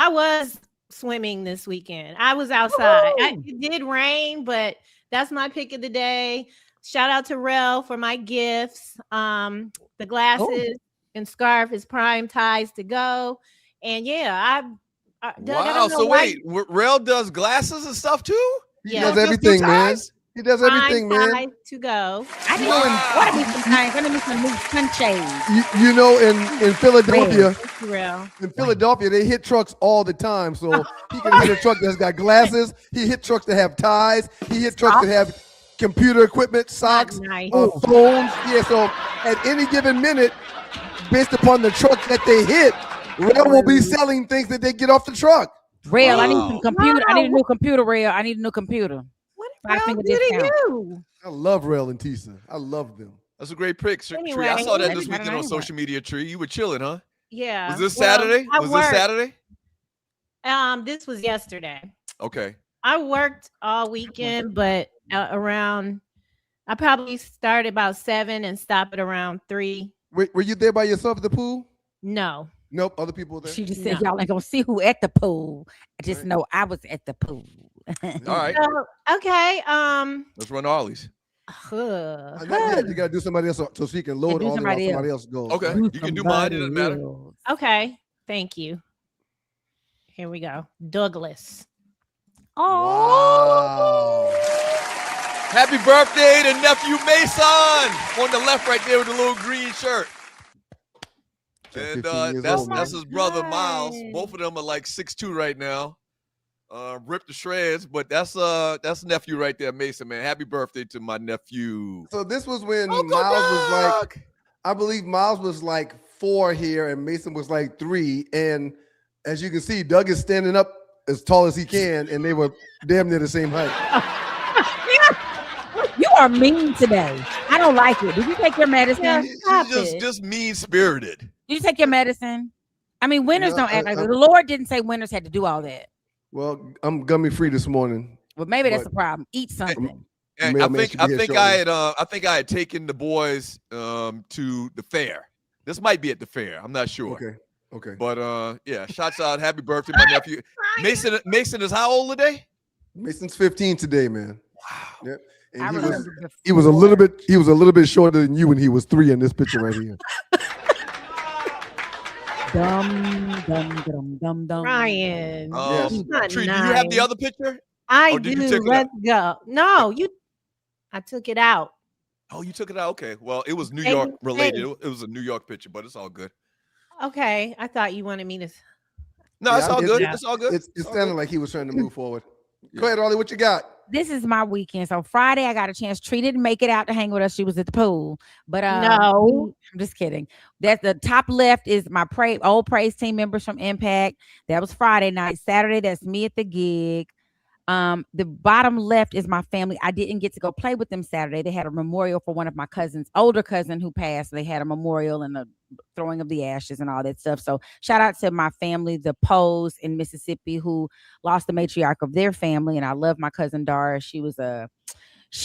was swimming this weekend. I was outside. It did rain, but that's my pick of the day. Shout out to Rel for my gifts. The glasses and scarf is prime ties to go. And yeah, Doug, I Wow. don't know So why wait, Rel does glasses and stuff too? He Yeah. does Just do everything, man. ties? He does prime everything, man. ties to go. I didn't Wow. order me some things. I need me some new sunshades. You know, in Philadelphia, Thank you, Rel. they hit trucks all the time. So he can hit a truck that's got glasses. He hit trucks that have ties. He hit trucks that have computer equipment, socks, Nice. phones. Yeah, so at any given minute, based upon the truck that they hit, Rel will be selling things that they get off the truck. Rail, I need Wow. some computer. I need a new computer, Rail. I need a new computer. What Five did finger Rel do to discount. you? I love Rel and Tisa. I love them. That's a great pick, Tree. I Anyway, saw that that's this not weekend on an social media, Tree. You were chilling, huh? Yeah. Was this well, Saturday? I Was worked. this Saturday? This was yesterday. Okay. I worked all weekend, but I probably started about 7 and stopped at around 3. Were you there by yourself at the pool? No. Nope. Other people were there. She just said No. y'all ain't gonna see who at the pool. I just Right. know I was at the pool. All right. So, okay. Let's run Arlie's. Not yet. You gotta do somebody else so she can load do all the while somebody somebody else goes. Okay. right? You can do mine. It doesn't matter. Okay. Thank you. Here we go. Douglas. Wow. Happy birthday to nephew Mason on the left right there with the little green shirt. And 15 years that's old, man. that's his brother Miles. God. Both of them are like 6'2" right now. Ripped to shreds, but that's nephew right there, Mason, man. Happy birthday to my nephew. So this was when Uncle Miles was like, Doug! I believe Miles was like 4 here and Mason was like 3. And as you can see, Doug is standing up as tall as he can, and they were damn near the same height. You are mean today. I don't like it. Did you take your medicine? Yeah. He's Stop it. just mean spirited. Did you take your medicine? I mean, winners No, don't act like I- that. The Lord didn't say winners had to do all that. Well, I'm gummy free this morning. Well, maybe that's But- the problem. Eat something. And Mailman should be here I think I had taken the boys to the fair. This might be at the fair. I'm not sure. Okay. But yeah, shouts out. Happy birthday, my nephew. Mason is how old today? Mason's 15 today, man. Wow. Yep. I And remember he was a little bit shorter than you when he was 3 in this picture right here. Dum. Ryan. Yes. It's not Tree, do you have the nice. other picture? I Or did you do. take it Let's go. No, I took it out. Oh, you took it out? Okay. Well, it was New Made York me related. think. It was a New York picture, but it's all good. Okay. I thought you wanted me to. No, it's all good. Yeah. It's all good. It's all sounding good. like he was trying to move forward. Yeah. Go ahead, Ollie. What you got? This is my weekend. So Friday, I got a chance. Tree didn't make it out to hang with us. She was at the pool. But No. I'm just kidding. That's the top left is my old praise team members from Impact. That was Friday night. Saturday, that's me at the gig. The bottom left is my family. I didn't get to go play with them Saturday. They had a memorial for one of my cousins, older cousin who passed. They had a memorial and a throwing of the ashes and all that stuff. So shout out to my family, the Poes in Mississippi, who lost the matriarch of their family. And I love my cousin Dara. She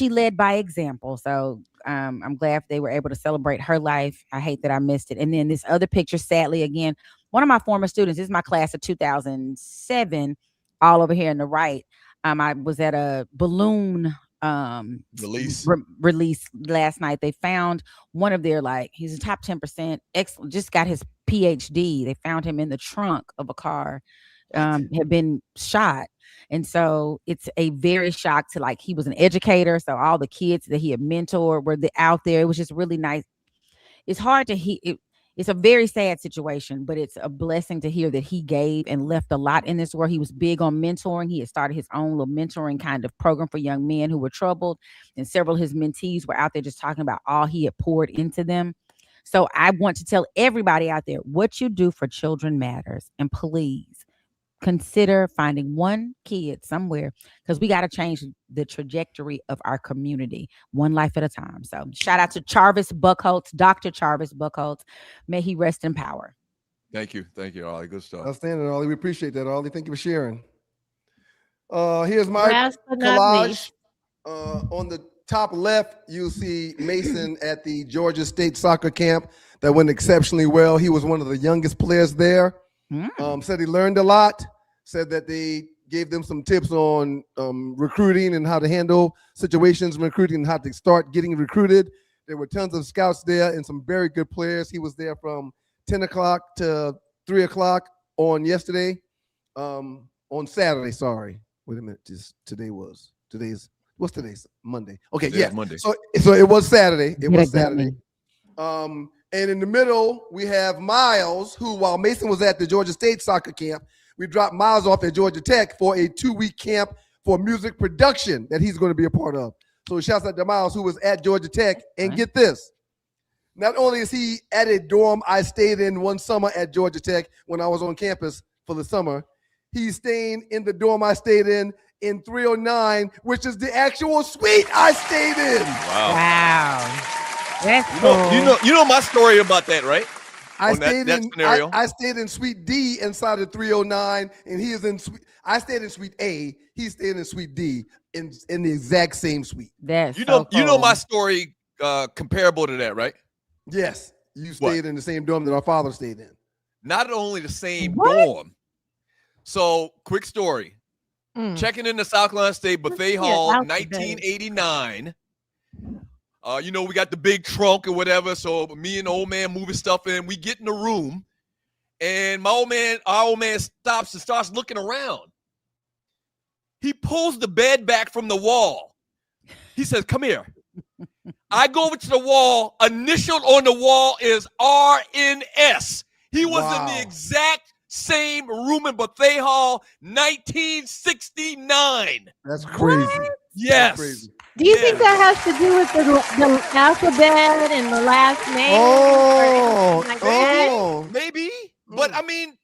led by example. So I'm glad they were able to celebrate her life. I hate that I missed it. And then this other picture, sadly, again, one of my former students, this is my class of 2007, all over here on the right. I was at a balloon release last night. They found one of their, he's a top 10%, just got his PhD. They found him in the trunk of a car, had been shot. And so it's a very shock to he was an educator. So all the kids that he had mentored were out there. It was just really nice. It's hard to it's a very sad situation, but it's a blessing to hear that he gave and left a lot in this world. He was big on mentoring. He had started his own little mentoring kind of program for young men who were troubled. And several of his mentees were out there just talking about all he had poured into them. So I want to tell everybody out there, what you do for children matters. And please consider finding one kid somewhere, because we got to change the trajectory of our community one life at a time. So shout out to Charvis Buckholtz, Dr. Charvis Buckholtz. May he rest in power. Thank you, Ollie. Good stuff. Outstanding, Ollie. We appreciate that, Ollie. Thank you for sharing. Here's my Last but not collage. least. On the top left, you'll see Mason at the Georgia State soccer camp that went exceptionally well. He was one of the youngest players there. Said he learned a lot. Said that they gave them some tips on recruiting and how to handle situations, recruiting, and how to start getting recruited. There were tons of scouts there and some very good players. He was there from 10 o'clock to 3 o'clock on Saturday. Sorry. Wait a minute. What's today's Monday? Okay, Today's Monday. So it was Saturday. It was Saturday. And in the middle, we have Miles, who, while Mason was at the Georgia State soccer camp, we dropped Miles off at Georgia Tech for a 2-week camp for music production that he's going to be a part of. So shouts out to Miles, who was at Georgia Tech. And get this, not only is he at a dorm I stayed in one summer at Georgia Tech when I was on campus for the summer, he's staying in the dorm I stayed in 309, which is the actual suite I stayed in. Wow. That's cool. You know my story about that, right? I stayed in suite D inside of 309, and he is in suite. I stayed in suite A. He stayed in suite D in the exact same suite. That's you know my story comparable to that, right? Yes, you stayed in the same dorm that our father stayed in. Not only the same dorm. So, quick story. Checking in the South Carolina State Buffet Hall, 1989. We got the big trunk or whatever. So me and the old man moving stuff in. We get in the room, and our old man stops and starts looking around. He pulls the bed back from the wall. He says, "Come here." I go over to the wall. Initial on the wall is RNS. He was in the exact same room in Buffet Hall, 1969. That's crazy. Yes. That's crazy. Do you think that has to do with the alphabet and the last name? Maybe. But I mean,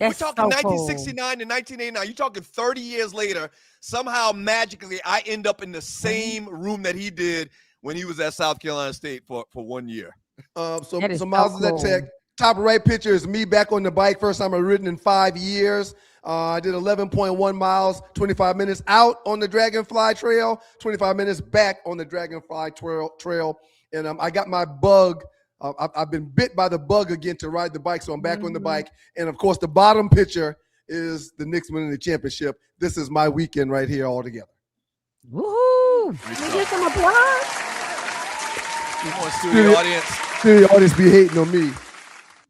we're talking 1969 to 1989. You're talking 30 years later. Somehow, magically, I end up in the same room that he did when he was at South Carolina State for 1 year. So Miles is at Tech. Top right picture is me back on the bike. First time I've ridden in 5 years. I did 11.1 miles, 25 minutes out on the Dragonfly Trail, 25 minutes back on the Dragonfly Trail. And I got my bug. I've been bit by the bug again to ride the bike, so I'm back on the bike. And, of course, the bottom picture is the Knicks winning the championship. This is my weekend right here all together. Woohoo! Can we get some applause? Come on, studio audience. Studio audience be hating on me.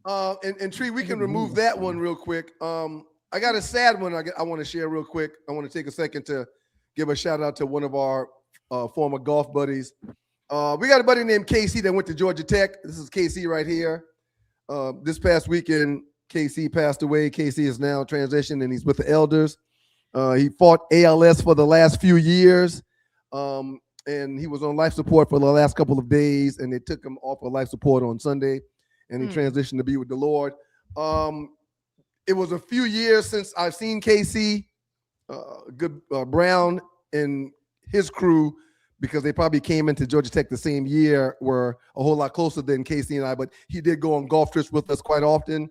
And Tree, we can remove that one real quick. I got a sad one I want to share real quick. I want to take a second to give a shout out to one of our former golf buddies. We got a buddy named KC that went to Georgia Tech. This is KC right here. This past weekend, KC passed away. KC is now transitioned and he's with the elders. He fought ALS for the last few years. And he was on life support for the last couple of days, and they took him off of life support on Sunday, and he transitioned to be with the Lord. It was a few years since I've seen KC, Brown and his crew, because they probably came into Georgia Tech the same year, were a whole lot closer than KC and I, but he did go on golf trips with us quite often.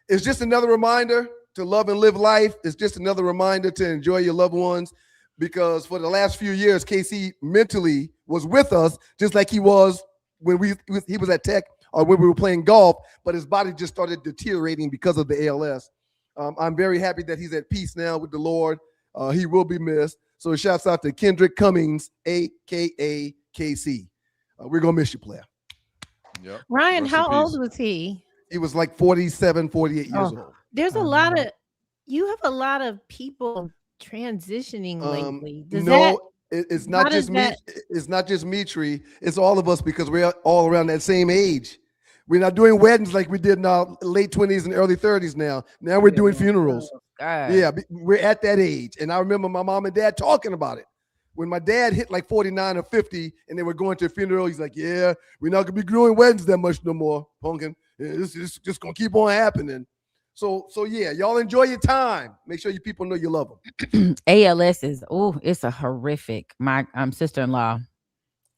It's just another reminder to love and live life. It's just another reminder to enjoy your loved ones, because for the last few years, KC mentally was with us, just like he was when he was at Tech or when we were playing golf, but his body just started deteriorating because of the ALS. I'm very happy that he's at peace now with the Lord. He will be missed. So shouts out to Kendrick Cummings, a.k.a. KC. We're going to miss you, player. Yep. Ryan, Rest in how old peace. was he? He was like 47, 48 years old. There's a lot of, you have a lot of people transitioning lately. It's not just me. It's not just me, Tree. It's all of us, because we're all around that same age. We're not doing weddings like we did in our late 20s and early 30s now. Now we're doing funerals. Yeah, we're at that age. And I remember my mom and dad talking about it. When my dad hit like 49 or 50 and they were going to a funeral, he's like, yeah, we're not going to be doing weddings that much no more, Pumpkin. This is just going to keep on happening. So yeah, y'all enjoy your time. Make sure you people know you love them. ALS is, it's a horrific. My sister-in-law,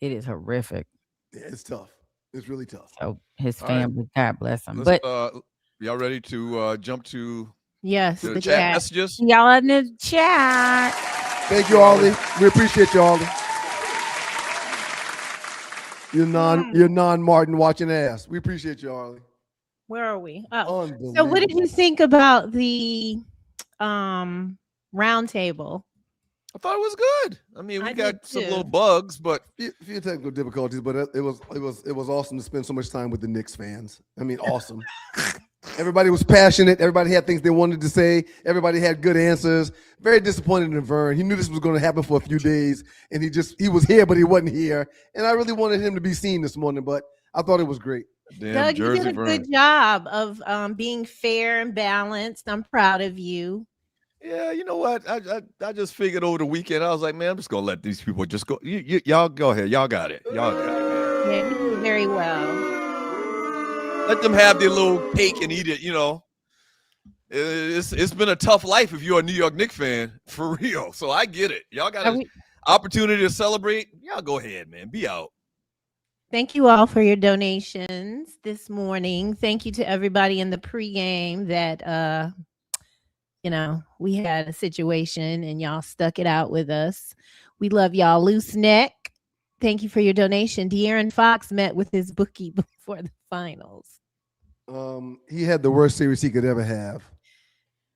it is horrific. Yeah, it's tough. It's really tough. So his All right. family, God bless him. Let's, But y'all ready to jump to Yes, the the chat chat. messages? y'all in the chat. Thank you, Ollie. We appreciate you, Ollie. You're non-Martin watching ass. We appreciate you, Ollie. Where are we? Oh, Unbelievable. so what did you think about the round table? I thought it was good. I mean, we I got did some too. little bugs, but A few technical difficulties, but it was awesome to spend so much time with the Knicks fans. I mean, awesome. Everybody was passionate. Everybody had things they wanted to say. Everybody had good answers. Very disappointed in Vern. He knew this was going to happen for a few days, and he was here, but he wasn't here. And I really wanted him to be seen this morning, but I thought it was great. damn Doug, you Jersey did a Vern. good job of being fair and balanced. I'm proud of you. Yeah, you know what? I just figured over the weekend, I was like, man, I'm just gonna let these people just go. Y'all go ahead. Y'all got it. Y'all got it, man. Yeah, you did very well. Let them have their little cake and eat it. You know, it's been a tough life if you're a New York Knicks fan, for real. So I get it. Y'all got an opportunity to celebrate. Y'all go ahead, man. Be out. Thank you all for your donations this morning. Thank you to everybody in the pregame that we had a situation and y'all stuck it out with us. We love y'all. Loose Neck, thank you for your donation. De'Aaron Fox met with his bookie before the finals. He had the worst series he could ever have.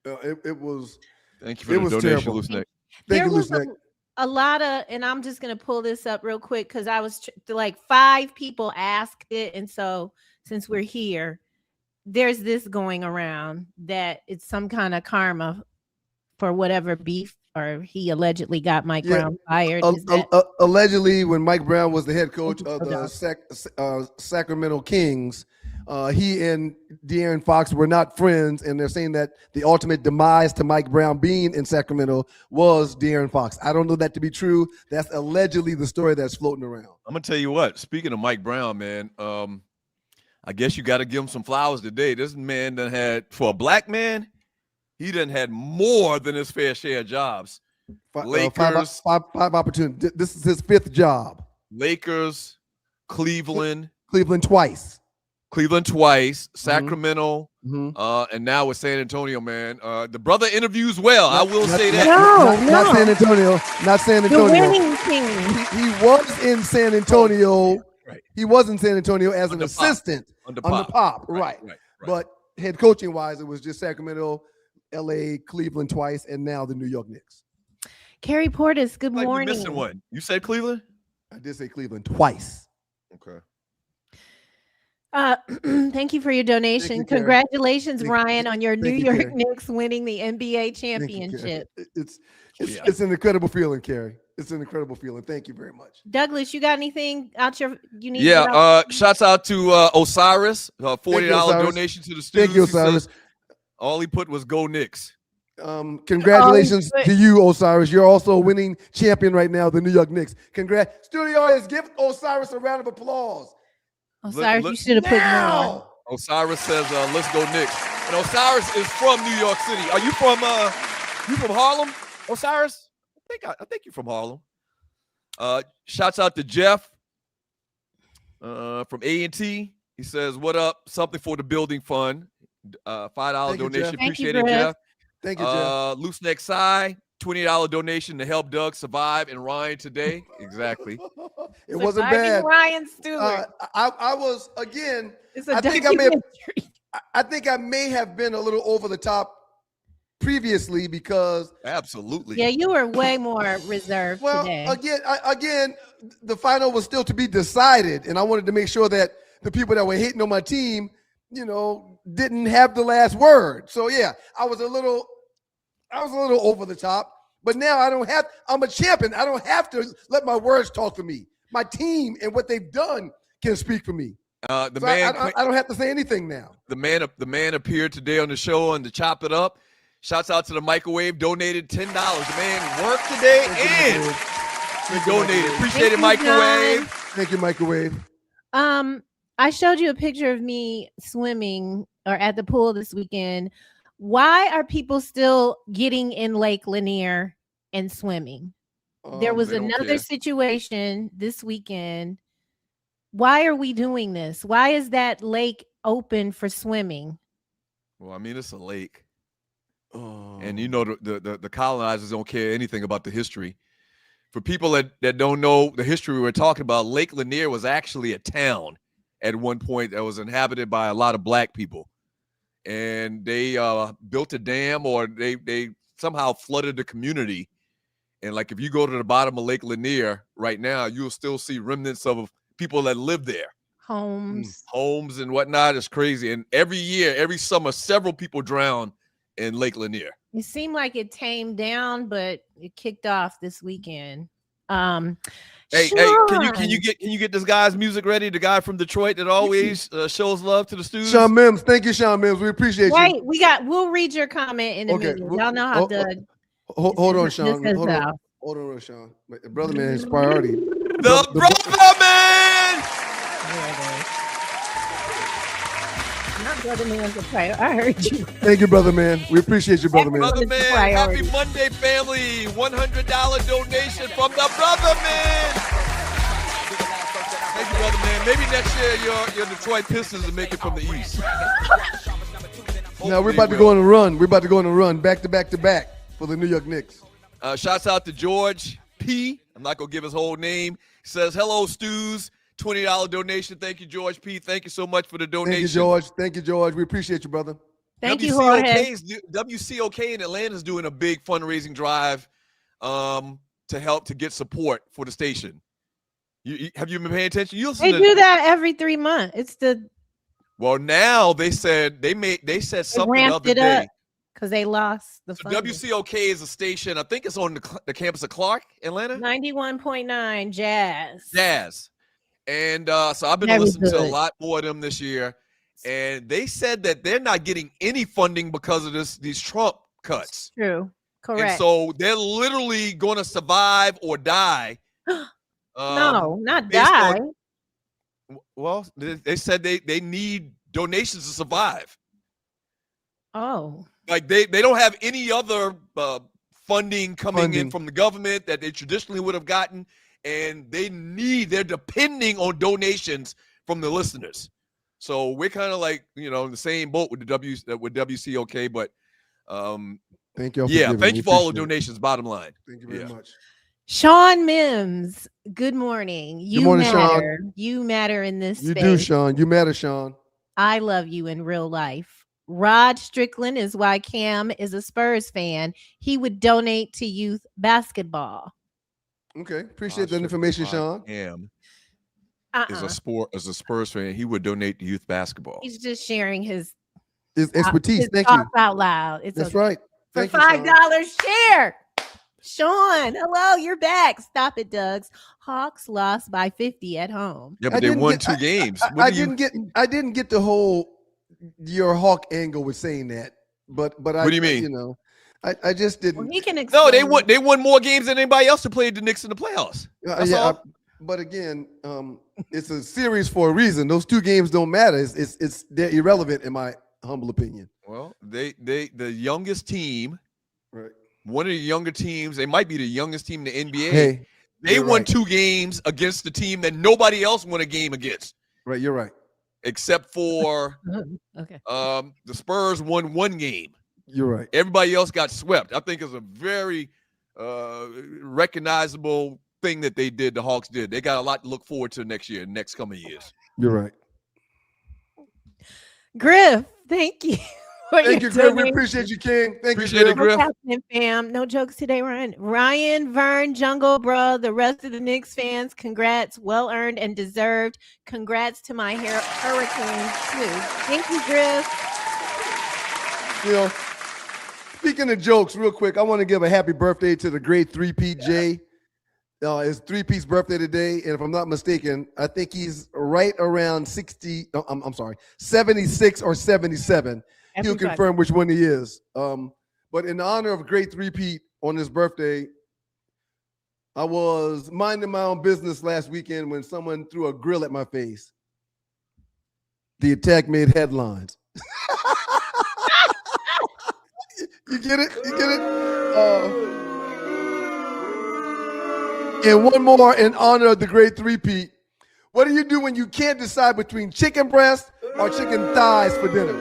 It was. Thank you for It the was donation, terrible. Loose Neck. Thank There you, was Loose Neck. a lot of, and I'm just going to pull this up real quick because I was like 5 people asked it. And so since we're here, there's this going around that it's some kind of karma for whatever beef or he allegedly got Mike Brown fired. Is that- Allegedly, when Mike Brown was the head coach of the Sacramento Kings, he and De'Aaron Fox were not friends, and they're saying that the ultimate demise to Mike Brown being in Sacramento was De'Aaron Fox. I don't know that to be true. That's allegedly the story that's floating around. I'm gonna tell you what. Speaking of Mike Brown, man, I guess you got to give him some flowers today. This man done had, for a black man, he done had more than his fair share of jobs. Lakers, five opportunities. This is his 5th job. Lakers, Cleveland twice, Sacramento, and now with San Antonio, man. The brother interviews well. I will say that. Not San Antonio. Not San the Antonio. winning team. He was in San Antonio. Right. He was in San Antonio as an Under Pop. assistant Under on the Pop. Pop, right. Right. But head coaching wise, it was just Sacramento, LA, Cleveland twice, and now the New York Knicks. Carrie Portis, good Like morning. you're missing one. You said Cleveland? I did say Cleveland twice. Okay. Thank you for your donation. you, Carrie. Congratulations, Thank- Ryan, on your New thank you, York Carrie. Knicks winning the NBA Thank you, Carrie. championship. It's an incredible feeling, Carrie. It's an incredible feeling. Thank you very much. Douglas, you got anything out your you need? Yeah, shouts out to Osiris, $40 Osiris. donation to the students. Thank you, Osiris. All he put was "Go Knicks." Congratulations to you, Osiris. You're also a winning champion right now, the New York Knicks. Congrats. Studio audience, give Osiris a round of applause. Osiris, you should have put more. Osiris says, "Let's go Knicks." And Osiris is from New York City. Are you from Harlem, Osiris? I think you're from Harlem. Shouts out to Jeff from A&T. He says, "What up? Something for the building fund. $5 donation. Appreciate it, Jeff. Thank you, Jeff. Loose Neck Psy, $20 donation to help Doug survive and Ryan today." Exactly. It wasn't bad. Ryan Stewart. I was again. It's a I think I may have been a little over the top previously because absolutely. Yeah, you were way more reserved today. Again, the final was still to be decided, and I wanted to make sure that the people that were hating on my team, didn't have the last word. So yeah, I was a little over the top, but now I'm a champion. I don't have to let my words talk for me. My team and what they've done can speak for me. I don't have to say anything now. The man appeared today on the show and to chop it up. Shouts out to the Microwave, donated $10. The man worked today and he donated. Appreciate it, Microwave. Thank you, Microwave. I showed you a picture of me swimming or at the pool this weekend. Why are people still getting in Lake Lanier and swimming? There was another situation this weekend. Why are we doing this? Why is that lake open for swimming? Well, I mean, it's a lake. And the colonizers don't care anything about the history. For people that don't know the history we're talking about, Lake Lanier was actually a town at one point that was inhabited by a lot of black people. And they built a dam, or they somehow flooded the community. And like if you go to the bottom of Lake Lanier right now, you'll still see remnants of people that live there. Homes and whatnot. Is crazy. And every year, every summer, several people drown in Lake Lanier. It seemed like it tamed down, but it kicked off this weekend. Hey, can you get this guy's music ready? The guy from Detroit that always shows love to the students. Sean Mims, thank you, Sean Mims. We appreciate you. Wait, we'll read your comment in a minute. Y'all know how Doug. Hold on, Sean. Hold on, Sean. The brother man is priority. The brother man. Not brother man's a priority. I heard you. Thank you, brother man. We appreciate you, brother man. Brother man, happy Monday, family. $100 donation from the brother man. Thank you, brother man. Maybe next year your Detroit Pistons will make it from the East. Now we're about to go on a run. We're about to go on a run, back to back to back for the New York Knicks. Shouts out to George P. I'm not gonna give his whole name. He says, "Hello, Stews." $20 donation. Thank you, George P. Thank you so much for the donation. Thank you, George. Thank you, George. We appreciate you, brother. Thank you, Jorge. WCOK in Atlanta is doing a big fundraising drive to help to get support for the station. Have you been paying attention? They do that every 3 months. Well, now they said something the other day because they lost the WCOK is a station. I think it's on the campus of Clark, Atlanta. 91.9 Jazz. And so I've been listening to a lot more of them this year. And they said that they're not getting any funding because of these Trump cuts. True. Correct. And so they're literally going to survive or die. No, not die. Well, they said they need donations to survive. Oh. Like they don't have any other funding coming in from the government that they traditionally would have gotten. And they're depending on donations from the listeners. So we're kind of like, in the same boat with WCOK, but thank you. Thank you for all the donations, bottom line. Thank you very much. Sean Mims, good morning. Good morning, matter. Sean. You matter in this space. You do, Sean. You matter, Sean. I love you in real life. Rod Strickland is why Cam is a Spurs fan. He would donate to youth basketball. Okay, appreciate that information, Sean. as a Spurs fan, he would donate to youth basketball. He's just sharing his expertise. his Thank you. thoughts out loud. It's That's okay. right. For Thank you, $5 share. Sean, hello, you're back. Stop it, Dougs. Hawks lost by 50 at home. Yeah, but they won 2 games. I didn't get the whole your Hawk angle with saying that. But what do you mean? You know, I just didn't. Well, he can No, they won more games than anybody else who played the Knicks in the playoffs. But again, it's a series for a reason. Those 2 games don't matter. They're irrelevant in my humble opinion. Well, the youngest team, right? One of the younger teams. They might be the youngest team in the NBA. Hey, they won 2 games against the team that nobody else won a game against. Right, you're right. Except for okay. The Spurs won 1 game. You're right. Everybody else got swept. I think it's a very recognizable thing that they did. The Hawks did. They got a lot to look forward to next coming years. You're right. Griff, thank you. Thank you, Griff. We appreciate you, King. Appreciate it, Griff. Fam. No jokes today, Ryan, Vern, Jungle Bro, the rest of the Knicks fans, congrats. Well earned and deserved. Congrats to my Hurricanes, too. Thank you, Griff. You know, speaking of jokes, real quick, I want to give a happy birthday to the great 3-Pete J. His 3-Pete's birthday today, and if I'm not mistaken, I think he's right around 76 or 77. He'll confirm which one he is. But in honor of great 3-Pete on his birthday, I was minding my own business last weekend when someone threw a grill at my face. The attack made headlines. You get it? You get it? And one more in honor of the great 3-Pete. What do you do when you can't decide between chicken breast or chicken thighs for dinner?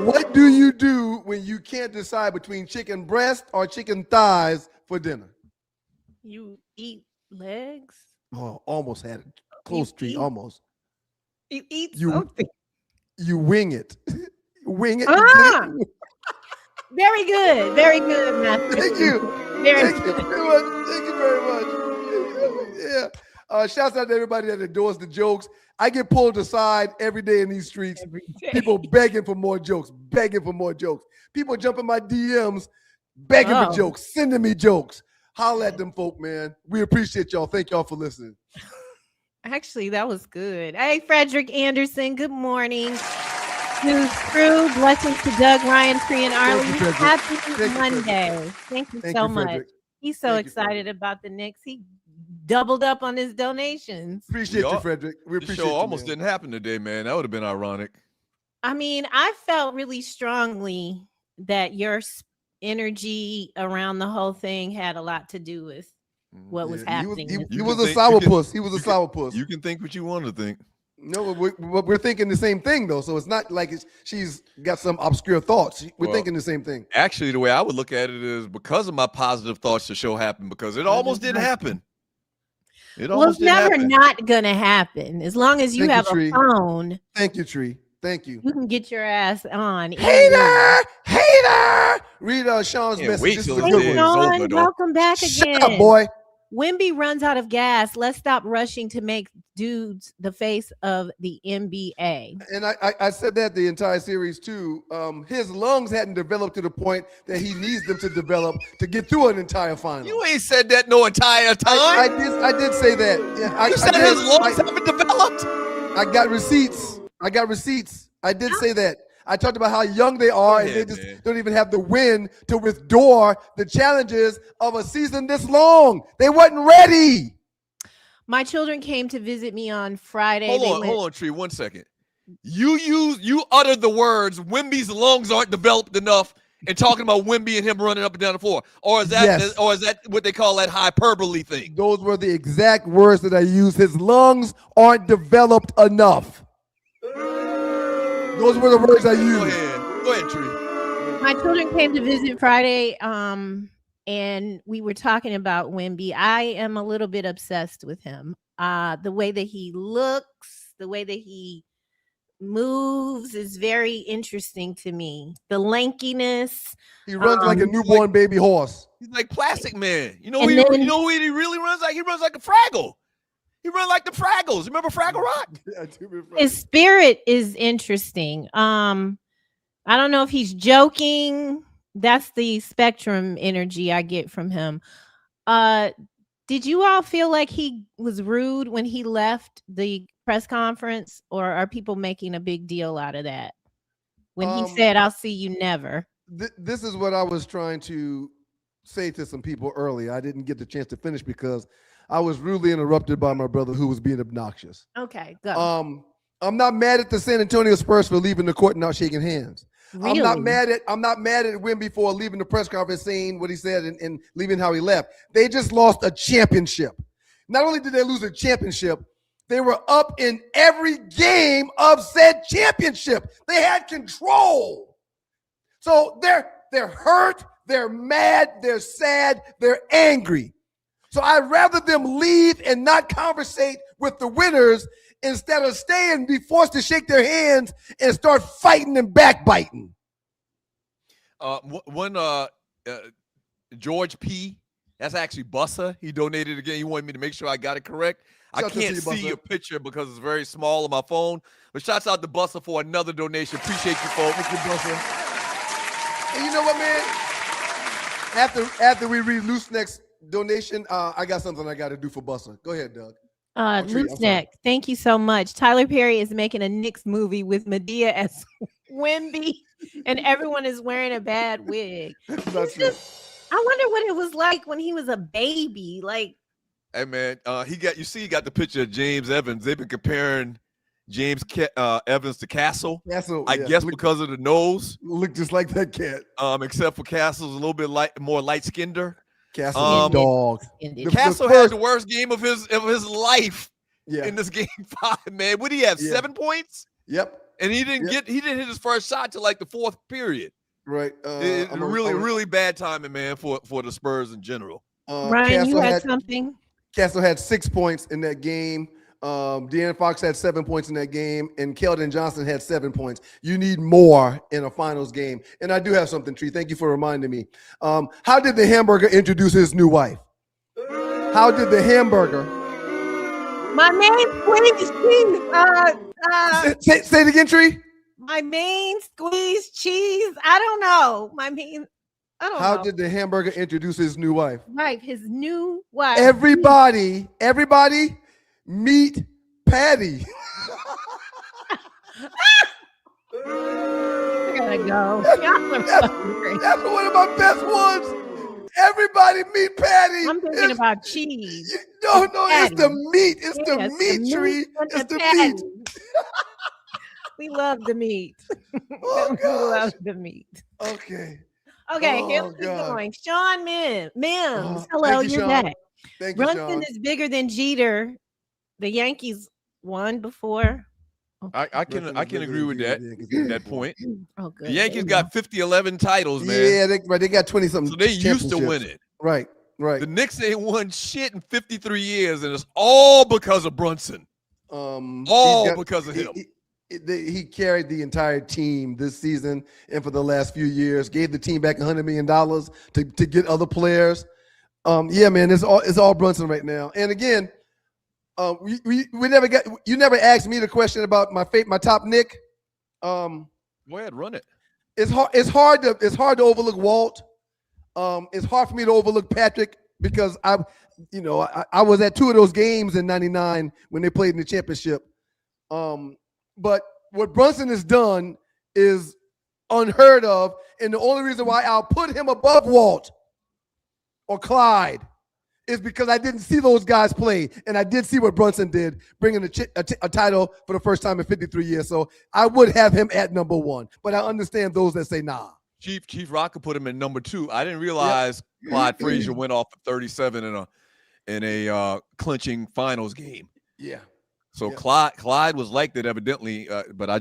What do you do when you can't decide between chicken breast or chicken thighs for dinner? You eat legs? Oh, almost had it. Close to almost. You eat something. You wing it. Wing it. Very good. Very good, Matthew. Thank you. Thank you very much. Thank you very much. Yeah. Shouts out to everybody that adores the jokes. I get pulled aside every day in these streets. People begging for more jokes, People jumping my DMs, begging for jokes, sending me jokes. Holla at them folk, man. We appreciate y'all. Thank y'all for listening. Actually, that was good. Hey, Frederick Anderson, good morning. To Crew, blessings to Doug, Ryan, Free, and Arlie. Happy Monday. Thank you so much. Frederick. He's so excited about the Knicks. He doubled up on his donations. Appreciate you, Frederick. We appreciate the show you, almost man. didn't happen today, man. That would have been ironic. I mean, I felt really strongly that your energy around the whole thing had a lot to do with what was happening. He was a sourpuss. He was a sourpuss. You can think what you want to think. No, we're thinking the same thing, though. So it's not like she's got some obscure thoughts. We're thinking the same thing. Actually, the way I would look at it is because of my positive thoughts, the show happened because it almost didn't happen. It's never not going to happen. As long as you have a phone. Thank you, Tree. Thank you. You can get your ass on. Hater! Read Sean's message. This is a good one. Welcome back again. Shut up, boy. Wemby runs out of gas. Let's stop rushing to make dudes the face of the NBA. And I said that the entire series too. His lungs hadn't developed to the point that he needs them to develop to get through an entire final. You ain't said that no entire time. I did say that. Yeah, you said his lungs haven't developed. I got receipts. I did say that. I talked about how young they are, and they just don't even have the wind to withdraw the challenges of a season this long. They wasn't ready. My children came to visit me on Friday. Hold on, Tree, 1 second. You uttered the words, Wemby's lungs aren't developed enough, and talking about Wemby and him running up and down the floor. Or is that what they call that hyperbole thing? Those were the exact words that I used. His lungs aren't developed enough. Those were the words I used. Go ahead, Tree. My children came to visit Friday, and we were talking about Wemby. I am a little bit obsessed with him. The way that he looks, the way that he moves is very interesting to me. The lankiness. He runs like a newborn baby horse. He's like Plastic Man. You know, And he, then- you know what he really runs like? He runs like a Fraggle. He runs like the Fraggles. Remember Fraggle Rock? His spirit is interesting. I don't know if he's joking. That's the spectrum energy I get from him. Did you all feel like he was rude when he left the press conference, or are people making a big deal out of that? When he said, "I'll see you never." This is what I was trying to say to some people earlier. I didn't get the chance to finish because I was rudely interrupted by my brother who was being obnoxious. Okay, go. I'm not mad at the San Antonio Spurs for leaving the court and not shaking hands. Really? I'm not mad at Wimby for leaving the press conference saying what he said and leaving how he left. They just lost a championship. Not only did they lose a championship, they were up in every game of said championship. They had control. So they're hurt, they're mad, they're sad, they're angry. So I'd rather them leave and not conversate with the winners instead of staying, be forced to shake their hands and start fighting and backbiting. George P., that's actually Bussa. He donated again. He wanted me to make sure I got it correct. Shout I out to can't you, see Bussa. your picture because it's very small on my phone. But shouts out to Bussa for another donation. Appreciate you, folks. Thank you, Bussa. And you know what, man? After we read Loose Neck's donation, I got something I got to do for Bussa. Go ahead, Doug. Loose Neck, thank you so much. Tyler Perry is making a Knicks movie with Medea as Wimby, and everyone is wearing a bad wig. That's true. I wonder what it was like when he was a baby. Like, Hey, man, he got the picture of James Evans. They've been comparing James Evans to Castle. Castle, I guess because of the nose. Look just like that cat. Except for Castle's a little bit more light-skinned. Castle's a dog. Castle had the worst game of his life in this game 5, man. What did he have? 7 points? Yep. And he didn't hit his first shot till like the 4th period. Right. Really bad timing, man, for the Spurs in general. Ryan, you had something? Castle had 6 points in that game. De'Aaron Fox had 7 points in that game, and Keldon Johnson had 7 points. You need more in a finals game. And I do have something, Tree. Thank you for reminding me. How did the hamburger introduce his new wife? How did the hamburger? My main squeeze cheese. Say it again, Tree. My main squeeze cheese. I don't know. How did the hamburger introduce his new wife? Right, his new wife. Everybody, meet Patty. I gotta go. That's one of my best ones. Everybody meet Patty. I'm thinking about cheese. No, it's the meat. It's the meat, Tree. It's the meat. We love the meat. Oh, we love the meat. Okay. Okay, Oh, here's going. Sean Mims. thank Hello, you, you're Sean. back. Thank you, Brunson Sean. is bigger than Jeter. The Yankees won before. I can agree with that point. Oh, good. The Yankees got 50-11 titles, man. Yeah, they got 20-something. So they used to win it. Right. The Knicks ain't won shit in 53 years, and it's all because of Brunson. Because of him. He carried the entire team this season and for the last few years. Gave the team back $100 million to get other players. Yeah, man, it's all Brunson right now. And again, we never asked me the question about my top Knick. Go ahead, run it. It's hard to overlook Walt. It's hard for me to overlook Patrick because I was at 2 of those games in '99 when they played in the championship. But what Brunson has done is unheard of, and the only reason why I'll put him above Walt or Clyde is because I didn't see those guys play, and I did see what Brunson did, bringing a title for the first time in 53 years. So I would have him at number 1, but I understand those that say nah. Chief Rocker put him in number 2. I didn't realize Clyde Frazier went off for 37 in a clinching finals game. Yeah. So Clyde was like that evidently, but I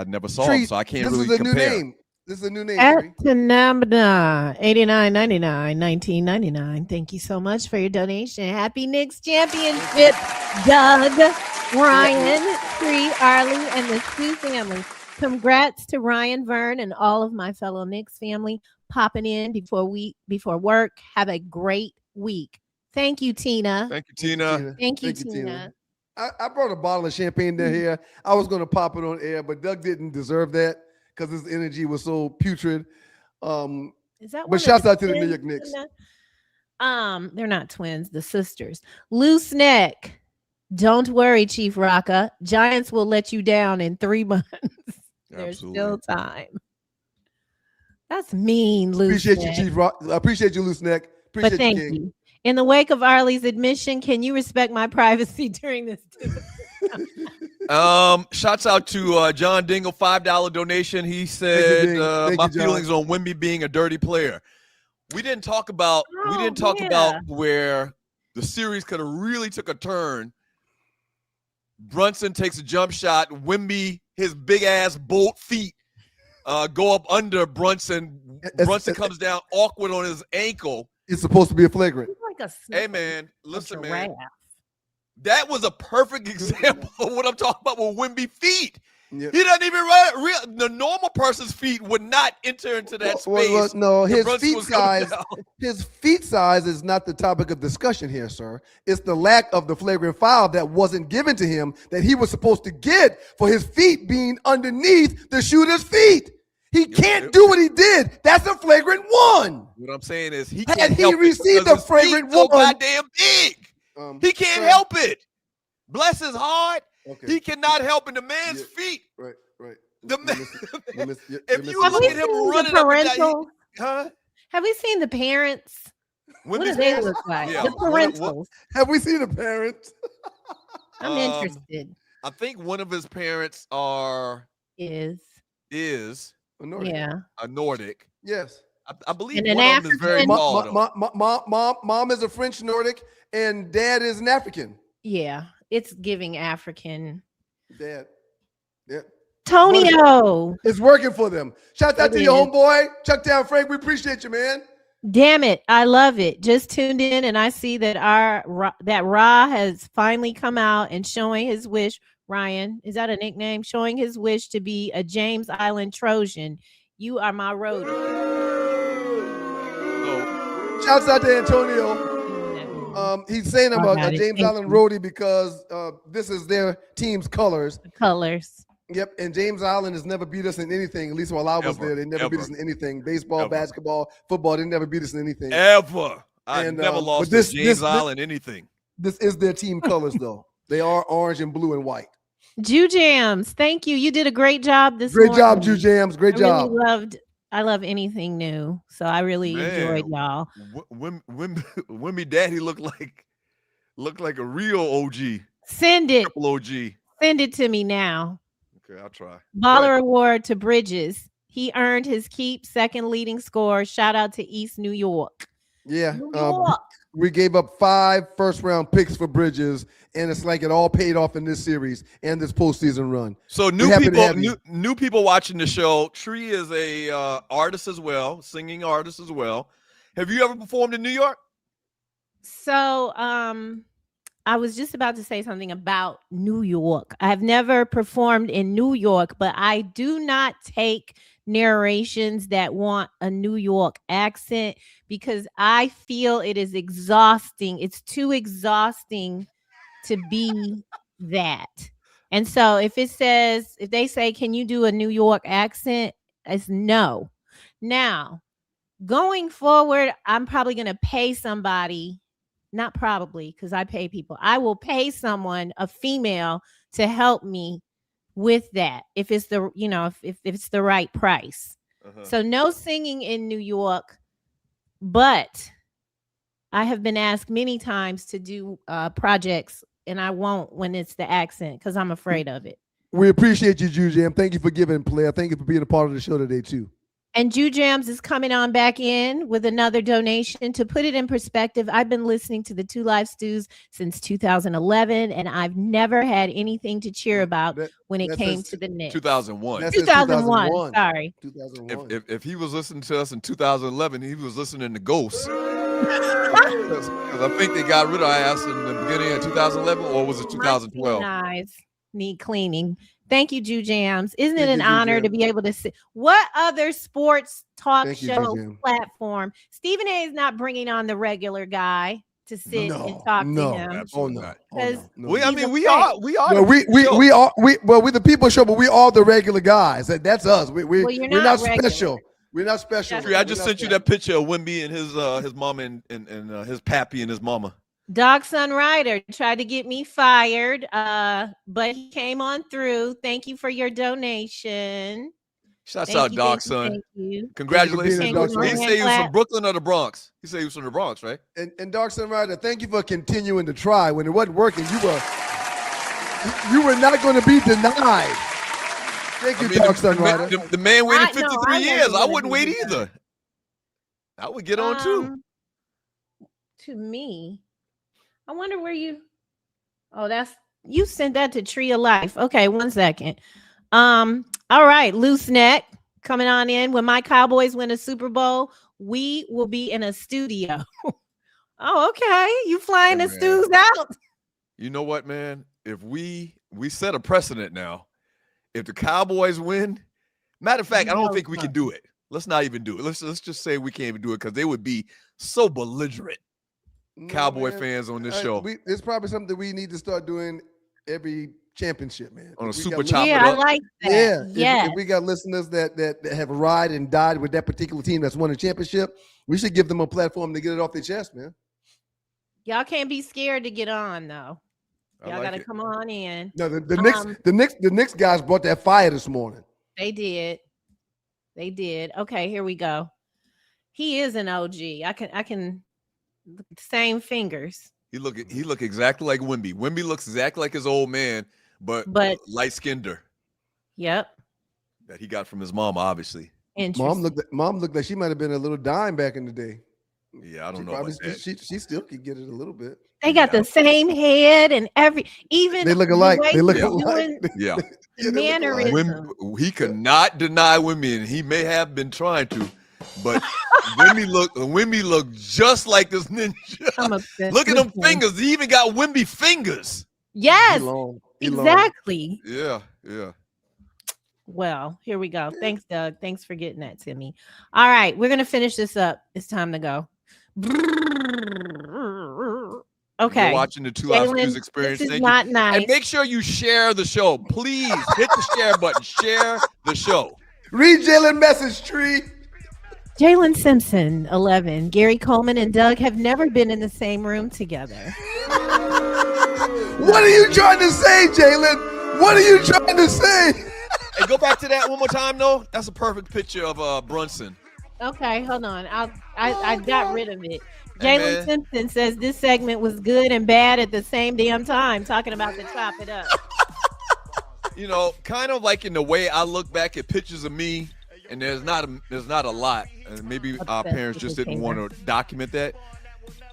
never saw him, so I can't really compare. This is a new name. This is a new name. At Tree. Tanamda, 89.99, 19.99. Thank you so much for your donation. Happy Knicks championship, Doug, Ryan, Tree, Arlie, and the Sioux family. Congrats to Ryan, Vern, and all of my fellow Knicks family popping in before work. Have a great week. Thank you, Tina. Thank you, Tina. Thank you, Tina. I brought a bottle of champagne down here. I was going to pop it on air, but Doug didn't deserve that because his energy was so putrid. Is that but shouts out to the New York Knicks. They're not twins, the sisters. Loose neck. Don't worry, Chief Rocka. Giants will let you down in 3 months. There's still time. That's mean, Loose Appreciate neck. you, Chief Rock. I appreciate you, Loose Neck. Appreciate But thank you, King. you. In the wake of Arlie's admission, can you respect my privacy during this? Shouts out to John Dingle, $5 donation. He said my feelings on Wemby being a dirty player. We didn't talk about about where the series could have really took a turn. Brunson takes a jump shot. Wemby, his big ass bolt feet go up under Brunson. Brunson comes down awkward on his ankle. It's supposed to be a flagrant. Like a hey man, listen, man. That was a perfect example of what I'm talking about with Wemby feet. Yep. He doesn't even run. The normal person's feet would not enter into that space. No, his feet size is not the topic of discussion here, sir. It's the lack of the flagrant foul that wasn't given to him that he was supposed to get for his feet being underneath the shooter's feet. He can't do what he did. That's a flagrant one. What I'm saying is he had can't he help received a flagrant so one. goddamn big. He can't help it. Bless his heart. Okay. He cannot help in the man's feet. Right. The man, if you look at him running up and down, have we seen the parents? What do they look like? Yeah. The parentals. Have we seen the parents? I'm interested. I think one of his parents is a Nordic. Yeah. A Nordic. Yes. I believe and one of them is very tall. Mom is a French Nordic and dad is an African. Yeah. It's giving African. Dad. Yeah. Tonio. It's working for them. Shout out to your homeboy, Chuck Down Frank. We appreciate you, man. Damn it. I love it. Just tuned in and I see that Ra has finally come out and showing his wish. Ryan, is that a nickname? Showing his wish to be a James Island Trojan. You are my roadie. Shouts out to Antonio. He's saying I'm a James Island roadie because this is their team's colors. Yep, and James Island has never beat us in anything. At least while I was there, they never beat us in anything. Baseball, basketball, football, they never beat us in anything. Ever. I never lost to James Island anything. This is their team colors, though. They are orange and blue and white. Jew Jams, thank you. You did a great job this morning. Great job, Jew Jams. Great job. I love anything new, so I really enjoyed y'all. Wemby daddy looked like a real OG. Send it. Triple OG. Send it to me now. Okay, I'll try. Baller Award to Bridges. He earned his keep, second leading scorer. Shout out to East New York. Yeah. New York. We gave up 5 first-round picks for Bridges, and it's like it all paid off in this series and this postseason run. So new people watching the show. Tree is a artist as well, singing artist as well. Have you ever performed in New York? So I was just about to say something about New York. I've never performed in New York, but I do not take narrations that want a New York accent because I feel it is exhausting. It's too exhausting to be that. And so if they say, can you do a New York accent? It's no. Now, going forward, I'm probably going to pay somebody. Not probably, because I pay people. I will pay someone, a female, to help me with that if it's the if it's the right price. So no singing in New York, but I have been asked many times to do projects, and I won't when it's the accent because I'm afraid of it. We appreciate you, Jew Jam. Thank you for giving, player. Thank you for being a part of the show today too. And Jew Jams is coming on back in with another donation. To put it in perspective, I've been listening to the Two Live Stews since 2011, and I've never had anything to cheer about when it came to the Knicks. 2001. That's 2001. Sorry. 2001. If he was listening to us in 2011, he was listening to Ghosts. Because I think they got rid of our ass in the beginning of 2011, or was it 2012? My eyes need cleaning. Thank you, Jew Jams. Isn't it Thank an you, Jew honor to Jams. be able to see what other sports talk Thank you, Jew show Jams. platform? Stephen A is not bringing on the regular guy to sit and talk to him. Absolutely Oh, not. no. Because no. We are No, we are we're the people show, but we all the regular guys. That's us. Well, We're you're not not regular. special. We're not special. I just sent you that picture of Wimby and his mama and his pappy and his mama. Dog Son Rider tried to get me fired, but he came on through. Thank you for your donation. Shouts Thank out, you, Dog thank you, Son. thank you. Congratulations. Thank you for being He a Dog said he was Son. from Brooklyn or the Bronx. He said he was from the Bronx, right? And Dark Sun Rider, thank you for continuing to try. When it wasn't working, you were not going to be denied. Thank you, Dark Sun Rider. The man waited I- no, 53 I years. wasn't I gonna wouldn't be wait denied. either. I would get on too. To me, I wonder where you. Oh, you sent that to Tree of Life. Okay, 1 second. All right, Loose Neck coming on in. When my Cowboys win a Super Bowl, we will be in a studio. Oh, okay. You flying Hey, the man. stews out? You know what, man? If we set a precedent now. If the Cowboys win, matter of fact, I don't think we can do it. Let's not even do it. Let's just say we can't even do it because they would be so belligerent. Cowboy fans on this show. It's probably something that we need to start doing every championship, man. On a If we super got chop it Yeah, I up. like that. Yeah, Yes. if we got listeners that have ride and died with that particular team that's won a championship, we should give them a platform to get it off their chest, man. Y'all can't be scared to get on though. I Y'all like gotta it. come on in. No, the Knicks guys brought that fire this morning. They did. They did. Okay, here we go. He is an OG. I can same fingers. He look exactly like Wimby. Wimby looks exactly like his old man, but light skinned Yep. that he got from his mom, obviously. Mom looked like she might have been a little dime back in the day. Yeah, I don't She know probably about that. she still could get it a little bit. They got the same head and even They look the alike. way They look he's alike. doing Yeah. mannerisms. He could not deny Wimby, and he may have been trying to, but Wimby look just like this ninja. I'm obsessed Look at with them him. fingers. He even got Wimby fingers. Yes, He long. exactly. Yeah. Well, here we go. Thanks, Doug. Thanks for getting that to me. All right, we're gonna finish this up. It's time to go. Okay. You're watching the 2 Live Jalen, Stews Experience. this is Thank not you. nice. And make sure you share the show. Please hit the share button. Share the show. Read Jalen message tree. Jalen Simpson, 11. Gary Coleman and Doug have never been in the same room together. What are you trying to say, Jalen? What are you trying to say? Hey, go back to that one more time, though. That's a perfect picture of Brunson. Okay, hold on. I got rid of it. Hey, Jalen man. Simpson says this segment was good and bad at the same damn time, talking about the chop it up. You know, kind of like in the way I look back at pictures of me, and there's not a lot, and maybe our Obsessed parents with just his didn't hair. want to document that.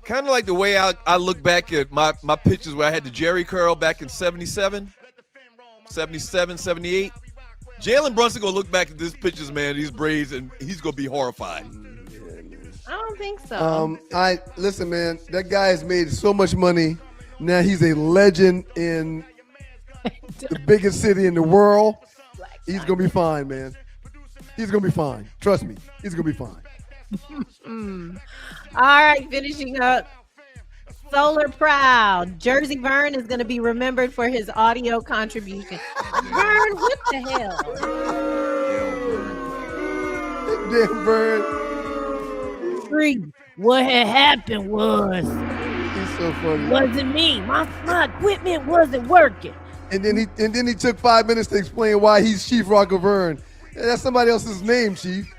Kind of like the way I look back at my pictures where I had the Jerry curl back in 77, 78. Jalen Brunson gonna look back at these pictures, man, these braids, and he's gonna be horrified. I don't think so. Listen, man, that guy has made so much money. Now he's a legend in the biggest city in the world. He's gonna be fine, man. He's gonna be fine. Trust me, he's gonna be fine. All right, finishing up. Solar Proud. Jersey Vern is going to be remembered for his audio contribution. Vern, what the hell? Damn bird. Free. What had happened was, He's so funny. wasn't me. My equipment wasn't working. And then he took 5 minutes to explain why he's Chief Rocker Vern. That's somebody else's name, Chief.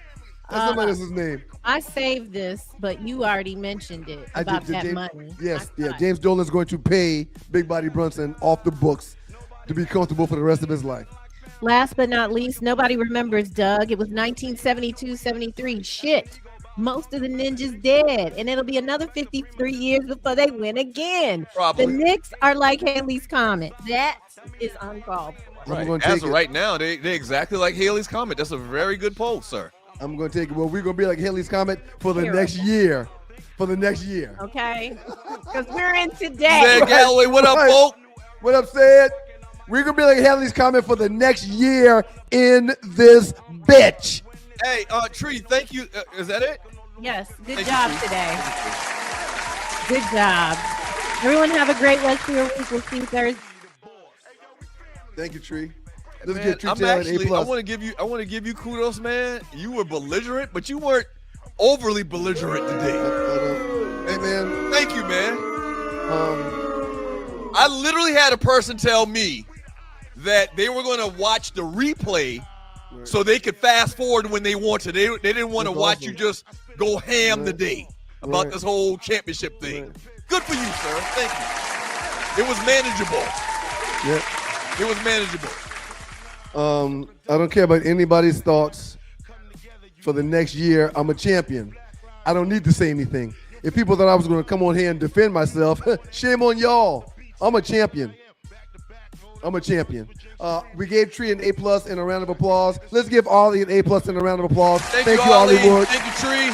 That's somebody else's name. I saved this, but you already mentioned it about that money. Yes, I yeah. thought- James Dolan's going to pay Big Body Brunson off the books to be comfortable for the rest of his life. Last but not least, nobody remembers Doug. It was 1972-73. Shit. Most of the ninjas dead, and it'll be another 53 years before they win again. Probably. The Knicks are like Haley's Comet. That is uncalled for. Right. As of right now, they're exactly like Haley's Comet. That's a very good poll, sir. I'm going to take it. Well, we're going to be like Haley's Comet for the next year. For the next year. Okay? Because we're in today. Zed Galloway, what up, folk? What up, Sid? We're going to be like Haley's Comet for the next year in this bitch. Hey, Tree, thank you. Is that it? Yes. Good Thank job you, today. Good job. Everyone have a great rest of your week. We'll see you Thursday. Thank you, Tree. Let's Man, get Tree I'm Taylor actually, an A+. I want to give you kudos, man. You were belligerent, but you weren't overly belligerent today. Hey, man. Thank you, man. I literally had a person tell me that they were going to watch the replay so they could fast forward when they wanted. They didn't want to watch you just go ham today about this whole championship thing. Good for you, sir. Thank you. It was manageable. Yeah. It was manageable. I don't care about anybody's thoughts for the next year. I'm a champion. I don't need to say anything. If people thought I was going to come on here and defend myself, shame on y'all. I'm a champion. I'm a champion. We gave Tree an A+ and a round of applause. Let's give Ollie an A+ and a round of applause. Thank you, Ollie. Wood. Thank you, Tree.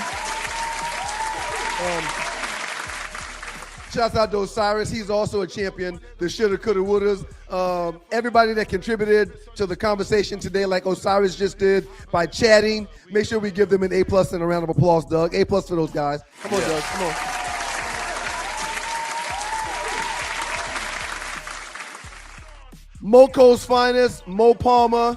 Shouts out to Osiris. He's also a champion. The shoulda, coulda, wouldas. Everybody that contributed to the conversation today, like Osiris just did by chatting, make sure we give them an A+ and a round of applause, Doug. A+ for those guys. Come on, Doug. Come on. Moco's finest, Mo Palmer,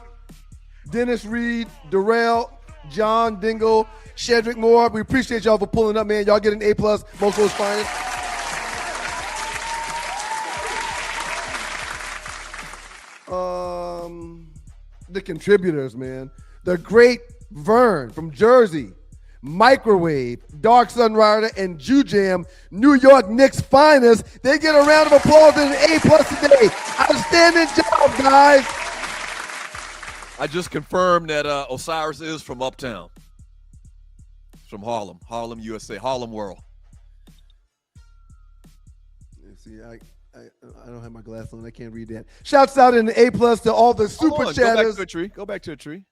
Dennis Reed, Darrell, John Dingle, Shedrick Moore. We appreciate y'all for pulling up, man. Y'all get an A+, Moco's finest. The contributors, man. The great Vern from Jersey, Microwave, Dark Sun Rider, and Jew Jam, New York Knicks finest. They get a round of applause and an A+ today. Outstanding job, guys. I just confirmed that Osiris is from Uptown. From Harlem, USA, Harlem World. See, I don't have my glasses on. I can't read that. Shouts out in the A+ to all the super chatters. Go back to a tree. Go back to a tree.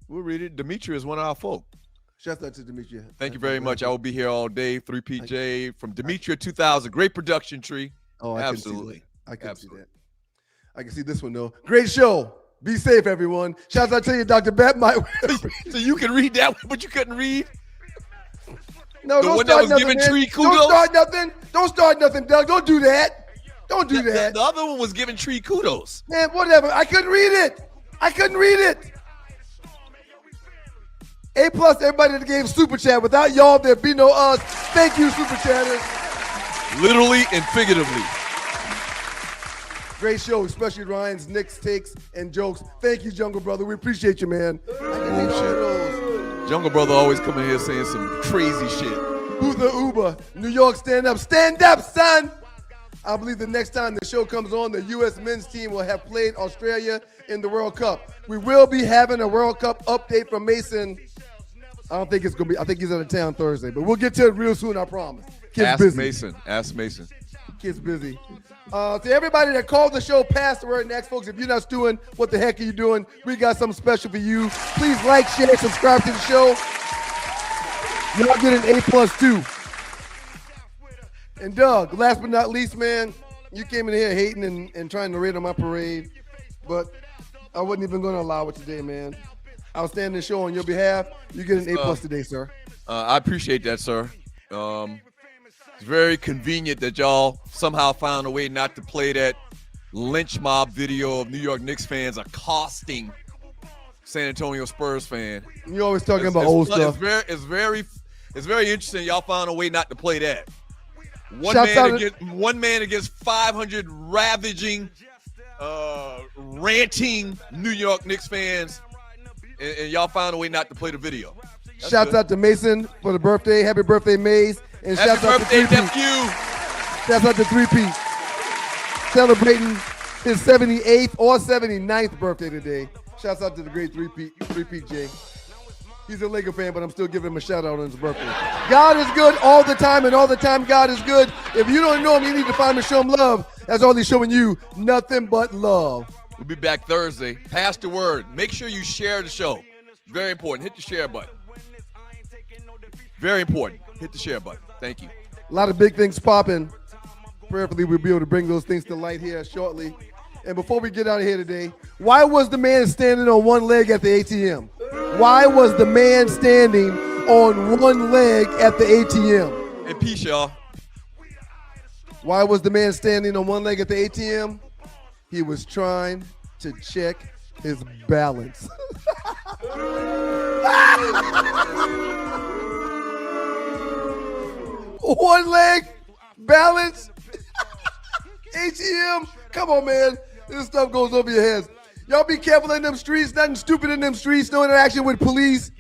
We'll read it. Dimitri is one of our folk. Shouts out to Dimitri. Thank you very much. I will be here all day. 3PJ from Dimitri 2000. Great production, Tree. Oh, absolutely. I can see that. I can see this one though. Great show. Be safe, everyone. Shouts out to you, Dr. Bet. So you can read that one, but you couldn't read. No, the don't one start that was nothing, giving man. Tree kudos. Don't start nothing. Don't start nothing, Doug. Don't do that. Don't do that. The other one was giving Tree kudos. Man, whatever. I couldn't read it. A+ everybody that gave Super Chat. Without y'all, there'd be no us. Thank you, Super Chatters. Literally and figuratively. Great show, especially Ryan's Knicks takes and jokes. Thank you, Jungle Brother. We appreciate you, man. Jungle Brother always coming here saying some crazy shit. Who's the Uber? New York, stand up. Stand up, son. I believe the next time the show comes on, the U.S. men's team will have played Australia in the World Cup. We will be having a World Cup update from Mason. I don't think it's going to be, I think he's out of town Thursday, but we'll get to it real soon, I promise. Kid's busy. Ask Mason. Kid's busy. To everybody that called the show, pass the word next, folks. If you're not doing, what the heck are you doing? We got something special for you. Please like, share, subscribe to the show. Y'all get an A+ too. And Doug, last but not least, man, you came in here hating and trying to raid on my parade, but I wasn't even going to allow it today, man. Outstanding show on your behalf. You get an A+ today, sir. I appreciate that, sir. It's very convenient that y'all somehow found a way not to play that lynch mob video of New York Knicks fans accosting San Antonio Spurs fan. You always talking about old stuff. It's very interesting. Y'all found a way not to play that. One man against 500 ravaging, ranting New York Knicks fans, and y'all found a way not to play the video. Shouts out to Mason for the birthday. Happy birthday, Maze. And Happy birthday, nephew. Shouts out to 3P. Celebrating his 78th or 79th birthday today. Shouts out to the great three-peat Jay. He's a Laker fan, but I'm still giving him a shout out on his birthday. God is good all the time, and all the time God is good. If you don't know him, you need to find him and show him love. That's all he's showing you, nothing but love. We'll be back Thursday. Pass the word. Make sure you share the show. Very important. Hit the share button. Very important. Hit the share button. Thank you. A lot of big things popping. Prayerfully, we'll be able to bring those things to light here shortly. And before we get out of here today, why was the man standing on one leg at the ATM? Why was the man standing on one leg at the ATM? And peace, y'all. Why was the man standing on one leg at the ATM? He was trying to check his balance. One leg, balance, ATM. Come on, man. This stuff goes over your heads. Y'all be careful in them streets. Nothing stupid in them streets. No interaction with police.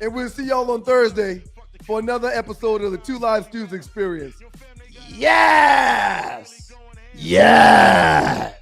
And we'll see y'all on Thursday for another episode of the Two Live Stews Experience. Yes! Yes!